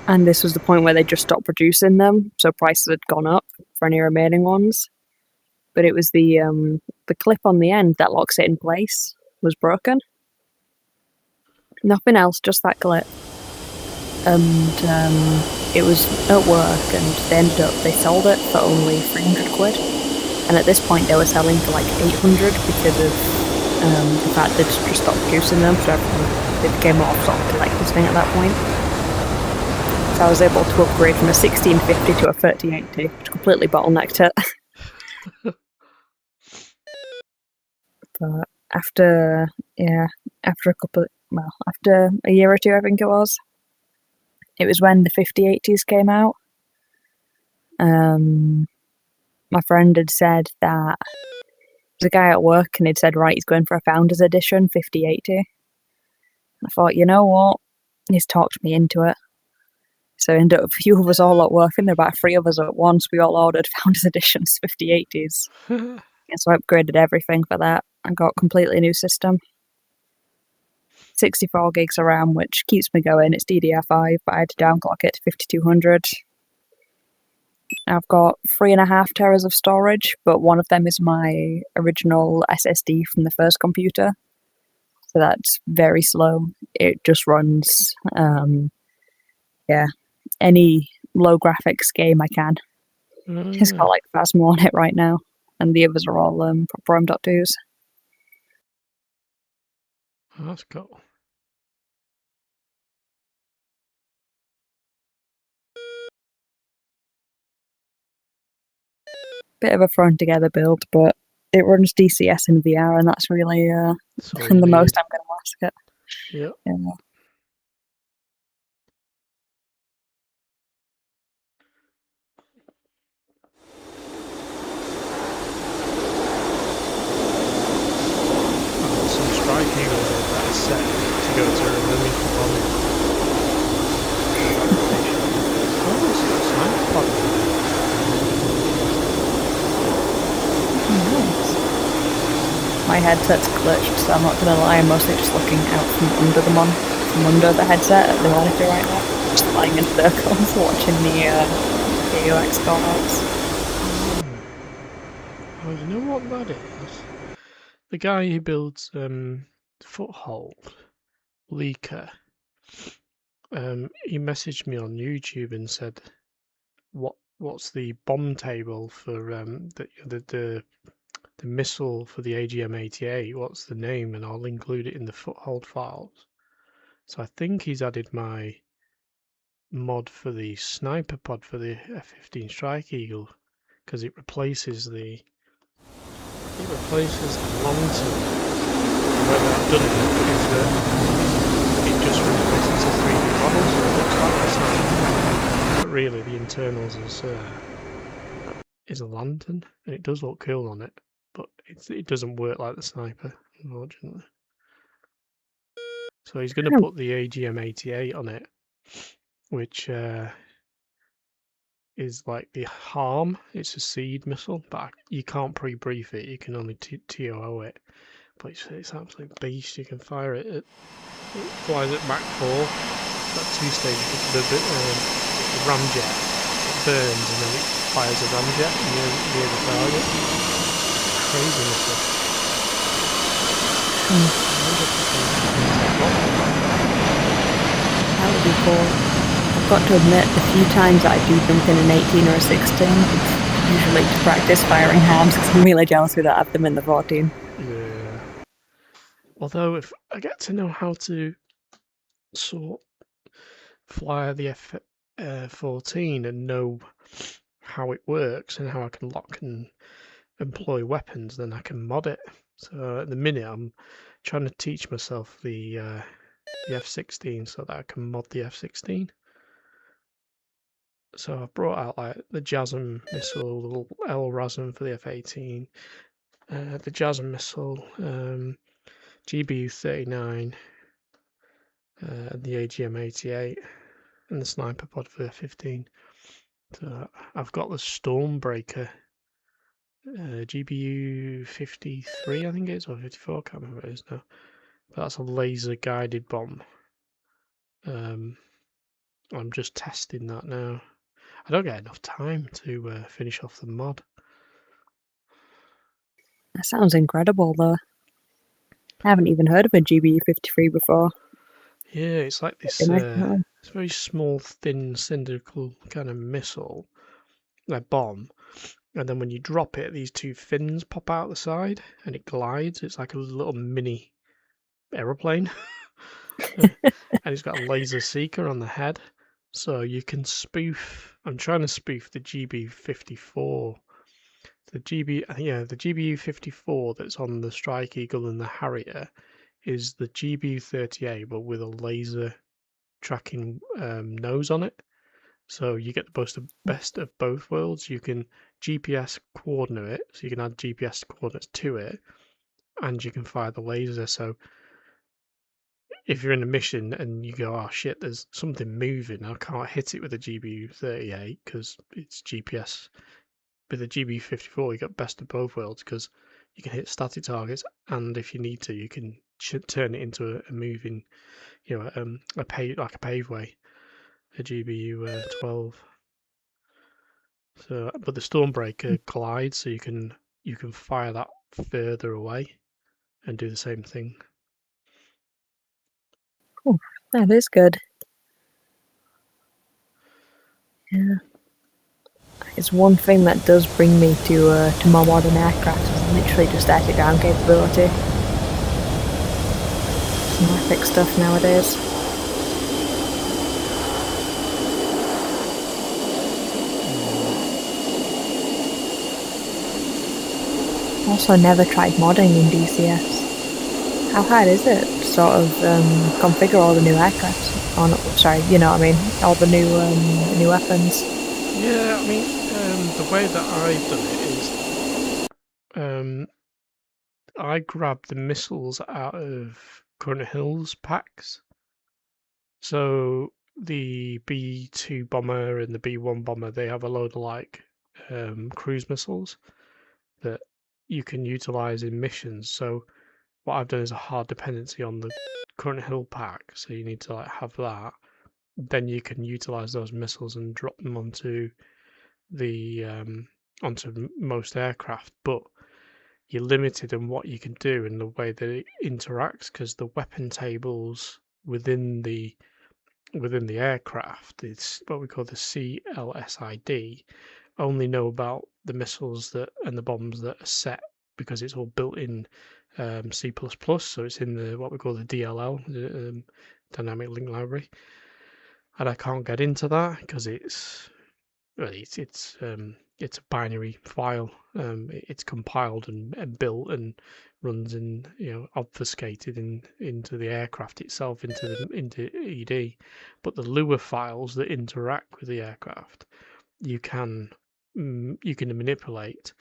and this was the point where they just stopped producing them, so prices had gone up for any remaining ones. But it was the clip on the end that locks it in place was broken. Nothing else, just that clip. And it was at work, and they sold it for only 300 quid. And at this point, they were selling for like 800 because of the fact they'd just stopped producing them, so they became more of sort of collector's thing at that point. So I was able to upgrade from a 1650 to a 3080, which completely bottlenecked it. But after a year or two, I think it was when the 5080s came out. My friend had said that there's a guy at work, and he'd said, right, he's going for a Founders Edition 5080. I thought, you know what? He's talked me into it. So ended up a few of us all at work, and there were about 3 of us at once. We all ordered Founders Editions 5080s. And so I upgraded everything for that and got a completely new system. 64 gigs of RAM, which keeps me going. It's DDR5, but I had to downclock it to 5200. I've got 3.5 teras of storage, but one of them is my original SSD from the first computer. So that's very slow. It just runs, any low graphics game I can. It's got like Phasma on it right now, and the others are all proper M.2s.
Oh, that's cool.
Bit of a thrown together build, but it runs DCS in VR, and that's really the most I'm going to ask it.
Yeah. Some Strike Eagle that is set to go to a memory component.
My headset's glitched, so I'm not going to lie, I'm mostly just looking out from under the headset at the monitor right now. Just flying in circles, watching the AUX callouts.
Oh, you know what that is? The guy who builds Foothold, Leaker, he messaged me on YouTube and said, "What's the bomb table for the missile for the AGM-88? What's the name?" And I'll include it in the Foothold files. So I think he's added my mod for the sniper pod for the F-15 Strike Eagle because it replaces the it replaces the lantern. The way that I've done it is that it just replaces a 3D model, so it looks like the same. But really, the internals is a lantern, and it does look cool on it, but it doesn't work like the sniper, unfortunately. So he's going to put the AGM-88 on it, which is like the harm. It's a seed missile, but you can't pre-brief it. You can only TOO it. But it's absolute beast. You can fire it. It flies at Mach 4. Got 2 stages. The ramjet. It burns and then it fires a ramjet near the target. Crazy missile.
That would be cool. I've got to admit, the few times that I do jump in an 18 or a 16, it's usually to practice firing harms, because I'm really jealous we don't have them in the 14.
Yeah. Although if I get to know how to sort fly the F-14 and know how it works and how I can lock and employ weapons, then I can mod it. So at the minute I'm trying to teach myself the F-16 so that I can mod the F-16. So I've brought out like the JASM missile, the little LRASM for the F-18, the JASM missile, GBU-39, the AGM-88, and the sniper pod for the F-15. So I've got the Stormbreaker, GBU-53, I think it is, or 54, I can't remember what it is now. But that's a laser-guided bomb. I'm just testing that now. I don't get enough time to finish off the mod.
That sounds incredible, though. I haven't even heard of a GBU-53 before.
Yeah, it's like this. It's a very small, thin, cylindrical kind of missile, like bomb, and then when you drop it, these 2 fins pop out the side, and it glides. It's like a little mini aeroplane, and it's got a laser seeker on the head, so you can spoof. I'm trying to spoof the GBU-54. The GBU-54 that's on the Strike Eagle and the Harrier is the GBU-38, but with a laser tracking nose on it. So you get the best of both worlds. You can GPS coordinate it, so you can add GPS coordinates to it, and you can fire the laser. So if you're in a mission and you go, oh shit, there's something moving, I can't hit it with a GBU-38 because it's GPS. With the GBU-54, you got best of both worlds because you can hit static targets, and if you need to, you can turn it into a moving, a paveway, a GBU-12. So, but the Stormbreaker glides, so you can fire that further away and do the same thing.
Oh, that is good. Yeah. It's one thing that does bring me to more modern aircraft is literally just static down capability. Some epic stuff nowadays. Also never tried modding in DCS. How hard is it to sort of configure all the new aircraft? Oh, no, sorry, you know what I mean. All the new weapons.
Yeah, I mean, the way that I've done it is, I grabbed the missiles out of Current Hills packs. So the B2 bomber and the B1 bomber, they have a load of like cruise missiles that you can utilize in missions. So what I've done is a hard dependency on the Current Hill pack. So you need to like have that. Then you can utilize those missiles and drop them onto onto most aircraft, but you're limited in what you can do and the way that it interacts because the weapon tables within the aircraft, it's what we call the CLSID, only know about the missiles that and the bombs that are set because it's all built in C++, so it's in the what we call the DLL, the dynamic link library, and I can't get into that because it's Really, it's a binary file. It's compiled and built and runs in, obfuscated into the aircraft itself, into ED. But the Lua files that interact with the aircraft, you can manipulate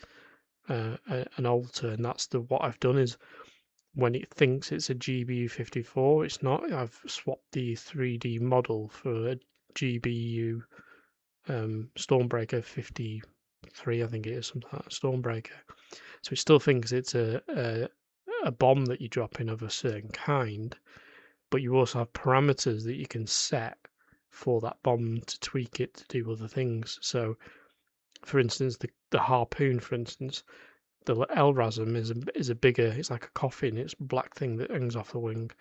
and alter, and that's what I've done is when it thinks it's a GBU54, it's not. I've swapped the 3D model for a GBU Stormbreaker 53, I think it is, something like that, Stormbreaker. So it still thinks it's a bomb that you drop in of a certain kind, but you also have parameters that you can set for that bomb to tweak it to do other things. So, for instance, the harpoon, for instance, the LRASM is a bigger, it's like a coffin, it's a black thing that hangs off the wing.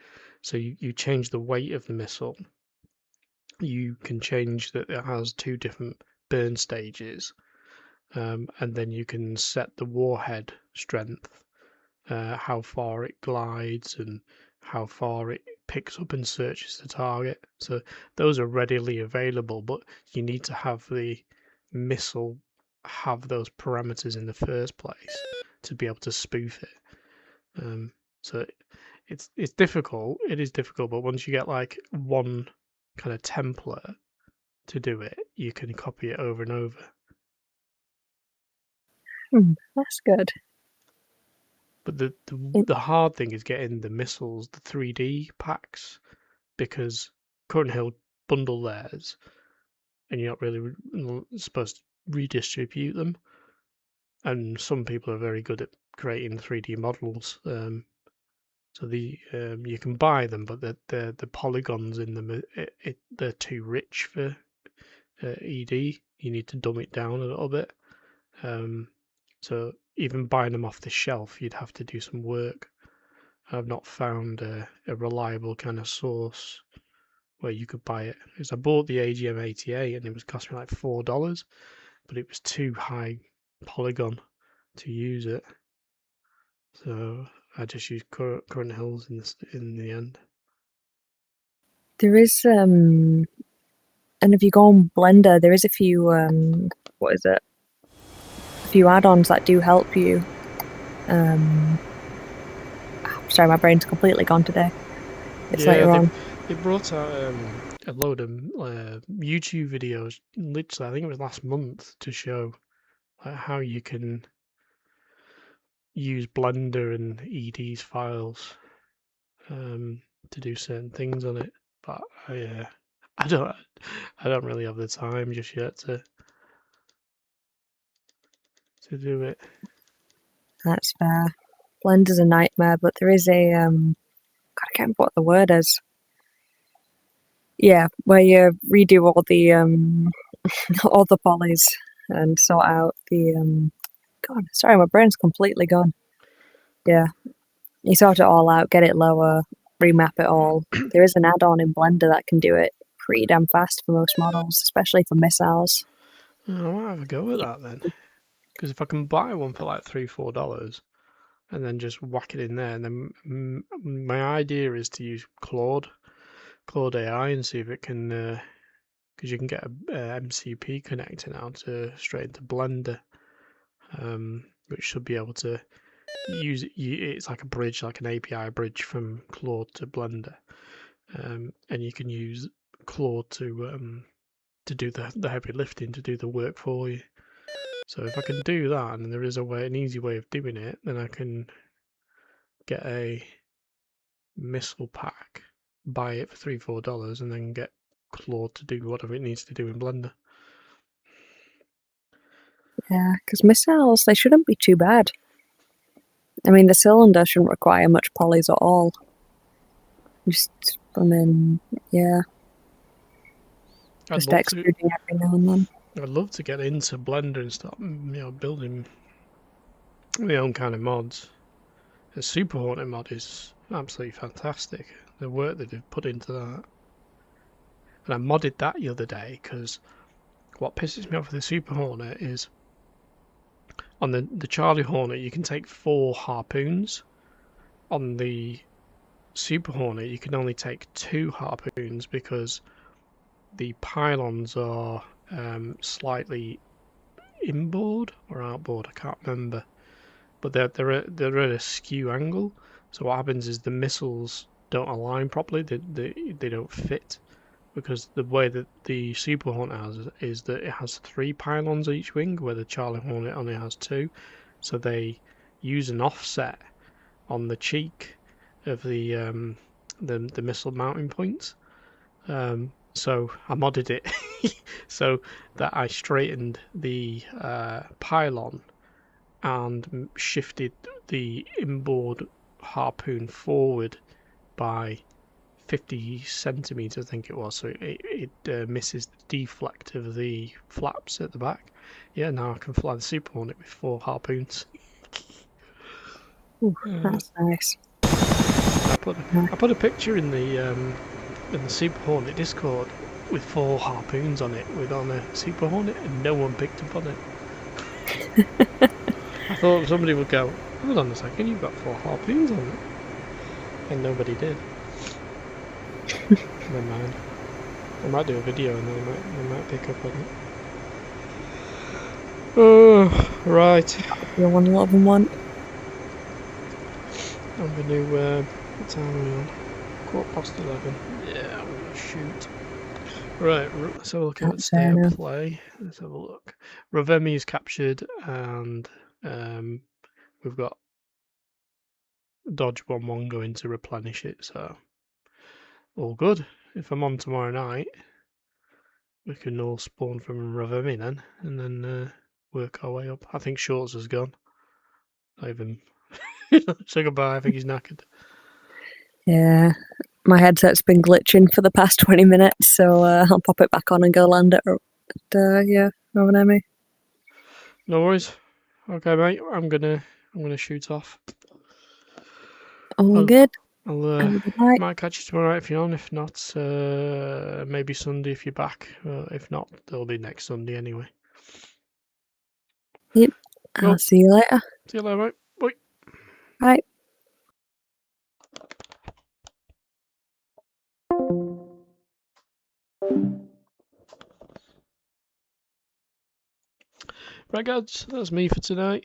So you change the weight of the missile. You can change that it has 2 different burn stages, and then you can set the warhead strength, how far it glides and how far it picks up and searches the target. So those are readily available, but you need to have the missile have those parameters in the first place to be able to spoof it. So it's difficult. It is difficult, but once you get like one kind of template to do it, you can copy it over and over.
That's good.
But the hard thing is getting the missiles, the 3D packs, because Current Hill bundle theirs, and you're not really supposed to redistribute them. And some people are very good at creating 3D models. So you can buy them, but the polygons in them they're too rich for ED. You need to dumb it down a little bit. So even buying them off the shelf, you'd have to do some work. I've not found a reliable kind of source where you could buy it. Because I bought the AGM-88 and it was costing me like $4, but it was too high polygon to use it. So I just used Current Hills in the end.
There is and if you go on Blender, there is a few a few add-ons that do help you. Sorry, my brain's completely gone today. It's later on.
They brought out a load of YouTube videos, literally, I think it was last month, to show how you can use Blender and ED's files to do certain things on it. But I don't really have the time just yet to do it.
That's fair. Blender's a nightmare, but there is a God, I can't remember what the word is. Yeah, where you redo all the all the polys and sort out the God, sorry, my brain's completely gone. Yeah, you sort it all out, get it lower, remap it all. There is an add-on in Blender that can do it pretty damn fast for most models, especially for missiles.
I might have a go at that then, because if I can buy one for like $3-4 and then just whack it in there, and then my idea is to use Claude AI and see if it can, because you can get a MCP connector now straight into Blender, which should be able to use it. It's like a bridge, like an API bridge from Claude to Blender, and you can use Claude to do the heavy lifting, to do the work for you. So if I can do that, and there is an easy way of doing it, then I can get a missile pack, buy it for $3-4, and then get Claude to do whatever it needs to do in Blender.
Yeah, because missiles, they shouldn't be too bad. I mean, the cylinder shouldn't require much polys at all. Yeah. Just extruding every now and then.
I'd love to get into Blender and start, building my own kind of mods. The Super Hornet mod is absolutely fantastic. The work that they've put into that. And I modded that the other day because what pisses me off with the Super Hornet is on the Charlie Hornet you can take 4 harpoons. On the Super Hornet you can only take 2 harpoons because the pylons are slightly inboard or outboard, I can't remember, but they're at a skew angle. So what happens is the missiles don't align properly. They don't fit, because the way that the Super Hornet has is that it has 3 pylons each wing, where the Charlie Hornet only has 2. So they use an offset on the cheek of the missile mounting points. So I modded it so that I straightened the pylon and shifted the inboard harpoon forward by 50 centimeters, I think it was, so it misses the deflect of the flaps at the back. Yeah, now I can fly the Super Hornet with 4 harpoons.
Ooh, that's nice.
I put a picture in the Super Hornet Discord with 4 harpoons on it, on a Super Hornet, and no one picked up on it. I thought somebody would go, hold on a second, you've got 4 harpoons on it, and nobody did. Never mind. I might do a video and they might pick up on it. Oh, right.
You're 111.
I'm going to, what time are we on? 11:15. Yeah, I'm going to shoot. Right, let's have a look at
That's
stay
fair
up
enough.
play. Let's have a look. Ravemi is captured, and we've got Dodge 1-1 going to replenish it, so all good. If I'm on tomorrow night, we can all spawn from Ravemi then, and then work our way up. I think Shorts has gone. Not even say goodbye, I think he's knackered.
Yeah, my headset's been glitching for the past 20 minutes, so I'll pop it back on and go land it. Yeah, Ravemi.
No worries. Okay, mate. I'm gonna shoot off.
All good.
I'll
Have a good night.
might catch you tomorrow night if you're on. If not, maybe Sunday if you're back. If not, it'll be next Sunday anyway.
Yep.
Cool.
I'll see you later.
See you later, mate. Bye.
Bye.
Right, guys, that's me for tonight.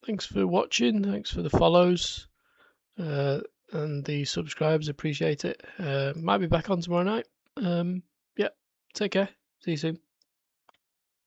Thanks for watching. Thanks for the follows and the subscribes. Appreciate it. Might be back on tomorrow night. Yeah, take care. See you soon.